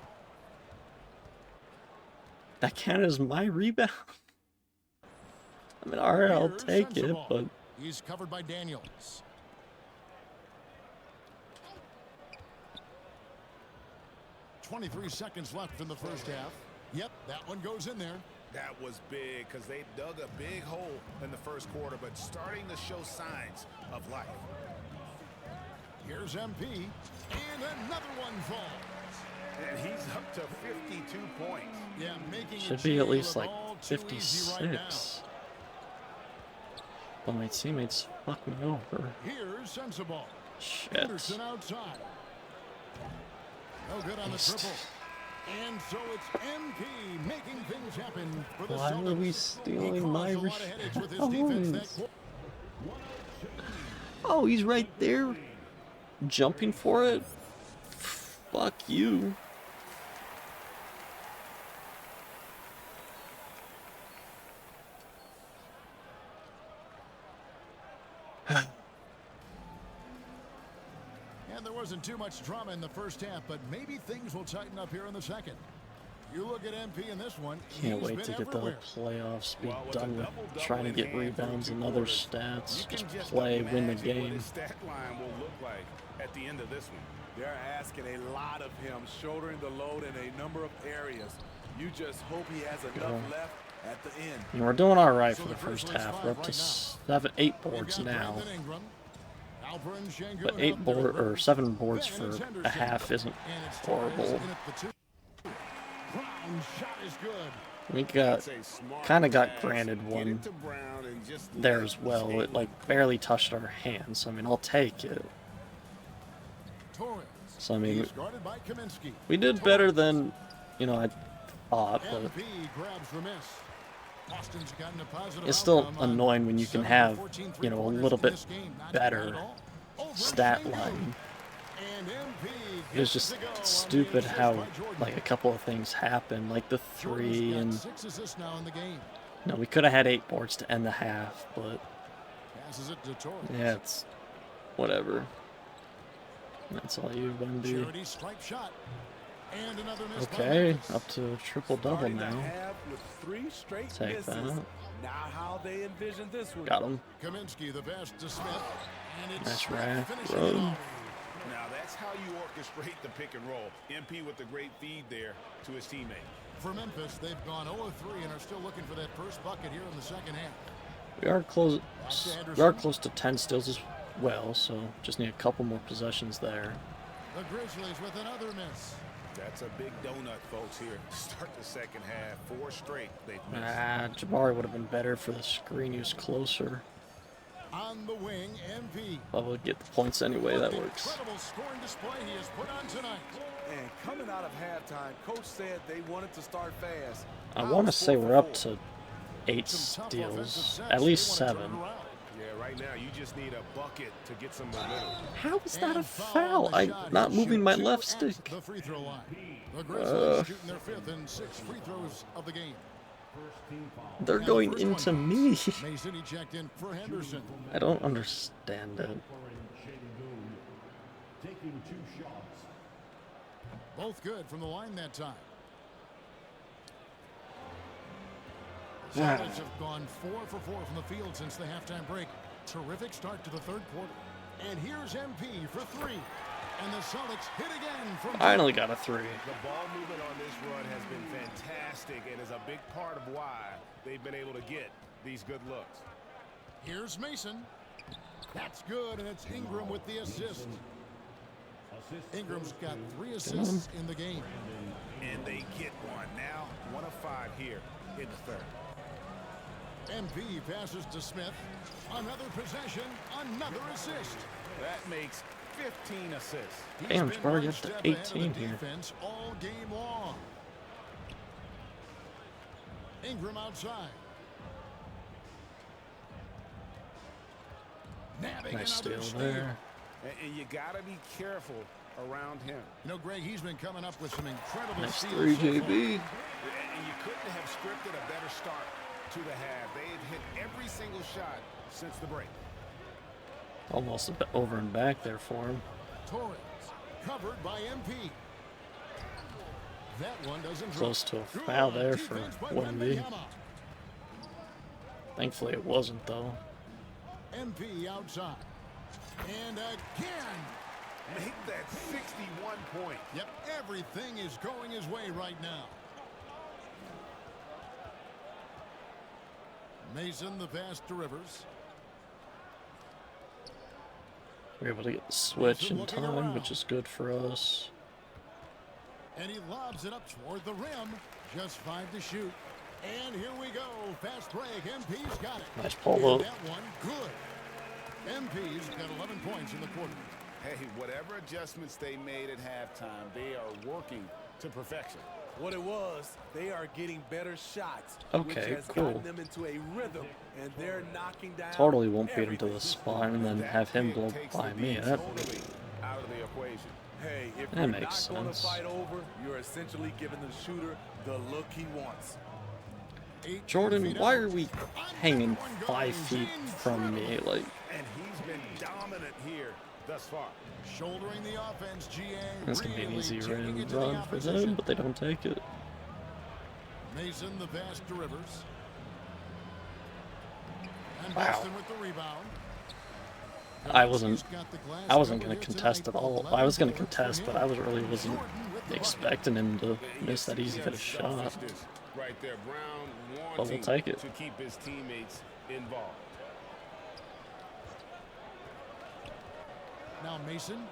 Speaker 1: That counted as my rebound? I mean, alright, I'll take it, but...
Speaker 15: He's covered by Daniels. .23 seconds left in the first half. Yep, that one goes in there.
Speaker 17: That was big because they dug a big hole in the first quarter, but starting to show signs of life.
Speaker 15: Here's MP, and another one falls.
Speaker 17: And he's up to 52 points.
Speaker 15: Yeah, making
Speaker 1: should be at least like 56. But my teammates fuck me over.
Speaker 15: Here's Sensabaugh.
Speaker 1: Shit.
Speaker 15: Henderson outside. No good on the triple. And so it's MP making things happen for the
Speaker 1: Why
Speaker 15: Celtics.
Speaker 1: are we stealing my rebounds? Oh, he's right there. Jumping for it? Fuck you.
Speaker 15: And there wasn't too much drama in the first half, but maybe things will tighten up here in the second. You look at MP in this one.
Speaker 1: Can't wait to get the playoffs, be done with trying to get rebounds and other stats. Just play, win the game.
Speaker 17: Stat line will look like at the end of this one.
Speaker 16: They're asking a lot of him, shouldering the load in a number of areas. You just hope he has enough left at the end.
Speaker 1: And we're doing all right for the first half. We're up to 8 boards now. But 7 boards for a half isn't horrible. We kind of got granted one there as well. It like barely touched our hands. So I mean, I'll take it. So I mean, we did better than, you know, I thought, but it's still annoying when you can have, you know, a little bit better stat line. It was just stupid how, like, a couple of things happened, like the 3 and... No, we could have had 8 boards to end the half, but... Yeah, it's... whatever. That's all you, Wendy.
Speaker 15: And another
Speaker 1: Okay, up to triple-double now.
Speaker 16: With 3 straight
Speaker 1: Take
Speaker 16: misses.
Speaker 1: that.
Speaker 16: Not how they envisioned this one.
Speaker 1: Got him.
Speaker 15: Kaminsky, the pass to Smith. And it's
Speaker 1: Nice
Speaker 15: Smith
Speaker 1: rack.
Speaker 15: finishing it
Speaker 1: Run.
Speaker 15: off.
Speaker 17: Now that's how you orchestrate the pick and roll. MP with the great feed there to his teammate.
Speaker 15: For Memphis, they've gone 0-3 and are still looking for that first bucket here in the second half.
Speaker 1: We are close to 10 steals as well, so just need a couple more possessions there.
Speaker 15: The Grizzlies with another miss.
Speaker 17: That's a big donut, folks, here. Start the second half. 4 straight they've missed.
Speaker 1: Jabari would have been better for the screen. He was closer.
Speaker 15: On the wing, MP.
Speaker 1: But we'll get the points anyway. That works.
Speaker 15: Incredible scoring display he has put on tonight.
Speaker 16: And coming out of halftime, coach said they wanted to start fast.
Speaker 1: I want to say we're up to 8 steals, at least 7.
Speaker 12: Yeah, right now you just need a bucket to get some momentum.
Speaker 1: How is that a foul? I'm not moving my left stick.
Speaker 15: The free throw line. The Grizzlies shooting their 5th and 6th free throws of the game.
Speaker 1: They're going into me.
Speaker 15: Mason, he checked in for Henderson.
Speaker 1: I don't understand it.
Speaker 13: Taking 2 shots.
Speaker 15: Both good from the line that time. The
Speaker 1: Yeah.
Speaker 15: Celtics have gone 4 for 4 from the field since the halftime break. Terrific start to the third quarter. And here's MP for 3. And the Celtics hit again from
Speaker 1: Finally got a 3.
Speaker 12: The ball movement on this run has been fantastic and is a big part of why they've been able to get these good looks.
Speaker 15: Here's Mason. That's good, and it's Ingram with the assist. Ingram's got 3 assists in the game.
Speaker 17: And they get one. Now 1 of 5 here in the third.
Speaker 15: MP passes to Smith. Another possession, another assist.
Speaker 17: That makes 15 assists.
Speaker 1: Damn, Jabari gets to 18 here.
Speaker 15: Defense all game long. Ingram outside.
Speaker 1: Nice steal there.
Speaker 17: And you got to be careful around him.
Speaker 15: You know, Greg, he's been coming up with some incredible
Speaker 1: Nice
Speaker 15: steals
Speaker 1: 3,
Speaker 15: so far.
Speaker 1: JB.
Speaker 17: And you couldn't have scripted a better start to the half. They've hit every single shot since the break.
Speaker 1: Almost a bit over and back there for him.
Speaker 15: Torres covered by MP. That one doesn't
Speaker 1: Close to a
Speaker 15: drop.
Speaker 1: foul
Speaker 15: Good
Speaker 1: there for
Speaker 15: defense by
Speaker 1: Wemby.
Speaker 15: Wembanyama.
Speaker 1: Thankfully it wasn't though.
Speaker 15: MP outside. And again.
Speaker 17: Make that 61 point.
Speaker 15: Yep, everything is going his way right now. Mason, the pass to Rivers.
Speaker 1: We're able to get the switch in time, which is good for us.
Speaker 15: And he lobs it up toward the rim. Just 5 to shoot. And here we go. Fast break. MP's got it.
Speaker 1: Nice pull
Speaker 15: And
Speaker 1: up.
Speaker 15: that one, good. MP's got 11 points in the quarter.
Speaker 17: Hey, whatever adjustments they made at halftime, they are working to perfection.
Speaker 16: What it was, they are getting better shots, which
Speaker 1: Okay,
Speaker 16: has
Speaker 1: cool.
Speaker 16: gotten them into a rhythm, and they're knocking down.
Speaker 1: Totally won't beat him to the spot and then have him blow
Speaker 17: Takes
Speaker 1: by
Speaker 17: the
Speaker 1: me.
Speaker 17: beat
Speaker 1: That,
Speaker 17: totally out of the equation.
Speaker 16: Hey, if
Speaker 1: That
Speaker 16: you're
Speaker 1: makes
Speaker 16: not going to
Speaker 1: sense.
Speaker 16: fight over, you're essentially giving the shooter the look he wants.
Speaker 1: Jordan, why are we hanging 5 feet from me? Like,
Speaker 17: And he's been dominant here thus far.
Speaker 15: Shouldering the offense, GA.
Speaker 1: this could be an
Speaker 15: really
Speaker 1: easy
Speaker 15: taking it to the
Speaker 1: run for them,
Speaker 15: opposition.
Speaker 1: but they don't take it.
Speaker 15: Mason, the pass to Rivers. And
Speaker 1: Wow.
Speaker 15: Boston with the rebound.
Speaker 1: I wasn't
Speaker 15: Got the glass
Speaker 1: going
Speaker 15: cover
Speaker 1: to
Speaker 15: here
Speaker 1: contest
Speaker 15: tonight.
Speaker 1: at all.
Speaker 15: 11
Speaker 1: I was going to
Speaker 15: points
Speaker 1: contest,
Speaker 15: from
Speaker 1: but I
Speaker 15: him.
Speaker 1: wasn't
Speaker 15: Jordan with the
Speaker 1: expecting him to miss that easy to shot.
Speaker 17: Selfishness right there. Brown
Speaker 1: But
Speaker 17: wanting
Speaker 1: we'll take it.
Speaker 17: to keep his teammates involved.
Speaker 15: Now Mason,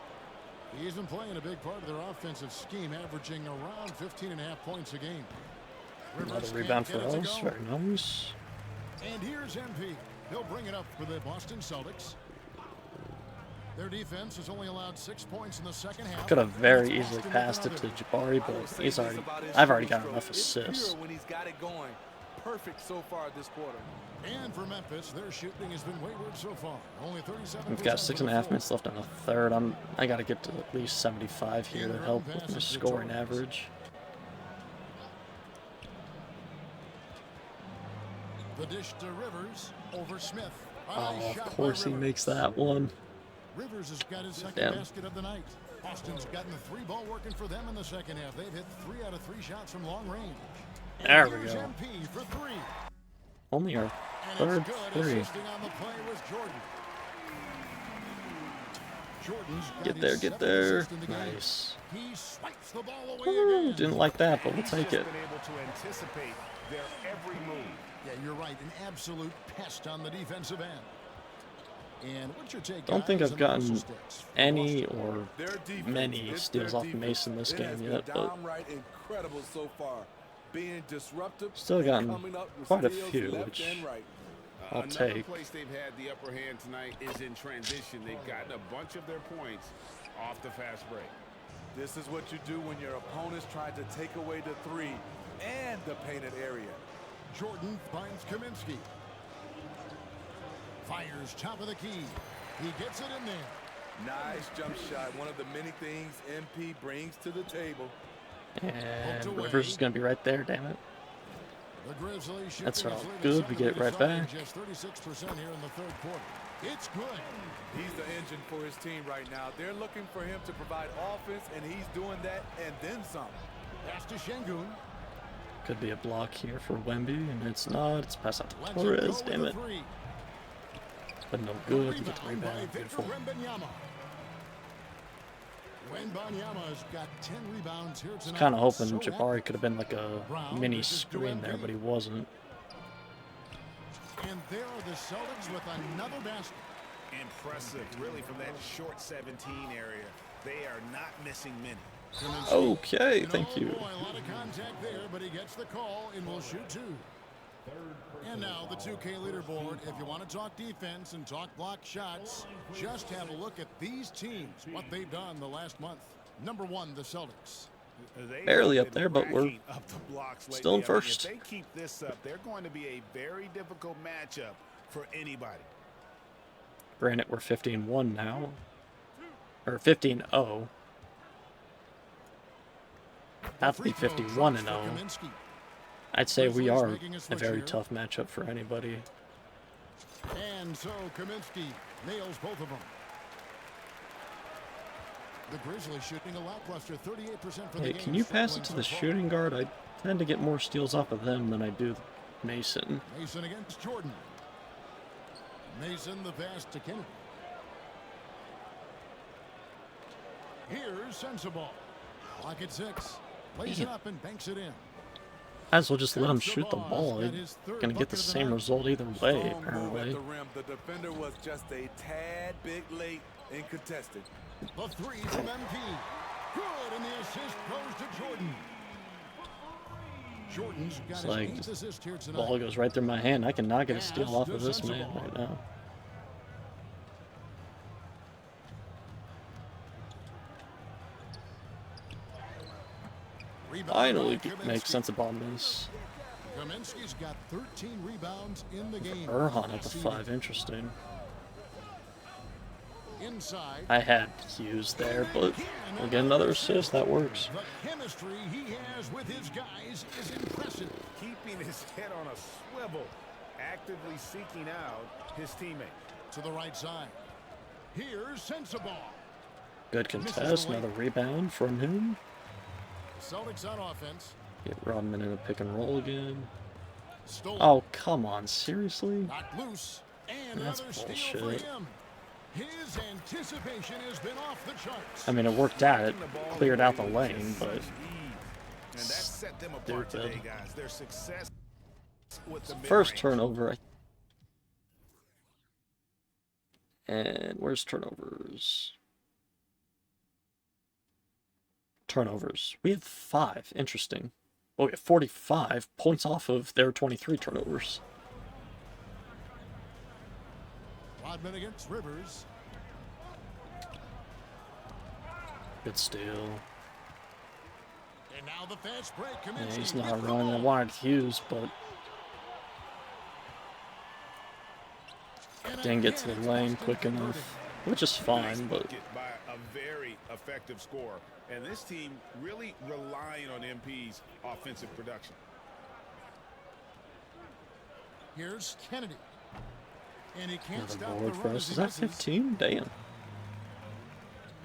Speaker 15: he's been playing a big part of their offensive scheme, averaging around 15.5 points a game.
Speaker 1: Another
Speaker 15: Rivers
Speaker 1: rebound
Speaker 15: can't
Speaker 1: for
Speaker 15: get it to
Speaker 1: us.
Speaker 15: go.
Speaker 1: Very nice.
Speaker 15: And here's MP. He'll bring it up for the Boston Celtics. Their defense has only allowed 6 points in the second half.
Speaker 1: Could have very
Speaker 15: It's
Speaker 1: easily
Speaker 15: Boston with
Speaker 1: passed it
Speaker 15: another.
Speaker 1: to Jabari,
Speaker 16: I will
Speaker 1: but
Speaker 16: say
Speaker 1: he's
Speaker 16: this
Speaker 1: already.
Speaker 16: about his
Speaker 1: I've already
Speaker 16: free
Speaker 1: got
Speaker 16: throw.
Speaker 1: enough
Speaker 16: It's
Speaker 1: assists.
Speaker 16: pure when he's got it going. Perfect so far this quarter.
Speaker 15: And for Memphis, their shooting has been wayward so far. Only 37%.
Speaker 1: We've got 6.5 minutes left in the third. I got to get to at least 75 here to help with my scoring average.
Speaker 15: The dish to Rivers over Smith. A
Speaker 1: Oh,
Speaker 15: nice
Speaker 1: of
Speaker 15: shot by
Speaker 1: course he
Speaker 15: Rivers.
Speaker 1: makes that one.
Speaker 15: Rivers has got his second
Speaker 1: Damn.
Speaker 15: basket of the night. Boston's gotten the 3-ball working for them in the second half. They've hit 3 out of 3 shots from long range. And
Speaker 1: There we
Speaker 15: here's
Speaker 1: go.
Speaker 15: MP for 3.
Speaker 1: Only our
Speaker 15: And
Speaker 1: third
Speaker 15: it's good.
Speaker 1: three.
Speaker 15: Assisting on the play was Jordan. Jordan's got
Speaker 1: Get
Speaker 15: his
Speaker 1: there, get
Speaker 15: 7th
Speaker 1: there.
Speaker 15: assist in the game.
Speaker 1: Nice.
Speaker 15: He swipes the ball away
Speaker 1: Woo,
Speaker 15: again.
Speaker 1: didn't like that, but we'll
Speaker 17: He's
Speaker 1: take
Speaker 17: just
Speaker 1: it.
Speaker 17: been able to anticipate their every move.
Speaker 15: Yeah, you're right. An absolute pest on the defensive end. And what's your take?
Speaker 1: Don't think
Speaker 15: guys,
Speaker 1: I've
Speaker 15: on the whistle
Speaker 1: gotten
Speaker 15: sticks?
Speaker 1: any or
Speaker 16: Their defense,
Speaker 1: many
Speaker 16: it's
Speaker 1: steals
Speaker 16: their
Speaker 1: off
Speaker 16: defense.
Speaker 1: Mason this
Speaker 16: It
Speaker 1: game
Speaker 16: has
Speaker 1: yet,
Speaker 16: been
Speaker 1: but
Speaker 16: downright incredible so far. Being disruptive,
Speaker 1: still
Speaker 16: and
Speaker 1: gotten
Speaker 16: coming up with
Speaker 1: quite a
Speaker 16: steals
Speaker 1: few,
Speaker 16: left
Speaker 1: which
Speaker 16: and right.
Speaker 1: I'll
Speaker 17: Another
Speaker 1: take.
Speaker 17: place they've had the upper hand tonight is in transition. They've gotten a bunch of their points off the fast break.
Speaker 16: This is what you do when your opponents try to take away the three and the painted area.
Speaker 15: Jordan finds Kaminsky. Fires top of the key. He gets it in there.
Speaker 16: Nice jump shot. One of the many things MP brings to the table.
Speaker 1: And Rivers is going to be right there, damn it.
Speaker 15: The Grizzlies
Speaker 1: That's
Speaker 15: shooting
Speaker 1: all
Speaker 15: is leading
Speaker 1: good. We get
Speaker 15: 7
Speaker 1: right back.
Speaker 15: Just 36% here in the third quarter. It's good.
Speaker 16: He's the engine for his team right now. They're looking for him to provide offense, and he's doing that and then some.
Speaker 15: Pass to Şengün.
Speaker 1: Could be a block here for Wemby, and it's not. It's pass out to
Speaker 15: Lets
Speaker 1: Torres,
Speaker 15: it go
Speaker 1: damn
Speaker 15: with
Speaker 1: it.
Speaker 15: a three.
Speaker 1: But no good. We get the
Speaker 15: Rebound by
Speaker 1: rebound.
Speaker 15: Victor
Speaker 1: Beautiful.
Speaker 15: Wembanyama. Wembanyama's got 10 rebounds here tonight.
Speaker 1: Kind of hoping
Speaker 15: So
Speaker 1: Jabari could have been like a
Speaker 15: Brown
Speaker 1: mini
Speaker 15: dishes to
Speaker 1: screen there,
Speaker 15: MP.
Speaker 1: but he wasn't.
Speaker 15: And there are the Celtics with another basket.
Speaker 17: Impressive, really, from that short 17 area. They are not missing many.
Speaker 1: Okay, thank
Speaker 15: Oh
Speaker 1: you.
Speaker 15: boy, a lot of contact there, but he gets the call and will shoot 2. And now the 2K leaderboard. If you want to talk defense and talk block shots, just have a look at these teams, what they've done the last month. Number 1, the Celtics.
Speaker 1: Barely up there, but we're
Speaker 17: Racking up the blocks
Speaker 1: still in
Speaker 17: lately. I mean,
Speaker 1: first.
Speaker 17: if they keep this up, they're going to be a very difficult matchup for anybody.
Speaker 1: Granted, we're 15-1 now. Or 15-0. About to be 51-0. I'd say we are a very tough matchup for anybody.
Speaker 15: And so Kaminsky nails both of them. The Grizzlies shooting a lackluster 38% for the
Speaker 1: Hey,
Speaker 15: game.
Speaker 1: can you pass it to
Speaker 15: struggling
Speaker 1: the
Speaker 15: so far.
Speaker 1: shooting guard? I tend to get more steals off of them than I do Mason.
Speaker 15: Mason against Jordan. Mason the pass to Kennedy. Here's Sensible. Clock at 6. Lays it up and banks it in.
Speaker 1: Might as well just let him shoot the ball. They're gonna get the same result either way,
Speaker 16: Strong move at
Speaker 1: apparently.
Speaker 16: the rim. The defender was just a tad bit late and contested.
Speaker 15: The 3 from MP. Good, and the assist goes to Jordan. Jordan's got
Speaker 1: It's
Speaker 15: his
Speaker 1: like
Speaker 15: 8th assist here
Speaker 1: the ball
Speaker 15: tonight.
Speaker 1: goes right through my hand. I cannot get a steal off of this man right now. Finally makes sense about this.
Speaker 15: Kaminsky's got 13 rebounds in the game.
Speaker 1: Erhan at the 5, interesting.
Speaker 15: Inside.
Speaker 1: I had Hughes there, but we'll get another assist. That works.
Speaker 15: The chemistry he has with his guys is impressive.
Speaker 17: Keeping his head on a swivel, actively seeking out his teammate.
Speaker 15: To the right side. Here's Sensible.
Speaker 1: Good contest. Another rebound from him.
Speaker 15: Celtics on offense.
Speaker 1: Get Rodman in a pick and roll again.
Speaker 15: Stolen.
Speaker 1: Oh, come on. Seriously?
Speaker 15: Knocked loose. And
Speaker 1: That's
Speaker 15: another steal for
Speaker 1: bullshit.
Speaker 15: him. His anticipation has been off the charts.
Speaker 1: I mean, it worked out. It cleared out the lane, but
Speaker 17: And that set them apart
Speaker 1: stupid.
Speaker 17: today, guys. Their success with the
Speaker 1: First
Speaker 17: mid-range.
Speaker 1: turnover. And where's turnovers? Turnovers. We have 5. Interesting. Oh, we have 45 points off of their 23 turnovers.
Speaker 15: Rodman against Rivers.
Speaker 1: Good steal.
Speaker 15: And now the fast break.
Speaker 1: Yeah,
Speaker 15: Kaminsky
Speaker 1: he's
Speaker 15: with
Speaker 1: not
Speaker 15: the
Speaker 1: running. I
Speaker 15: ball.
Speaker 1: wanted Hughes, but didn't get to the lane quick enough, which is fine, but
Speaker 17: Bucket by a very effective scorer. And this team really relying on MP's offensive production.
Speaker 15: Here's Kennedy. And he can't
Speaker 1: another
Speaker 15: stop the
Speaker 1: board for
Speaker 15: run
Speaker 1: us.
Speaker 15: as
Speaker 1: Is
Speaker 15: he
Speaker 1: that
Speaker 15: misses.
Speaker 1: 15? Damn.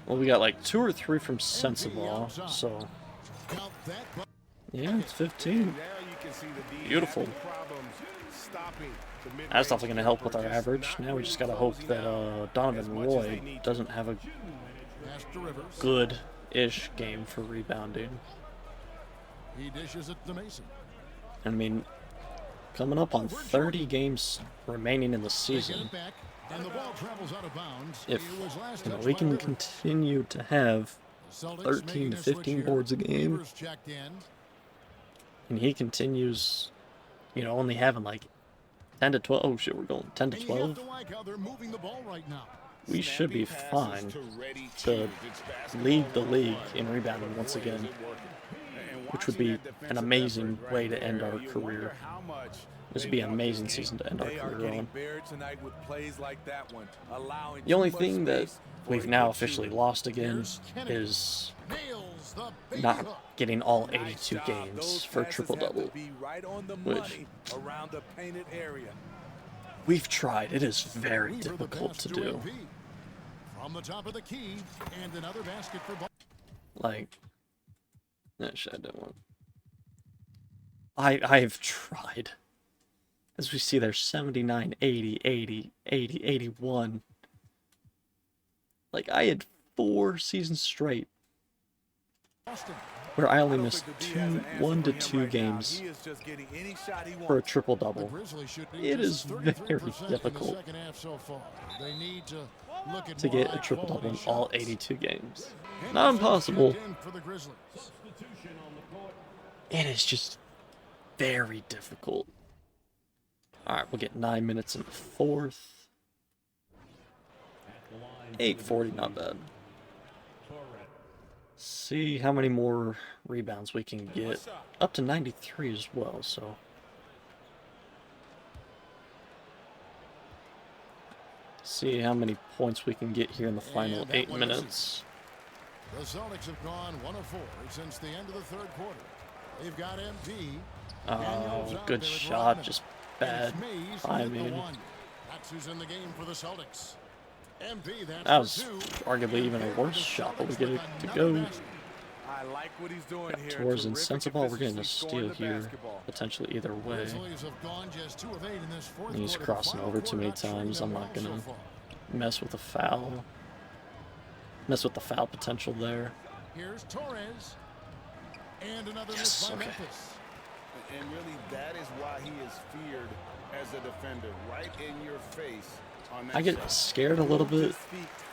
Speaker 1: Well, we got like 2 or 3 from Sensible, so
Speaker 15: Count that, but
Speaker 1: Yeah, it's 15. Beautiful. That's definitely going to help with our average. Now we just got to hope that Donovan Roy doesn't have a good-ish game for rebounding.
Speaker 15: He dishes it to Mason.
Speaker 1: I mean, coming up on 30 games remaining in the season, if we can continue to have 13 to 15 boards a game, and he continues, only having like 10 to 12. Oh shit, we're going 10 to 12. We should be fine to lead the league in rebounding once again, which would be an amazing way to end our career. This would be an amazing season to end our career on. The only thing that we've now officially lost again is not getting all 82 games for triple-double, which we've tried. It is very difficult to do.
Speaker 15: From the top of the key, and another basket for
Speaker 1: like, shit, I didn't want. I've tried. As we see there, 79, 80, 80, 80, 81. Like, I had 4 seasons straight where I only missed 1 to 2 games for a triple-double. It is very difficult to get a triple-double in all 82 games. Not impossible. It is just very difficult. Alright, we'll get 9 minutes in the fourth. 8:40, not bad. See how many more rebounds we can get. Up to 93 as well, so. See how many points we can get here in the final 8 minutes.
Speaker 15: The Celtics have gone 1 of 4 since the end of the third quarter. They've got MP.
Speaker 1: Oh, good shot, just bad timing.
Speaker 15: That's who's in the game for the Celtics. MP,
Speaker 1: that was arguably even a worse shot, but we get it to go.
Speaker 16: I like what he's doing here.
Speaker 1: Towards Insensible, we're getting a steal here, potentially either way. And he's crossing over too many times. I'm not gonna mess with the foul. Mess with the foul potential there.
Speaker 15: Here's Torres. And another
Speaker 1: yes, okay.
Speaker 17: And really, that is why he is feared as a defender, right in your face.
Speaker 1: I get scared a little bit,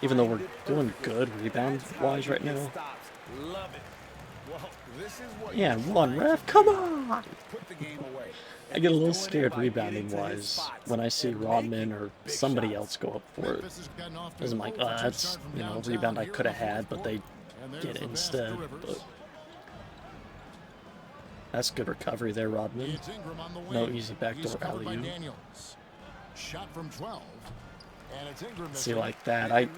Speaker 1: even though we're doing good rebound-wise right now. Yeah, one ref, come on! I get a little scared rebounding-wise when I see Rodman or somebody else go up for it. Because I'm like, oh, that's, a rebound I could have had, but they get it instead. But that's good recovery there, Rodman. No easy backdoor alley-oop.
Speaker 15: Shot from 12.
Speaker 1: See, like that, I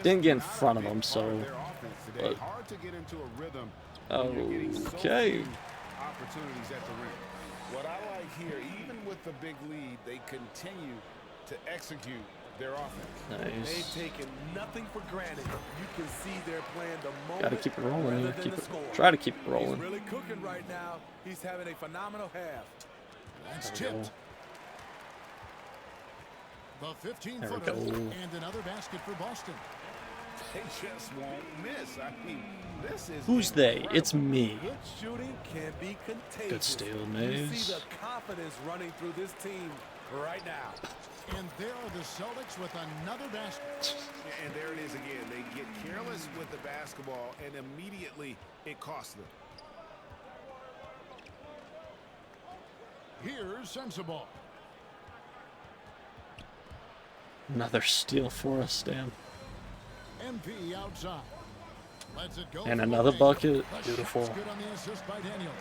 Speaker 1: didn't get in front of him, so. But, okay.
Speaker 17: What I like here, even with the big lead, they continue to execute their offense.
Speaker 1: Nice.
Speaker 16: They've taken nothing for granted. You can see they're playing the moment.
Speaker 1: Gotta keep it rolling here. Try to keep it rolling.
Speaker 16: He's really cooking right now. He's having a phenomenal half.
Speaker 15: That's tipped. The 15-footer and another basket for Boston.
Speaker 17: They just won't miss. I mean, this is
Speaker 1: who's they? It's me.
Speaker 16: Good shooting can be contagious.
Speaker 1: Good steal,
Speaker 16: You
Speaker 1: Mays.
Speaker 16: see the confidence running through this team right now.
Speaker 15: And there are the Celtics with another basket.
Speaker 17: And there it is again. They get careless with the basketball, and immediately it costs them.
Speaker 15: Here's Sensible.
Speaker 1: Another steal for us, Dan.
Speaker 15: MP outside. Lets it go
Speaker 1: and another bucket. Beautiful.
Speaker 15: Good on the assist by Daniels.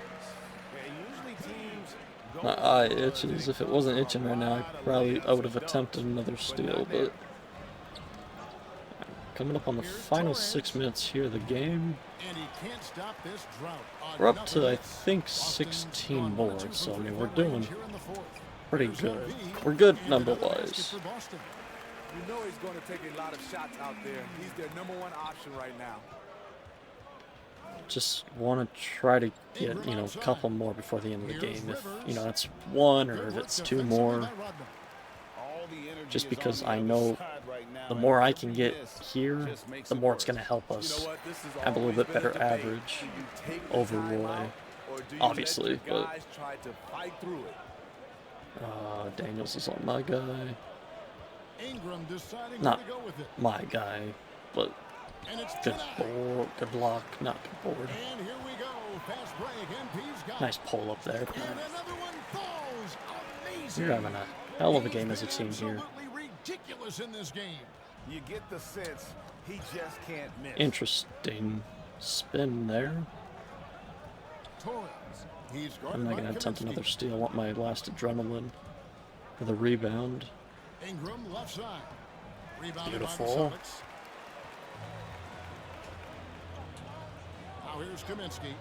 Speaker 1: My eye itches. If it wasn't itching right now, I would have attempted another steal, but coming up on the final 6 minutes here of the game.
Speaker 15: And he can't stop this drought.
Speaker 1: We're up to, I think, 16 boards, so I mean, we're doing pretty good. We're good number-wise.
Speaker 16: You know he's going to take a lot of shots out there. He's their #1 option right now.
Speaker 1: just want to try to get, you know, a couple more before the end of the game. If, you know, that's one or if it's two more. Just because I know the more I can get here, the more it's going to help us have a little bit better average over Roy, obviously. But Daniels is on my guy. Not my guy, but good board, good block, not good board. Nice pull up there. You're having a hell of a game as a team here.
Speaker 17: You get the sense he just can't miss.
Speaker 1: Interesting spin there. I'm not going to attempt another steal. I want my last adrenaline for the rebound.
Speaker 15: Ingram left side.
Speaker 1: Beautiful.
Speaker 15: Now here's Kaminsky.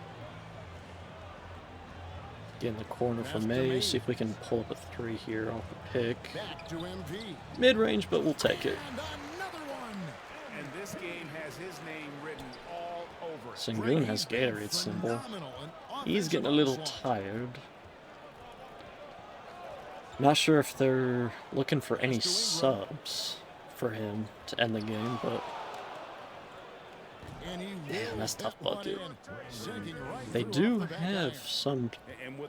Speaker 1: Get in the corner for May. See if we can pull up a three here off the pick.
Speaker 15: Back to MP.
Speaker 1: Mid-range, but we'll take it.
Speaker 17: And this game has his name written all over.
Speaker 1: Sengun has Gatorade symbol. He's getting a little tired. Not sure if they're looking for any subs for him to end the game, but damn, that's tough bucket. They do have some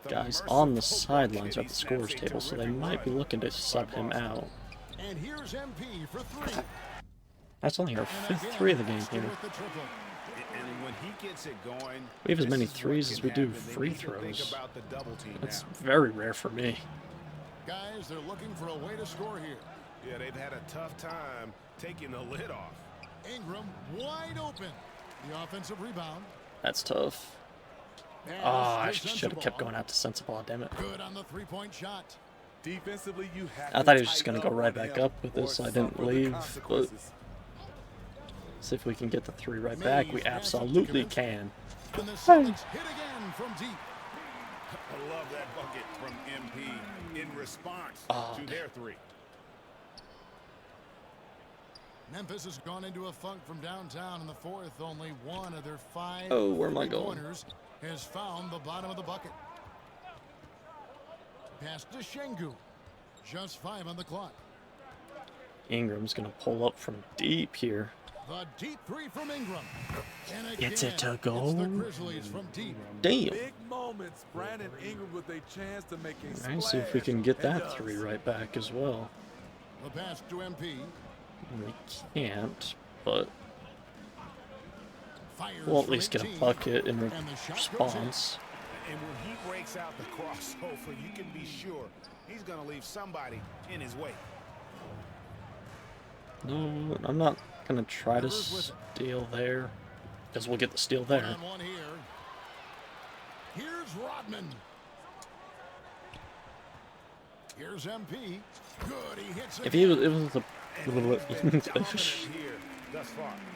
Speaker 1: guys on the sidelines or at the scorers table, so they might be looking to sub him out.
Speaker 15: And here's MP for three.
Speaker 1: That's only our fifth three of the game here.
Speaker 17: And when he gets it going,
Speaker 1: we have as many threes as we do free throws. That's very rare for me.
Speaker 15: Guys, they're looking for a way to score here.
Speaker 12: Yeah, they've had a tough time taking the lid off.
Speaker 15: Ingram wide open. The offensive rebound.
Speaker 1: That's tough. Oh, I should have kept going out to Sensible, damn it.
Speaker 15: Good on the three-point shot.
Speaker 16: Defensively, you have
Speaker 1: I thought he was just going to go right back up with this, so I didn't leave. But see if we can get the three right back. We absolutely can.
Speaker 15: And the Celtics hit again from deep.
Speaker 17: I love that bucket from MP in response to their three.
Speaker 15: Memphis has gone into a funk from downtown in the fourth. Only one of their five
Speaker 1: where am I going?
Speaker 15: corners has found the bottom of the bucket. Pass to Şengün. Just 5 on the clock.
Speaker 1: Ingram's going to pull up from deep here.
Speaker 15: The deep three from Ingram. And
Speaker 1: Gets it to
Speaker 15: it's
Speaker 1: go.
Speaker 15: the Grizzlies from deep.
Speaker 1: Damn.
Speaker 16: Big moments. Brandon Ingram with a chance to make a
Speaker 1: All right, see if we can get that three right back as well.
Speaker 15: The pass to MP.
Speaker 1: We can't, but we'll at least get a bucket in response.
Speaker 17: And when he breaks out the crossover, you can be sure he's going to leave somebody in his way.
Speaker 1: No, I'm not going to try to steal there, because we'll get the steal there.
Speaker 15: One here. Here's Rodman. Here's MP. Good, he hits it.
Speaker 1: If it was a if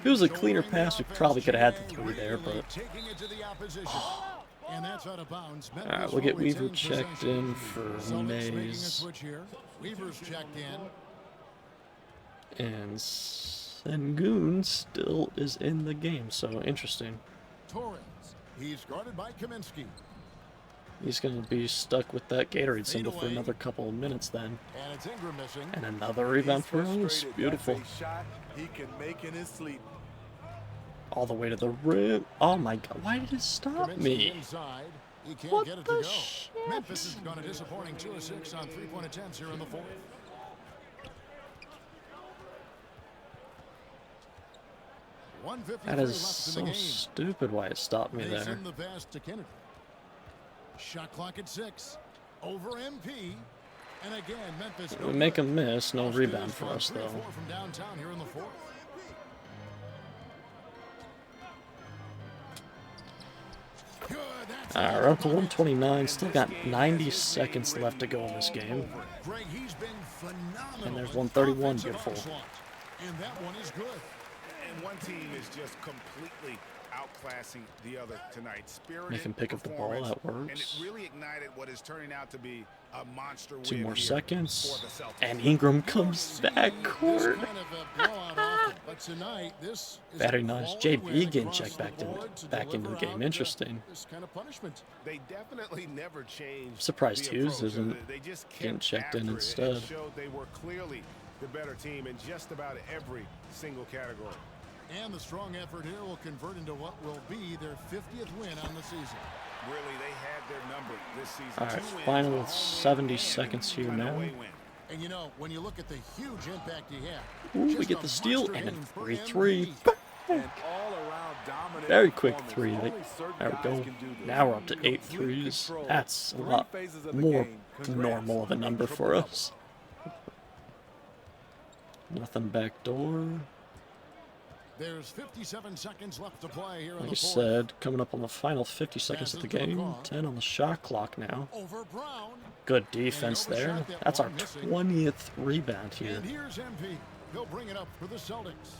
Speaker 1: it was a cleaner pass, we probably could have had the three there, but
Speaker 15: and that's out of bounds.
Speaker 1: Alright, we'll get Weaver checked in for Mays.
Speaker 15: Weaver's checked in.
Speaker 1: And Sengun still is in the game, so interesting.
Speaker 15: Torres. He's guarded by Kaminsky.
Speaker 1: He's going to be stuck with that Gatorade symbol for another couple of minutes then.
Speaker 15: And it's Ingram missing.
Speaker 1: And another rebound for us. Beautiful.
Speaker 16: He can make in his sleep.
Speaker 1: All the way to the rim. Oh my god, why did it stop me?
Speaker 15: Inside. He can't
Speaker 1: What
Speaker 15: get it
Speaker 1: the
Speaker 15: to go.
Speaker 1: shit?
Speaker 15: Memphis has gone a disappointing 2 of 6 on three-point attempts here in the fourth.
Speaker 1: That is so stupid why it stopped me there.
Speaker 15: The pass to Kennedy. Shot clock at 6. Over MP. And again, Memphis.
Speaker 1: We make a miss, no rebound for us though.
Speaker 15: From downtown here in the fourth.
Speaker 1: Alright, we're up to 129. Still got 90 seconds left to go in this game. And there's 131. Beautiful.
Speaker 15: And that one is good.
Speaker 17: And one team is just completely outclassing the other tonight. Spirited
Speaker 1: Make him pick up the ball. That
Speaker 17: and it
Speaker 1: works.
Speaker 17: really ignited what is turning out to be a monster
Speaker 1: 2
Speaker 17: win
Speaker 1: more
Speaker 17: here
Speaker 1: seconds.
Speaker 17: for the Celtics.
Speaker 1: And Ingram comes back court.
Speaker 15: But tonight, this is
Speaker 1: Very
Speaker 15: a
Speaker 1: nice.
Speaker 15: quality
Speaker 1: JB
Speaker 15: win
Speaker 1: getting
Speaker 15: across
Speaker 1: checked
Speaker 15: the
Speaker 1: back
Speaker 15: board to
Speaker 1: into the
Speaker 15: deliver
Speaker 1: game.
Speaker 15: out
Speaker 1: Interesting.
Speaker 15: this kind of punishment.
Speaker 12: They definitely never changed.
Speaker 1: Surprised
Speaker 12: the
Speaker 1: Hughes
Speaker 12: approach.
Speaker 1: isn't
Speaker 12: They just kept
Speaker 1: getting checked in
Speaker 12: after it
Speaker 1: instead.
Speaker 12: and showed they were clearly the better team in just about every single category.
Speaker 15: And the strong effort here will convert into what will be their 50th win on the season.
Speaker 12: Really, they had their number this season.
Speaker 1: All right,
Speaker 12: 2 wins,
Speaker 1: final
Speaker 12: a home
Speaker 1: 70
Speaker 12: win,
Speaker 1: seconds here
Speaker 12: and an
Speaker 1: now.
Speaker 12: away win.
Speaker 15: And you know, when you look at the huge impact he had,
Speaker 1: Ooh, we
Speaker 15: just
Speaker 1: get
Speaker 15: a
Speaker 1: the steal
Speaker 15: monster
Speaker 1: and a
Speaker 15: game for
Speaker 1: 3-3.
Speaker 16: An all-around dominant
Speaker 1: Very quick
Speaker 16: performance.
Speaker 1: 3.
Speaker 16: Only certain
Speaker 1: There we
Speaker 16: guys
Speaker 1: go.
Speaker 16: can do this.
Speaker 1: Now we're up to 8
Speaker 16: Complete
Speaker 1: threes.
Speaker 16: control.
Speaker 1: That's a
Speaker 16: 3
Speaker 1: lot
Speaker 16: phases of the
Speaker 1: more
Speaker 16: game. Congrats
Speaker 1: normal of a
Speaker 16: on
Speaker 1: number for
Speaker 16: triple-double.
Speaker 1: us. Nothing back door.
Speaker 15: There's 57 seconds left to play here in
Speaker 1: Like I
Speaker 15: the fourth.
Speaker 1: said, coming up on the final 50 seconds of the game. 10 on the shot clock now.
Speaker 15: Over Brown.
Speaker 1: Good defense there. That's our 20th rebound here.
Speaker 15: And here's MP. He'll bring it up for the Celtics.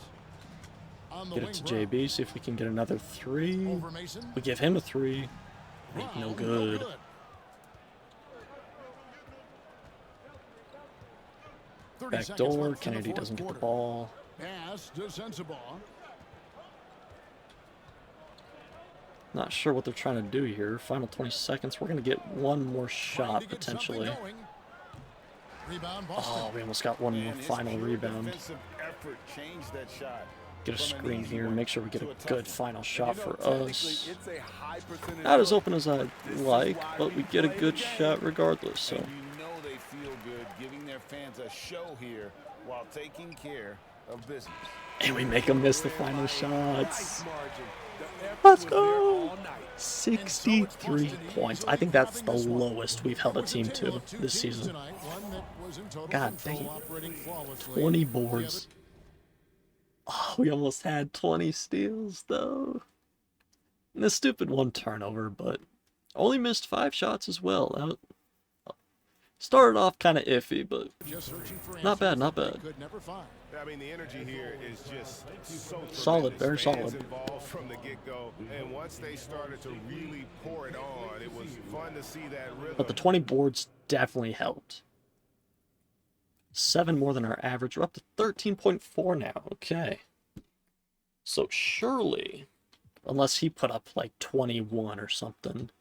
Speaker 15: On the
Speaker 1: Get it
Speaker 15: wing,
Speaker 1: to
Speaker 15: Brown.
Speaker 1: JB, see if we can get another 3.
Speaker 15: Over Mason.
Speaker 1: We give him a 3. Ain't no good. Back door, Kennedy doesn't get the ball.
Speaker 15: Pass to Sensabaugh.
Speaker 1: Not sure what they're trying to do here. Final 20 seconds. We're going to get one more shot, potentially.
Speaker 15: Rebound Boston.
Speaker 1: Oh, we almost got one more final rebound.
Speaker 17: Effort changed that shot.
Speaker 1: Get a screen here. Make sure we get a good final shot for us.
Speaker 16: It's a high percentage
Speaker 1: Not as open as I'd like, but we get a good shot regardless. So.
Speaker 17: And you know they feel good giving their fans a show here while taking care of business.
Speaker 1: And we make them miss the final shots. Let's go! 63 points. I think that's the lowest we've held a team to this season. God dang. 20 boards. Oh, we almost had 20 steals, though. And a stupid 1 turnover, but only missed 5 shots as well. That started off kind of iffy, but not bad, not bad.
Speaker 12: I mean, the energy here is just so
Speaker 1: solid, very
Speaker 12: Fans
Speaker 1: solid.
Speaker 12: involved from the get-go, and once they started to really pour it on, it was fun to see that rhythm.
Speaker 1: But the 20 boards definitely helped. 7 more than our average. We're up to 13.4 now. Okay. So surely, unless he put up like 21 or something.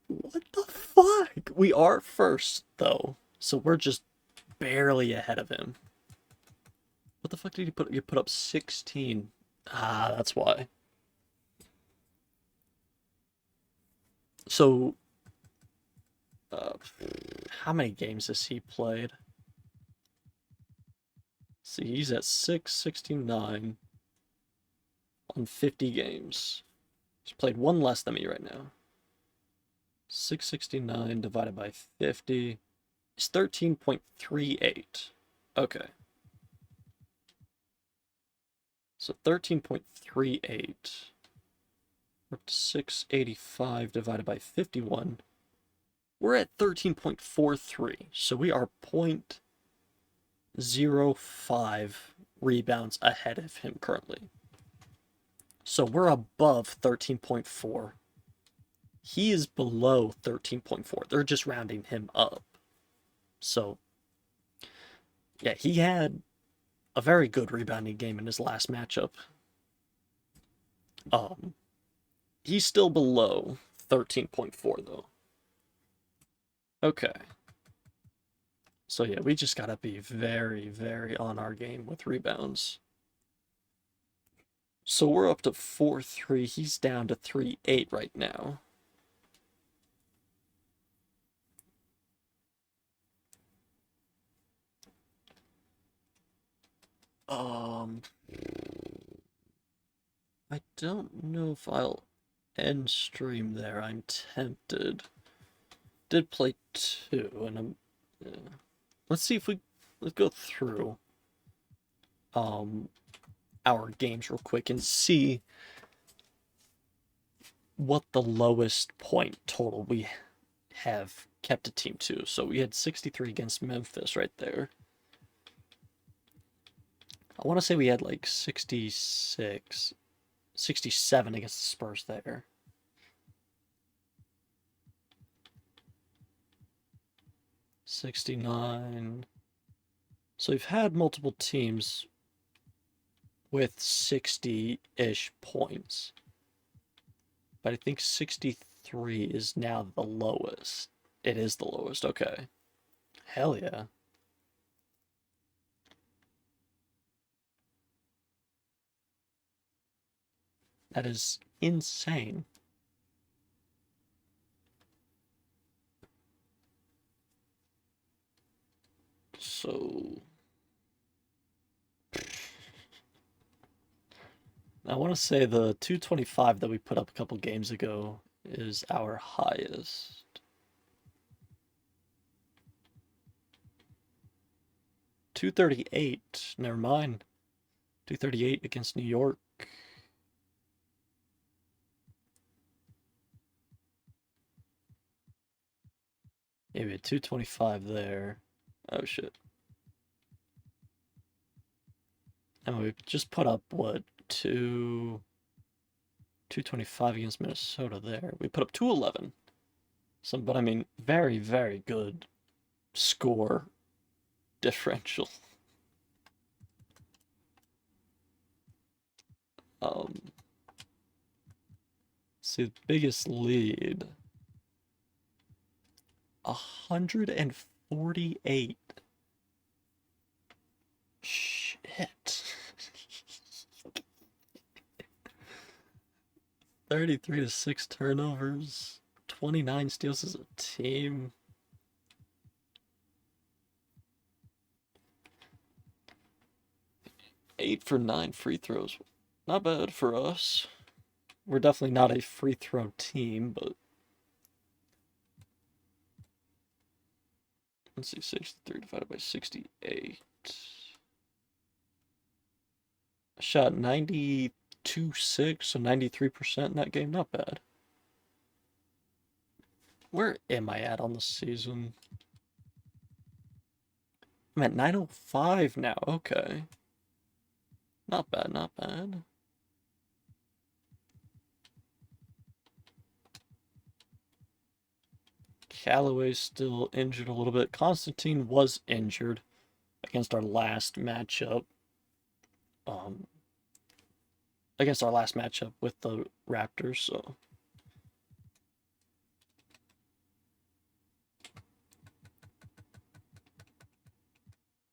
Speaker 1: What the fuck? We are first, though. So we're just barely ahead of him. What the fuck did he put? You put up 16. Ah, that's why. So, how many games has he played? See, he's at 669 on 50 games. He's played 1 less than me right now. 669 divided by 50 is 13.38. Okay. So 13.38. We're up to 685 divided by 51. We're at 13.43. So we are 0.05 rebounds ahead of him currently. So we're above 13.4. He is below 13.4. They're just rounding him up. So, yeah, he had a very good rebounding game in his last matchup. He's still below 13.4, though. Okay. So, yeah, we just gotta be very, very on our game with rebounds. So we're up to 4-3. He's down to 3-8 right now. I don't know if I'll end stream there. I'm tempted. Did play 2, and let's see if let's go through our games real quick and see what the lowest point total we have kept a team to. So we had 63 against Memphis right there. I want to say we had like 66, 67 against the Spurs there. $69. So we've had multiple teams with 60-ish points. But I think 63 is now the lowest. It is the lowest, okay. Hell yeah. That is insane. So I want to say the 225 that we put up a couple games ago is our highest. .238, never mind. 238 against New York. Yeah, we had 225 there. Oh shit. And we just put up what, 225 against Minnesota there. We put up 211. So, but I mean, very, very good score differential. See, the biggest lead, 148. Shit. 33 to 6 turnovers, 29 steals as a team. Eight for 9 free throws. Not bad for us. We're definitely not a free throw team, but let's see, 63 divided by 68. I shot 92.6, so 93% in that game. Not bad. Where am I at on the season? I'm at 905 now. Okay. Not bad, not bad. Callaway's still injured a little bit. Constantine was injured against our last matchup. With the Raptors, so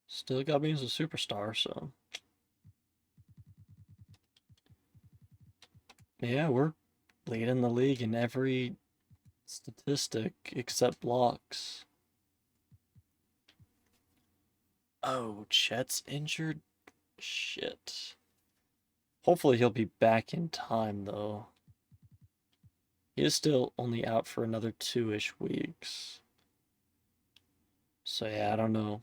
Speaker 1: still got me as a superstar, so yeah, we're leading the league in every statistic except blocks. Oh, Chet's injured? Shit. Hopefully he'll be back in time, though. He is still only out for another 2-ish weeks. So yeah, I don't know.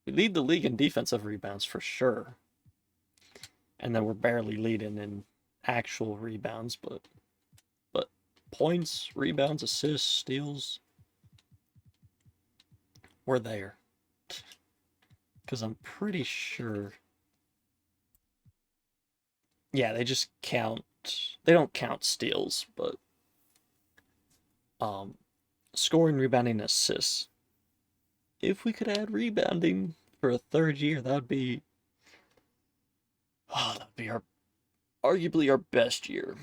Speaker 1: We lead the league in defensive rebounds for sure. And then we're barely leading in actual rebounds, but points, rebounds, assists, steals, we're there. Because I'm pretty sure... Yeah, they just count... They don't count steals, but... Scoring, rebounding, assists. If we could add rebounding for a third year, that would be... Oh, that would be arguably our best year.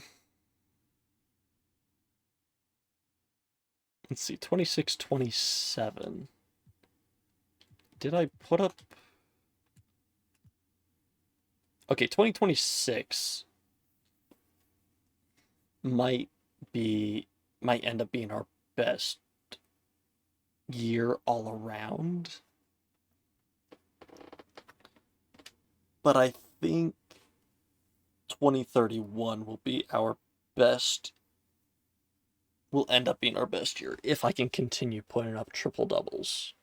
Speaker 1: Let's see, 26-27. Did I put up... Okay, 2026 might end up being our best year all around. But I think 2031 will be our best... will end up being our best year if I can continue putting up triple doubles.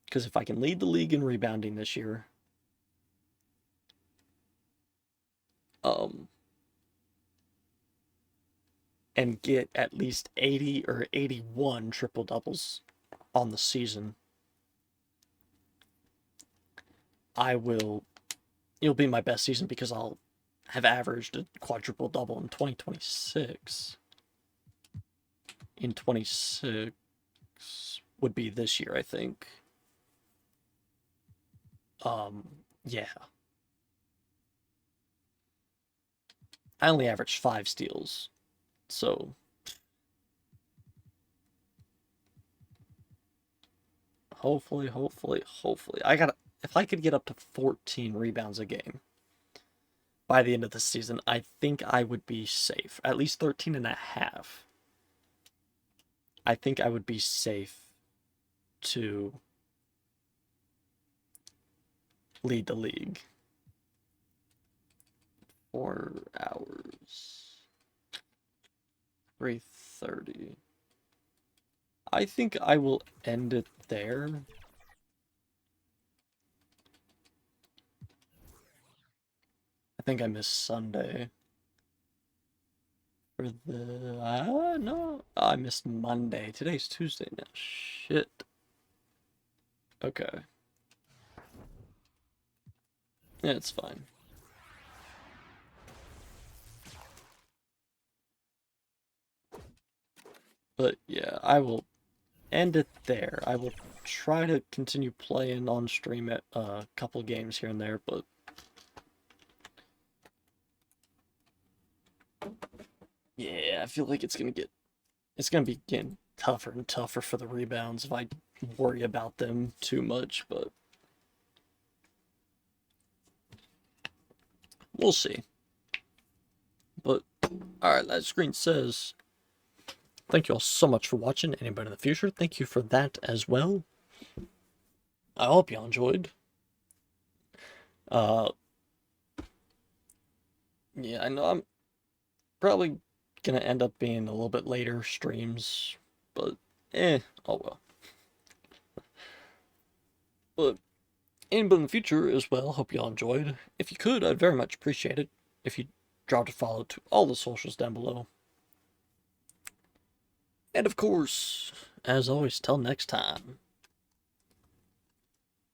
Speaker 1: Because if I can lead the league in rebounding this year, and get at least 80 or 81 triple doubles on the season, it'll be my best season because I'll have averaged a quadruple double in 2026. In 26 would be this year, I think. Yeah. I only averaged 5 steals, so hopefully, if I could get up to 14 rebounds a game by the end of the season, I think I would be safe. At least 13 and a half. I think I would be safe to lead the league. 4 hours. 3:30. I think I will end it there. I think I missed Sunday. For the... no. I missed Monday. Today's Tuesday now. Shit. Okay. Yeah, it's fine. But yeah, I will end it there. I will try to continue playing on stream at a couple games here and there, but yeah, I feel like it's gonna be getting tougher and tougher for the rebounds if I worry about them too much, but we'll see. But alright, that screen says thank you all so much for watching. Anybody in the future, thank you for that as well. I hope you all enjoyed. Yeah, I know I'm probably gonna end up being a little bit later streams, but oh well. But anybody in the future as well, hope you all enjoyed. If you could, I'd very much appreciate it if you dropped a follow to all the socials down below. And of course, as always, till next time.